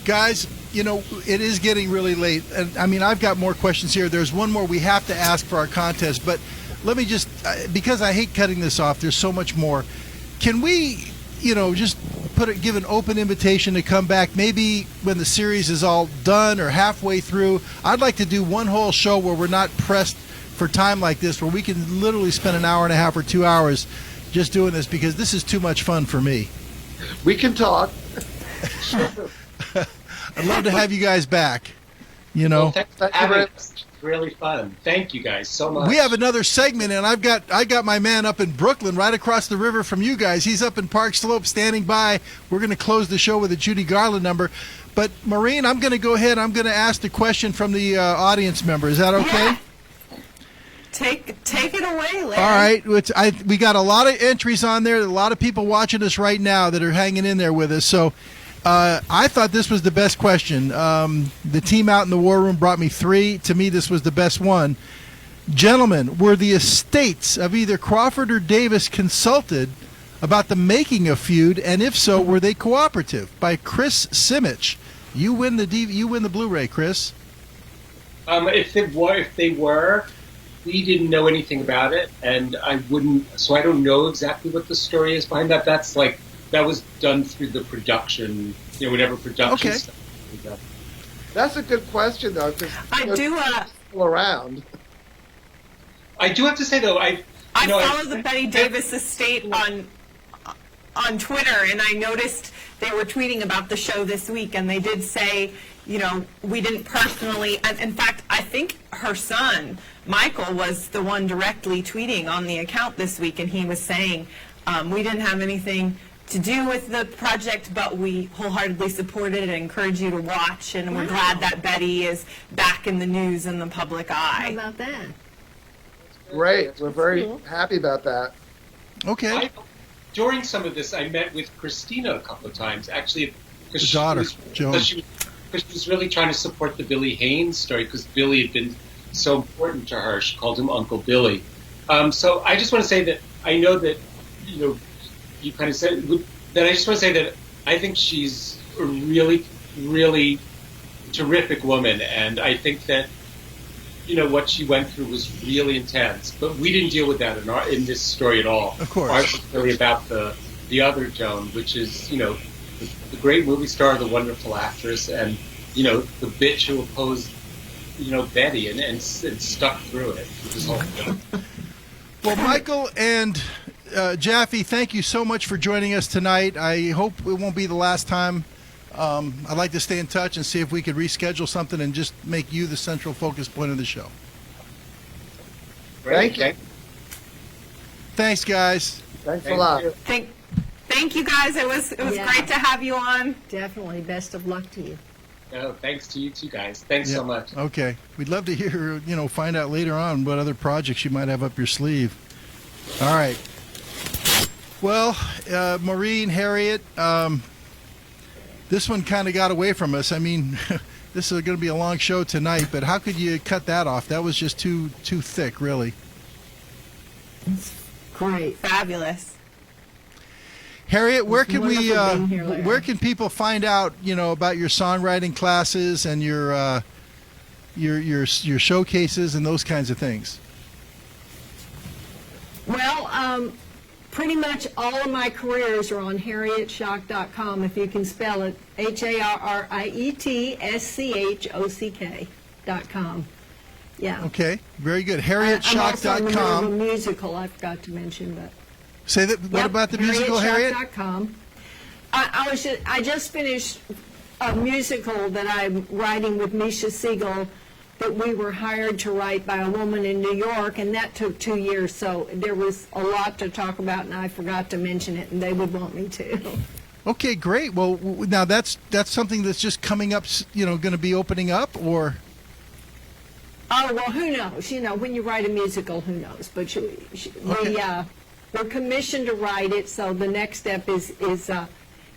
Guys, you know, it is getting really late, and I mean, I've got more questions here. There's one more we have to ask for our contest, but let me just, because I hate cutting this off, there's so much more. Can we, you know, just give an open invitation to come back maybe when the series is all done or halfway through? I'd like to do one whole show where we're not pressed for time like this, where we can literally spend an hour and a half or 2 hours just doing this, because this is too much fun for me. We can talk. I'd love to have you guys back. You know, It's really fun. Thank you guys so much. We have another segment, and I got my man up in Brooklyn, right across the river from you guys. He's up in Park Slope, standing by. We're going to close the show with a Judy Garland number. But Maureen, I'm going to go ahead. I'm going to ask the question from the audience member. Is that okay? Yeah. Take it away, Larry. All right. We got a lot of entries on there. A lot of people watching us right now that are hanging in there with us. So I thought this was the best question. The team out in the war room brought me 3. To me, this was the best one. Gentlemen, were the estates of either Crawford or Davis consulted about the making of Fued? And if so, were they cooperative? By Chris Simich. You win the Blu-ray, Chris. If they were, we didn't know anything about it, and I don't know exactly what the story is behind that. That was done through the production, you know, whatever production stuff. That's a good question, though, because still around. I do have to say, though, I follow the Betty Davis estate on Twitter, and I noticed they were tweeting about the show this week, and they did say, you know, we didn't personally, and in fact, I think her son, Michael, was the one directly tweeting on the account this week, and he was saying, we didn't have anything to do with the project, but we wholeheartedly support it and encourage you to watch, and we're glad that Betty is back in the news and the public eye. How about that? Great. We're very happy about that. Okay. During some of this, I met with Christina a couple of times, actually. The daughter, Joan. Because she was really trying to support the Billy Haynes story, because Billy had been so important to her. She called him Uncle Billy. So I just want to say that I know that, you know, you kind of said that. I just want to say that I think she's a really, really terrific woman, and I think that, you know, what she went through was really intense. But we didn't deal with that in this story at all. Of course, ours was really about the the other Joan, which is, the great movie star, the wonderful actress, and, the bitch who opposed, Betty and stuck through it with this whole film. Well, Michael and Jaffe, thank you so much for joining us tonight. I hope it won't be the last time. I'd like to stay in touch and see if we could reschedule something and just make you the central focus point of the show. Thank you. Thanks, guys. Thanks a lot. Thank you, guys. It was great to have you on. Definitely. Best of luck to you. No, thanks to you two guys. Thanks so much. Okay. We'd love to hear, find out later on what other projects you might have up your sleeve. All right. Well, Maureen, Harriet, this one kind of got away from us. I mean, this is going to be a long show tonight, but how could you cut that off? That was just too thick, really. Great. Fabulous. Harriet, where can where can people find out, about your songwriting classes and your showcases and those kinds of things? Well, pretty much all of my careers are on harrietschock.com, if you can spell it, HarrietSchock.com. Yeah. Okay, very good. HarrietSchock.com. I'm also in the middle of a HarrietSchock.com. musical I forgot to mention, but. Say that. What about the musical, Harriet? HarrietSchock.com. I just finished a musical that I'm writing with Misha Siegel that we were hired to write by a woman in New York, and that took 2 years, so there was a lot to talk about, and I forgot to mention it, and they would want me to. Okay, great. Well, now that's something that's just coming up, going to be opening up, or? Oh, well, who knows? When you write a musical, who knows? But we're commissioned to write it, so the next step is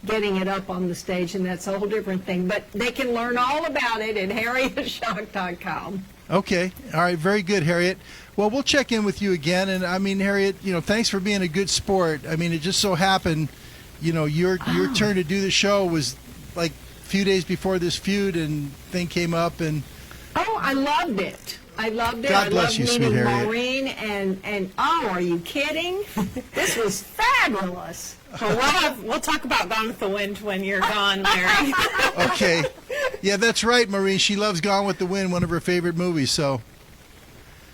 getting it up on the stage, and that's a whole different thing. But they can learn all about it at harrietschock.com. Okay. All right. Very good, Harriet. Well, we'll check in with you again. And, I mean, Harriet, thanks for being a good sport. I mean, it just so happened, your turn to do the show was like a few days before this feud, and thing came up, and... Oh, I loved it. I loved it. God bless you, sweet Harriet. Maureen and oh, are you kidding? This was fabulous. Well, we'll talk about Gone with the Wind when you're gone, Larry. Okay. Yeah, that's right, Maureen. She loves Gone with the Wind, one of her favorite movies, so...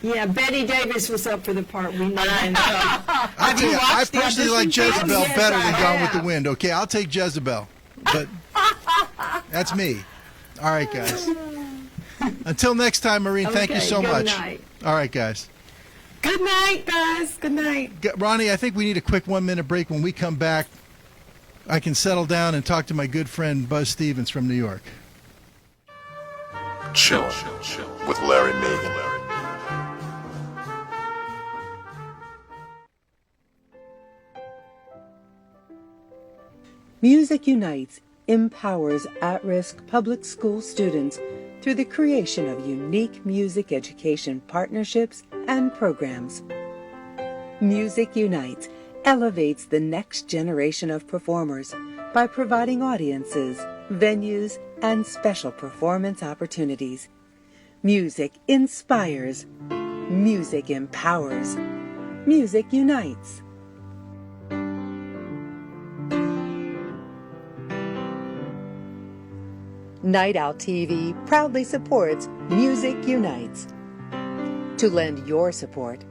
Yeah, Betty Davis was up for the part. We know. I'll tell you, I personally like Jezebel better than Gone with the Wind, okay? I'll take Jezebel, but that's me. All right, guys. Until next time, Maureen, thank you so much. Good night. All right, guys. Good night, guys. Good night. Ronnie, I think we need a quick 1-minute break. When we come back, I can settle down and talk to my good friend Buzz Stevens from New York. Chillin' with Larry Magen. Music Unites empowers at-risk public school students through the creation of unique music education partnerships and programs. Music Unites elevates the next generation of performers by providing audiences, venues, and special performance opportunities. Music inspires. Music empowers. Music Unites. Night Owl TV proudly supports Music Unites. To lend your support,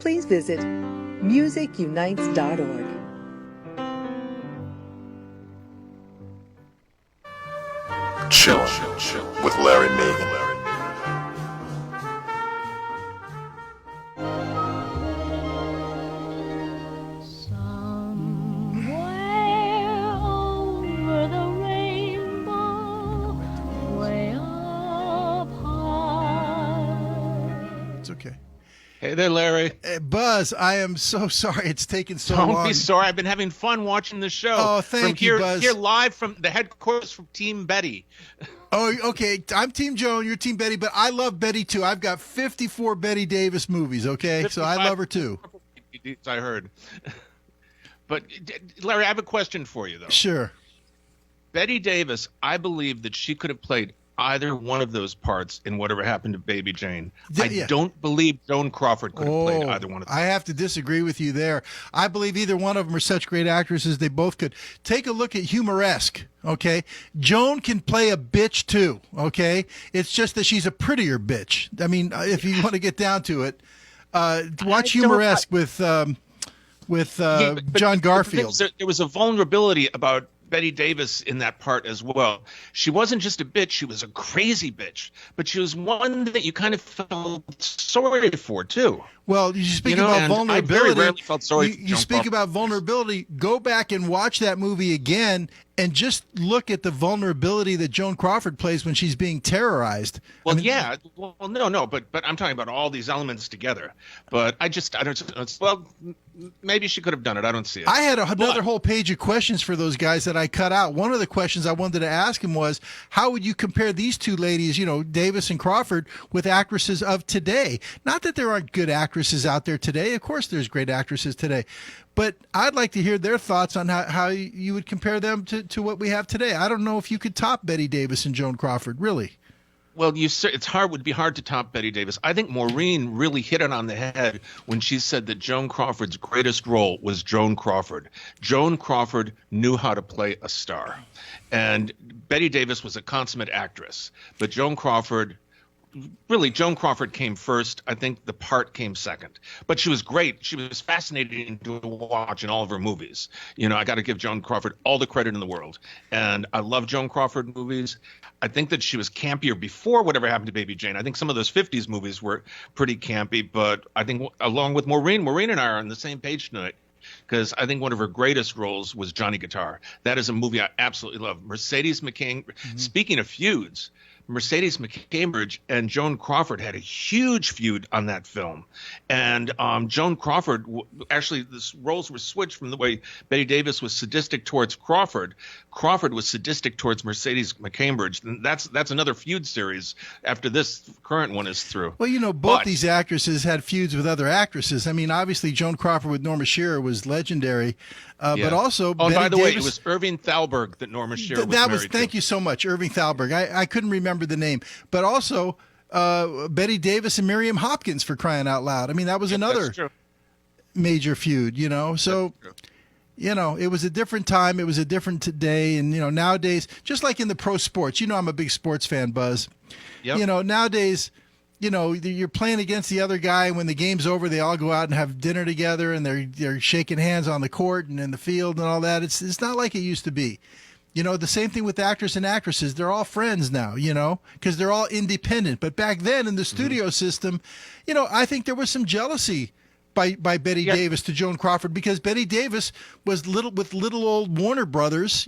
please visit musicunites.org. Chillin' with Larry Magen. Hey there, Larry. Buzz, I am so sorry it's taken so long. Don't be sorry. I've been having fun watching the show. Oh, thank you, Buzz. Here live from the headquarters from Team Betty. Oh, okay. I'm Team Joan, you're Team Betty, but I love Betty too. I've got 54 Betty Davis movies, okay? So I love her too. I heard. But, Larry, I have a question for you, though. Sure. Betty Davis, I believe that she could have played either one of those parts in Whatever Happened to Baby Jane. Yeah. I don't believe Joan Crawford could have played either one of them. I have to disagree with you there. I believe either one of them are such great actresses, they both could. Take a look at Humoresque, okay? Joan can play a bitch too, okay? It's just that she's a prettier bitch. I mean, if you want to get down to it, watch Humoresque with John Garfield. There was a vulnerability about Betty Davis in that part as well. She wasn't just a bitch, she was a crazy bitch, but she was one that you kind of felt sorry for too. Well, you speak about vulnerability. I very rarely felt sorry for you Joan speak Crawford. about vulnerability. Go back and watch that movie again and just look at the vulnerability that Joan Crawford plays when she's being terrorized. Well, no, but I'm talking about all these elements together. But I don't. Well, maybe she could have done it. I don't see it. I had another whole page of questions for those guys that I cut out. One of the questions I wanted to ask him was, how would you compare these two ladies, Davis and Crawford, with actresses of today? Not that there aren't good actresses out there today. Of course there's great actresses today. But I'd like to hear their thoughts on how you would compare them to what we have today. I don't know if you could top Betty Davis and Joan Crawford, really. Well, would be hard to top Betty Davis. I think Maureen really hit it on the head when she said that Joan Crawford's greatest role was Joan Crawford. Joan Crawford knew how to play a star. And Betty Davis was a consummate actress. But Joan Crawford came first. I think the part came second. But she was great. She was fascinating to watch in all of her movies. I got to give Joan Crawford all the credit in the world. And I love Joan Crawford movies. I think that she was campier before Whatever Happened to Baby Jane. I think some of those 50s movies were pretty campy. But I think along with Maureen and I are on the same page tonight, because I think one of her greatest roles was Johnny Guitar. That is a movie I absolutely love. Mercedes McCambridge. Speaking of feuds, Mercedes McCambridge and Joan Crawford had a huge feud on that film. And Joan Crawford, actually, the roles were switched from the way Betty Davis was sadistic towards Crawford. Crawford was sadistic towards Mercedes McCambridge. And that's another feud series after this current one is through. Well, both these actresses had feuds with other actresses. I mean, obviously, Joan Crawford with Norma Shearer was legendary. But also, Betty by the Davis, way, it was Irving Thalberg that Norma Shearer was married to. Thank you so much, Irving Thalberg. I couldn't remember the name. But also, Betty Davis and Miriam Hopkins, for crying out loud. I mean, that was another major feud, So, it was a different time. It was a different day. And, nowadays, just like in the pro sports, I'm a big sports fan, Buzz. Yep. Nowadays, you're playing against the other guy, and when the game's over, they all go out and have dinner together, and they're shaking hands on the court and in the field and all that. It's not like it used to be. The same thing with actors and actresses. They're all friends now, because they're all independent. But back then in the studio system, I think there was some jealousy by Betty Davis to Joan Crawford, because Betty Davis was little old Warner Brothers,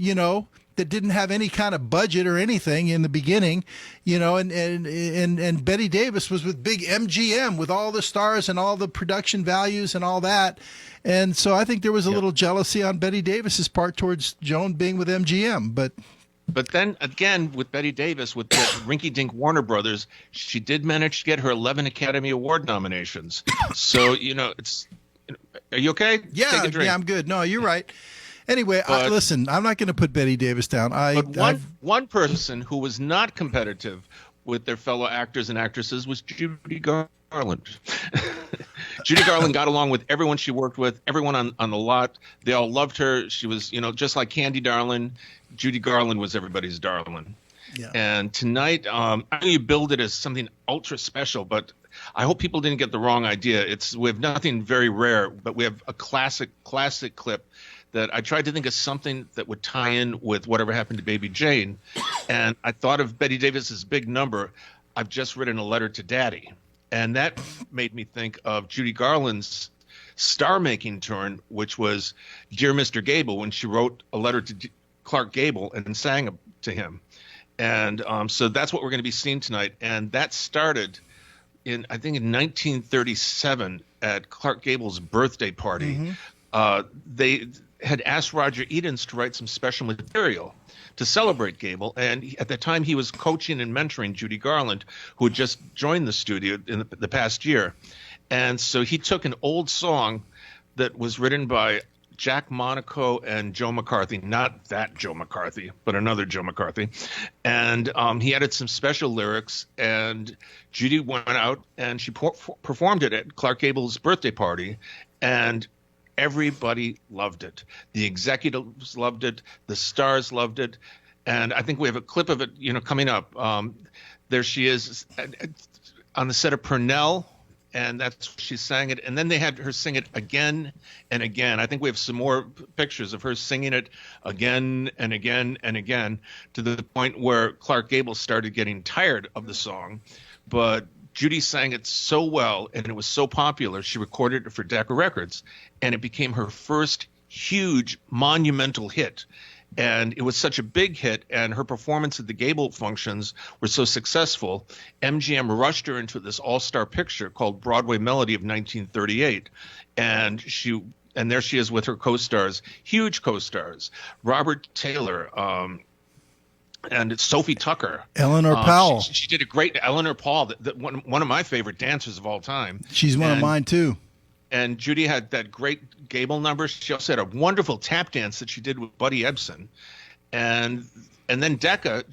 that didn't have any kind of budget or anything in the beginning, and Betty Davis was with big MGM with all the stars and all the production values and all that. And so I think there was a little jealousy on Betty Davis's part towards Joan being with MGM. But then again, with Betty Davis, with the rinky-dink Warner Brothers, she did manage to get her 11 Academy Award nominations. So, it's... Are you okay? Yeah, Take a drink. I'm good. No, you're right. Anyway, listen, I'm not going to put Betty Davis down. But one person who was not competitive with their fellow actors and actresses was Judy Garland. Judy Garland got along with everyone she worked with, everyone on the lot. They all loved her. She was, just like Candy Darling. Judy Garland was everybody's darling. Yeah. And tonight, I know you build it as something ultra special, but I hope people didn't get the wrong idea. We have nothing very rare, but we have a classic clip that I tried to think of something that would tie in with Whatever Happened to Baby Jane. And I thought of Betty Davis's big number, I've Just Written a Letter to Daddy. And that made me think of Judy Garland's star-making turn, which was Dear Mr. Gable, when she wrote a letter to Clark Gable and sang to him. And so that's what we're going to be seeing tonight. And that started in 1937 at Clark Gable's birthday party. They had asked Roger Edens to write some special material to celebrate Gable. And at the time, he was coaching and mentoring Judy Garland, who had just joined the studio in the past year. And so he took an old song that was written by Jack Monaco and Joe McCarthy, not that Joe McCarthy, but another Joe McCarthy. And he added some special lyrics, and Judy went out and she performed it at Clark Gable's birthday party, and everybody loved it. The executives loved it. The stars loved it. And I think we have a clip of it, coming up. There she is on the set of Purnell, and that's she sang it. And then they had her sing it again and again. I think we have some more pictures of her singing it again and again and again, to the point where Clark Gable started getting tired of the song. But Judy sang it so well, and it was so popular, she recorded it for Decca Records, and it became her first huge monumental hit. And it was such a big hit, and her performance at the Gable functions were so successful, MGM rushed her into this all-star picture called Broadway Melody of 1938. And there she is with her co-stars, huge co-stars, Robert Taylor, and Sophie Tucker. Eleanor Powell. She did a great Eleanor Paul, one of my favorite dancers of all time. She's one of mine, too. And Judy had that great Gable number. She also had a wonderful tap dance that she did with Buddy Ebsen. And then Decca,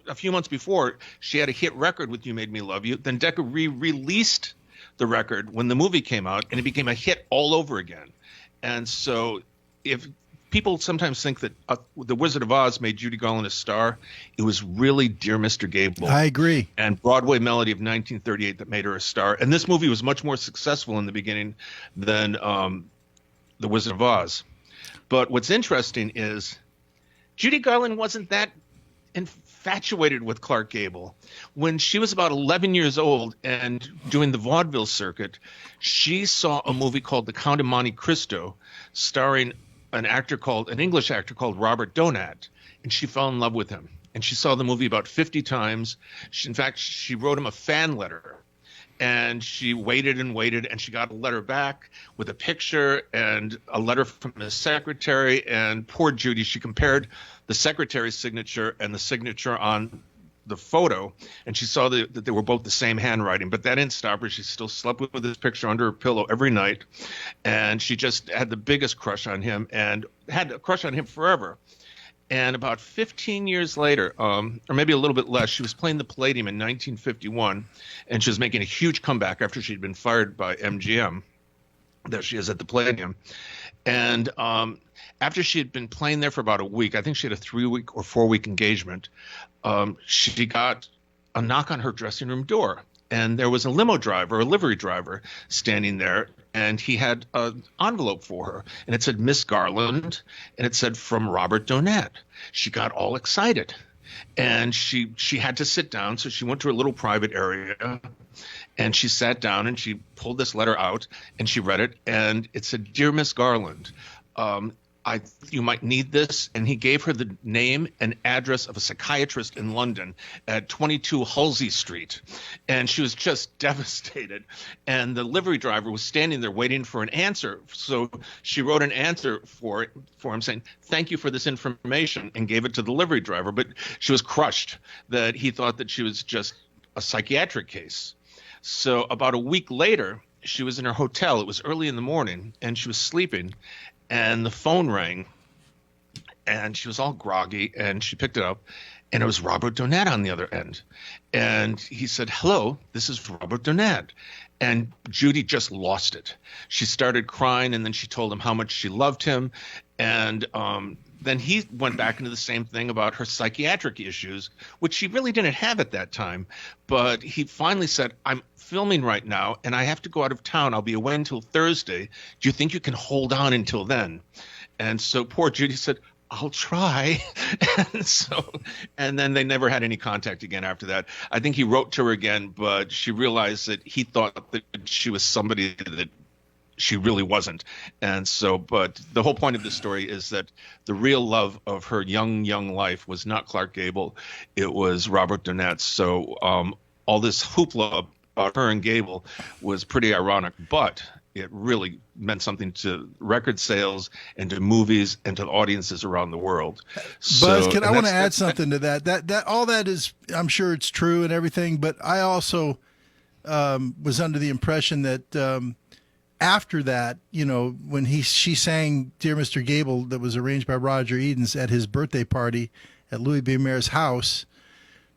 a few months before, she had a hit record with You Made Me Love You. Then Decca re-released the record when the movie came out, and it became a hit all over again. And so if people sometimes think that The Wizard of Oz made Judy Garland a star, it was really Dear Mr. Gable. I agree. And Broadway Melody of 1938 that made her a star. And this movie was much more successful in the beginning than The Wizard of Oz. But what's interesting is Judy Garland wasn't that infatuated with Clark Gable. When she was about 11 years old and doing the vaudeville circuit, she saw a movie called The Count of Monte Cristo, starring an English actor called Robert Donat, and she fell in love with him. And she saw the movie about 50 times. In fact, she wrote him a fan letter, and she waited and waited, and she got a letter back with a picture and a letter from his secretary. And poor Judy, she compared the secretary's signature and the signature on the photo, and she saw that they were both the same handwriting, but that didn't stop her. She still slept with this picture under her pillow every night, and she just had the biggest crush on him and had a crush on him forever. And about 15 years later, or maybe a little bit less, she was playing the Palladium in 1951, and she was making a huge comeback after she'd been fired by MGM. There she is at the Palladium. And after she had been playing there for about a week, I think she had a 3-week or 4-week engagement, she got a knock on her dressing room door. And there was a limo driver, a livery driver, standing there, and he had an envelope for her. And it said, Miss Garland, and it said, from Robert Donat. She got all excited. And she had to sit down, so she went to a little private area, and she sat down, and she pulled this letter out, and she read it, and it said, Dear Miss Garland, you might need this. And he gave her the name and address of a psychiatrist in London at 22 Halsey Street. And she was just devastated. And the livery driver was standing there waiting for an answer. So she wrote an answer for him saying, thank you for this information, and gave it to the livery driver. But she was crushed that he thought that she was just a psychiatric case. So about a week later, she was in her hotel. It was early in the morning, and she was sleeping. And the phone rang, and she was all groggy, and she picked it up, and it was Robert Donat on the other end. And he said, hello, this is Robert Donat. And Judy just lost it. She started crying, and then she told him how much she loved him. And then he went back into the same thing about her psychiatric issues, which she really didn't have at that time. But he finally said, I'm filming right now, and I have to go out of town. I'll be away until Thursday. Do you think you can hold on until then? And so poor Judy said, I'll try. and then they never had any contact again after that. I think he wrote to her again, but she realized that he thought that she was somebody that she really wasn't. And so, but the whole point of this story is that the real love of her young life was not Clark Gable. It was Robert Donat. So all this hoopla about her and Gable was pretty ironic, but it really meant something to record sales and to movies and to audiences around the world. Buzz, I want to add something to that. That all that is, I'm sure it's true and everything, but I also was under the impression that after that, when she sang "Dear Mr. Gable" that was arranged by Roger Edens at his birthday party at Louis B. Mayer's house,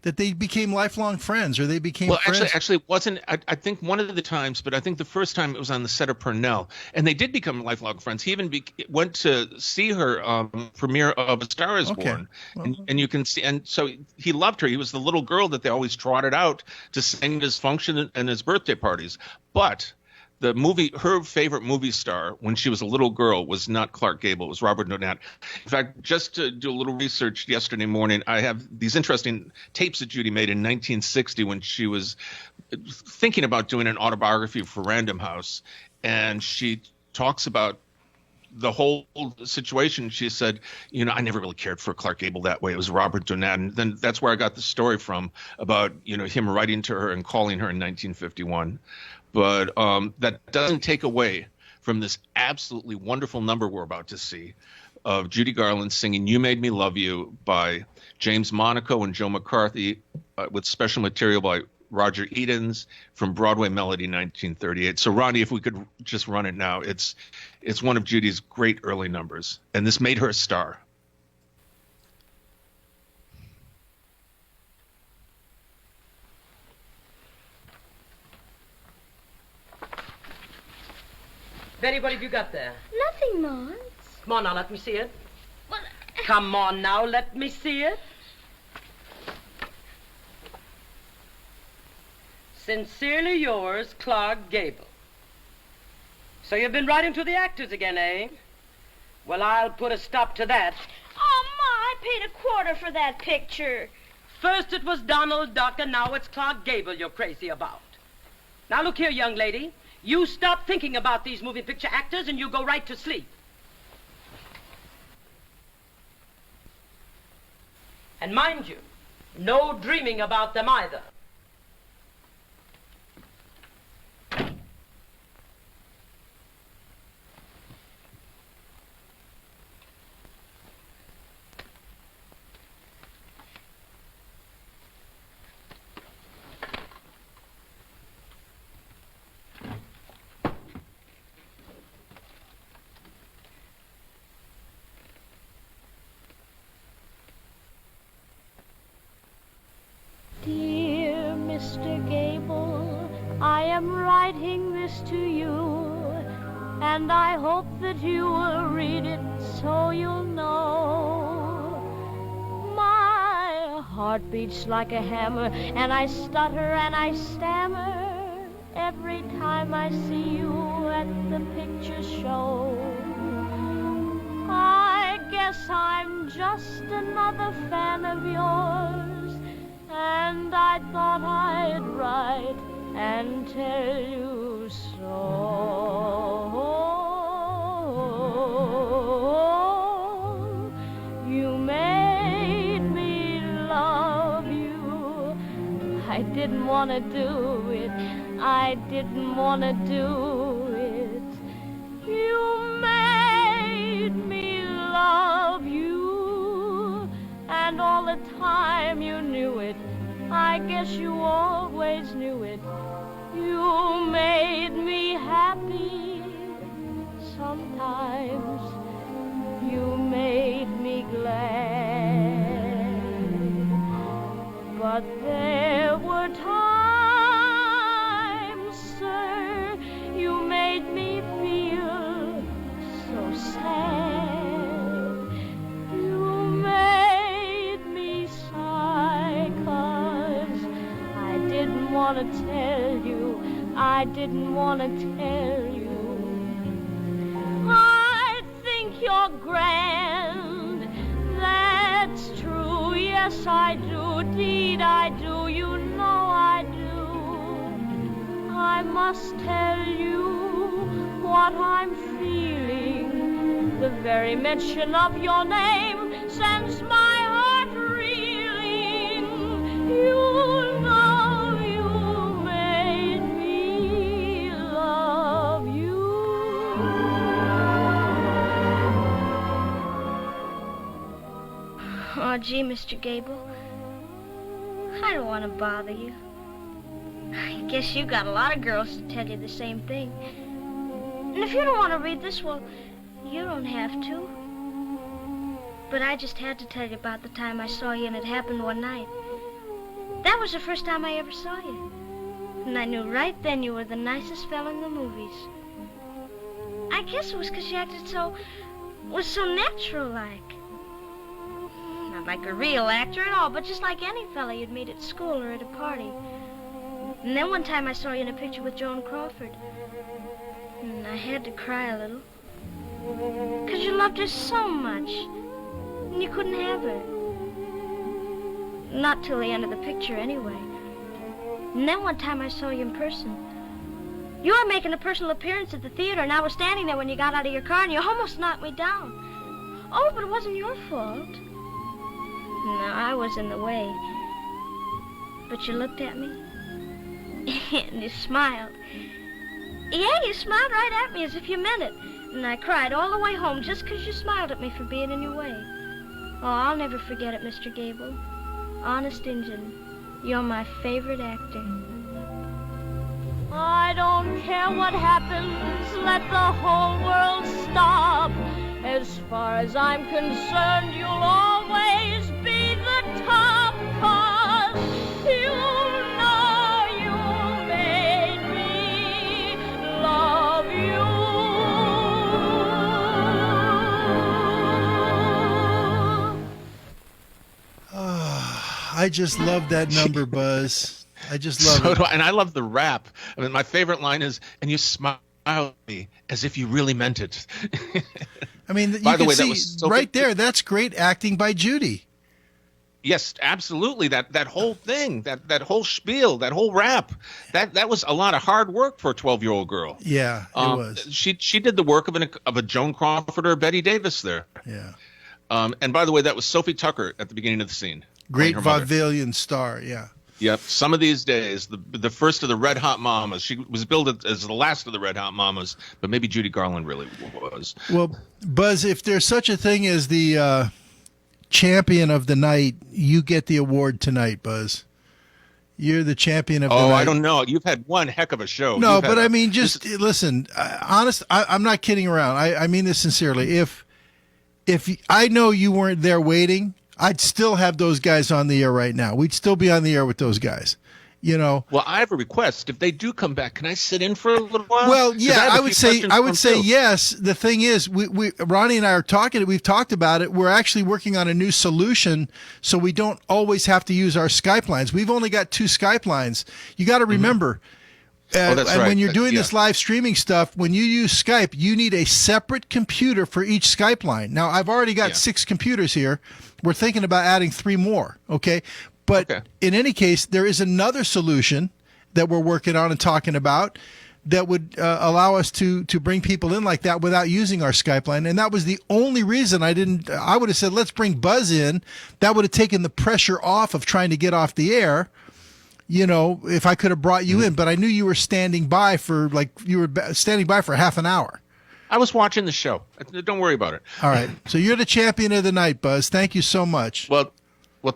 that they became lifelong friends, or they became friends. Actually, it wasn't. I think one of the times, but I think the first time it was on the set of Purnell, and they did become lifelong friends. He even went to see her premiere of A Star Is Born, and you can see. And so he loved her. He was the little girl that they always trotted out to sing at his function and his birthday parties. But her favorite movie star when she was a little girl was not Clark Gable, it was Robert Donat. In fact, just to do a little research yesterday morning, I have these interesting tapes that Judy made in 1960 when she was thinking about doing an autobiography for Random House. And she talks about the whole situation. She said, I never really cared for Clark Gable that way. It was Robert Donat. And then that's where I got the story from about, him writing to her and calling her in 1951. But that doesn't take away from this absolutely wonderful number we're about to see of Judy Garland singing "You Made Me Love You" by James Monaco and Joe McCarthy with special material by Roger Edens from Broadway Melody 1938. So, Ronnie, if we could just run it now, it's one of Judy's great early numbers, and this made her a star. Betty, what have you got there? Nothing, Mons. Come on now, let me see it. Come on now, let me see it. Sincerely yours, Clark Gable. So you've been writing to the actors again, eh? Well, I'll put a stop to that. Oh, Ma, I paid $25 for that picture. First it was Donald Duck, and now it's Clark Gable you're crazy about. Now look here, young lady. You stop thinking about these moving picture actors and you go right to sleep. And mind you, no dreaming about them either. Dear Mr. Gable, I am writing this to you, and I hope that you will read it so you'll know. My heart beats like a hammer, and I stutter and I stammer every time I see you at the picture show. I guess I'm just another fan of yours, and I thought I'd write and tell you so. You made me love you. I didn't want to do it. I didn't want to do it. You made me love you, and all the time you knew it. I guess you always knew it. You made me happy sometimes. You made me glad. But there were times, sir, you made me feel so sad. You made me sigh, 'cause I didn't want to tell you, I didn't want to tell you. I think you're grand, that's true, yes I do, deed I do, you know I do. I must tell you what I'm feeling. The very mention of your name sends my heart reeling. You know you made me love you. Oh, gee, Mr. Gable, I don't want to bother you. I guess you got a lot of girls to tell you the same thing. And if you don't want to read this, well, you don't have to. But I just had to tell you about the time I saw you, and it happened one night. That was the first time I ever saw you. And I knew right then you were the nicest fella in the movies. I guess it was because you acted so natural-like. Not like a real actor at all, but just like any fella you'd meet at school or at a party. And then one time I saw you in a picture with Joan Crawford. And I had to cry a little. Because you loved her so much. And you couldn't have her. Not till the end of the picture, anyway. And then one time I saw you in person. You were making a personal appearance at the theater, and I was standing there when you got out of your car, and you almost knocked me down. Oh, but it wasn't your fault. No, I was in the way. But you looked at me, and you smiled. Yeah, you smiled right at me as if you meant it. And I cried all the way home just 'cause you smiled at me for being in your way. Oh, I'll never forget it, Mr. Gable. Honest Injun, you're my favorite actor. I don't care what happens, let the whole world stop. As far as I'm concerned, you'll always be the top, 'cause you know you made me love you. I just love that number, Buzz. I just love it. Do I, and I love the rap. I mean, my favorite line is, "And you smile at me as if you really meant it." I mean, you By the can way, see that was so right there. That's great acting by Judy. Yes, absolutely. That whole thing, that whole spiel, that whole rap, that was a lot of hard work for a 12-year-old girl. Yeah, it was. She did the work of a Joan Crawford or a Betty Davis there. Yeah. And by the way, that was Sophie Tucker at the beginning of the scene. Great her mother. vaudevillian star. Yeah. Yep. Some of these days, the first of the Red Hot Mamas. She was billed as the last of the Red Hot Mamas, but maybe Judy Garland really was. Well, Buzz, if there's such a thing as the champion of the night, you get the award tonight, Buzz. You're the champion of the night. Oh, I don't know. You've had one heck of a show. No, but I mean, just listen. Honest, I'm not kidding around. I mean this sincerely. If I know you weren't there waiting, I'd still have those guys on the air right now. We'd still be on the air with those guys. You know. Well, I have a request. If they do come back, can I sit in for a little while? Well, yeah, I would say too. yes. The thing is, we Ronnie and I are talking. We've talked about it. We're actually working on a new solution, so we don't always have to use our Skype lines. We've only got 2 Skype lines. You got to remember. That's and right. when you're doing Yeah. this live streaming stuff, when you use Skype, you need a separate computer for each Skype line. Now, I've already got 6 computers here. We're thinking about adding 3 more, okay? But in any case, there is another solution that we're working on and talking about that would allow us to bring people in like that without using our Skype line. And that was the only reason I would have said, let's bring Buzz in. That would have taken the pressure off of trying to get off the air. You know, if I could have brought you in, but I knew you were standing by for half an hour. I was watching the show. Don't worry about it. All right. So you're the champion of the night, Buzz. Thank you so much. Well,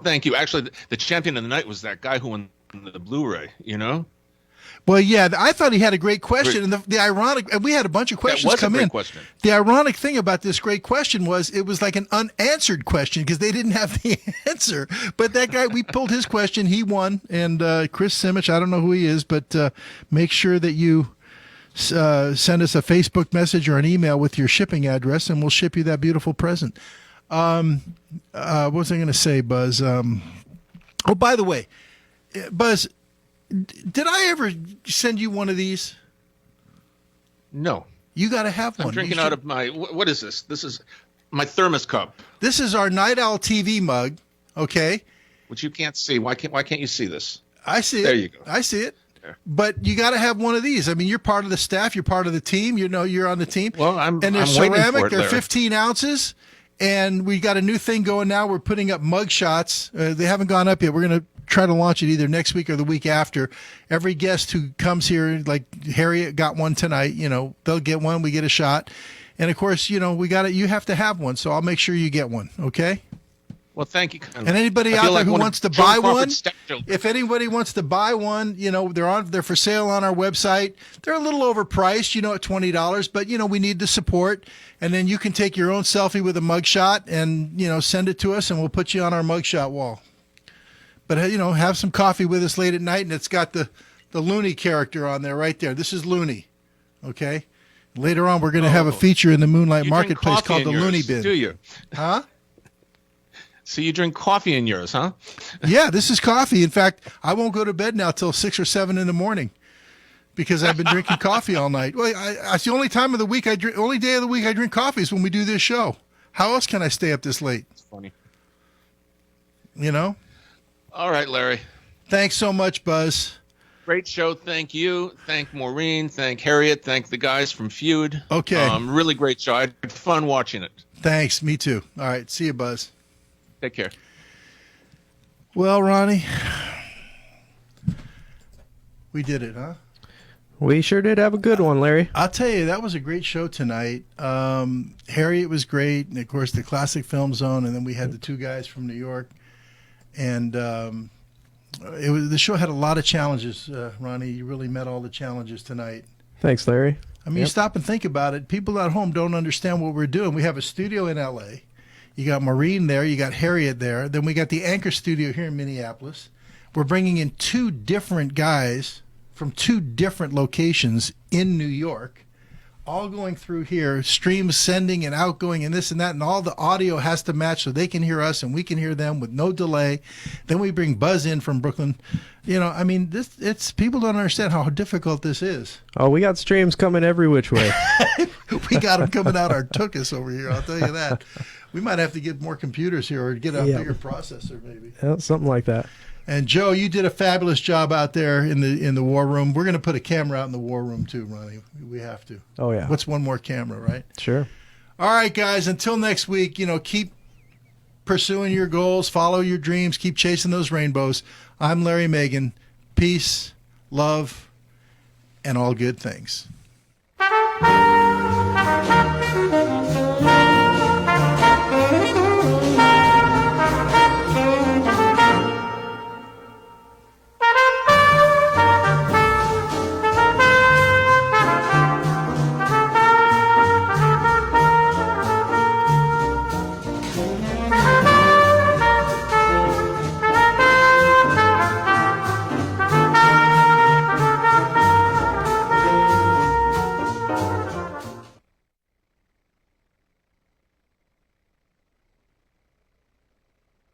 thank you. Actually, the champion of the night was that guy who won the Blu-ray, you know? Well, yeah, I thought he had a great question. And the ironic, and we had a bunch of questions come in. That was a great question. The ironic thing about this great question was it was like an unanswered question because they didn't have the answer. But that guy, we pulled his question. He won. And Chris Simich, I don't know who he is, but make sure that you send us a Facebook message or an email with your shipping address, and we'll ship you that beautiful present. What was I going to say, Buzz? Oh, by the way, Buzz, did I ever send you one of these? No. You got to have one. I'm drinking out of my, what is this? This is my thermos cup. This is our Night Owl TV mug, okay? Which you can't see. Why can't you see this? I see it. There you go. I see it. But you got to have one of these. I mean, you're part of the staff. You're part of the team. You know, you're on the team. Well, and they're waiting ceramic. for it, They're Larry. 15 ounces. And we got a new thing going now. We're putting up mug shots. They haven't gone up yet. We're going to try to launch it either next week or the week after. Every guest who comes here, like Harriet got one tonight, you know, they'll get one. We get a shot. And of course, you know, you have to have one. So I'll make sure you get one. Okay. Well, thank you. And anybody I out feel there like who one of wants to Joan buy one, Crawford's stepchildren. if anybody wants to buy one, they're for sale on our website. They're a little overpriced, at $20, but we need the support. And then you can take your own selfie with a mugshot and send it to us, and we'll put you on our mugshot wall. But have some coffee with us late at night, and it's got the Looney character on there right there. This is Looney, okay? Later on, we're going to have a feature in the Moonlight You drink Marketplace coffee called in the yours, Looney Bin. Do you? Huh? So you drink coffee in yours, huh? Yeah, this is coffee. In fact, I won't go to bed now till 6 or 7 in the morning because I've been drinking coffee all night. Well, it's the only time of the week only day of the week I drink coffee is when we do this show. How else can I stay up this late? It's funny. All right, Larry. Thanks so much, Buzz. Great show. Thank you. Thank Maureen. Thank Harriet. Thank the guys from Fued. Okay. Really great show. I had fun watching it. Thanks. Me too. All right. See you, Buzz. Take care. Well, Ronnie, we did it, huh? We sure did have a good one, Larry. I'll tell you, that was a great show tonight. Harriet was great, and of course the Classic Film Zone, and then we had the two guys from New York, and the show had a lot of challenges. Ronnie, you really met all the challenges tonight. Thanks, Larry. I mean, you stop and think about it. People at home don't understand what we're doing. We have a studio in L.A. You got Maureen there. You got Harriet there. Then we got the Anchor Studio here in Minneapolis. We're bringing in two different guys from two different locations in New York, all going through here, streams sending and outgoing and this and that, and all the audio has to match so they can hear us and we can hear them with no delay. Then we bring Buzz in from Brooklyn. I mean, it's people don't understand how difficult this is. Oh, we got streams coming every which way. We got them coming out our tuchus over here, I'll tell you that. We might have to get more computers here or get a bigger processor maybe. Yeah, something like that. And Joe, you did a fabulous job out there in the war room. We're going to put a camera out in the war room too, Ronnie. We have to. Oh yeah. What's one more camera, right? Sure. All right, guys. Until next week, keep pursuing your goals, follow your dreams, keep chasing those rainbows. I'm Larry Magen. Peace, love, and all good things.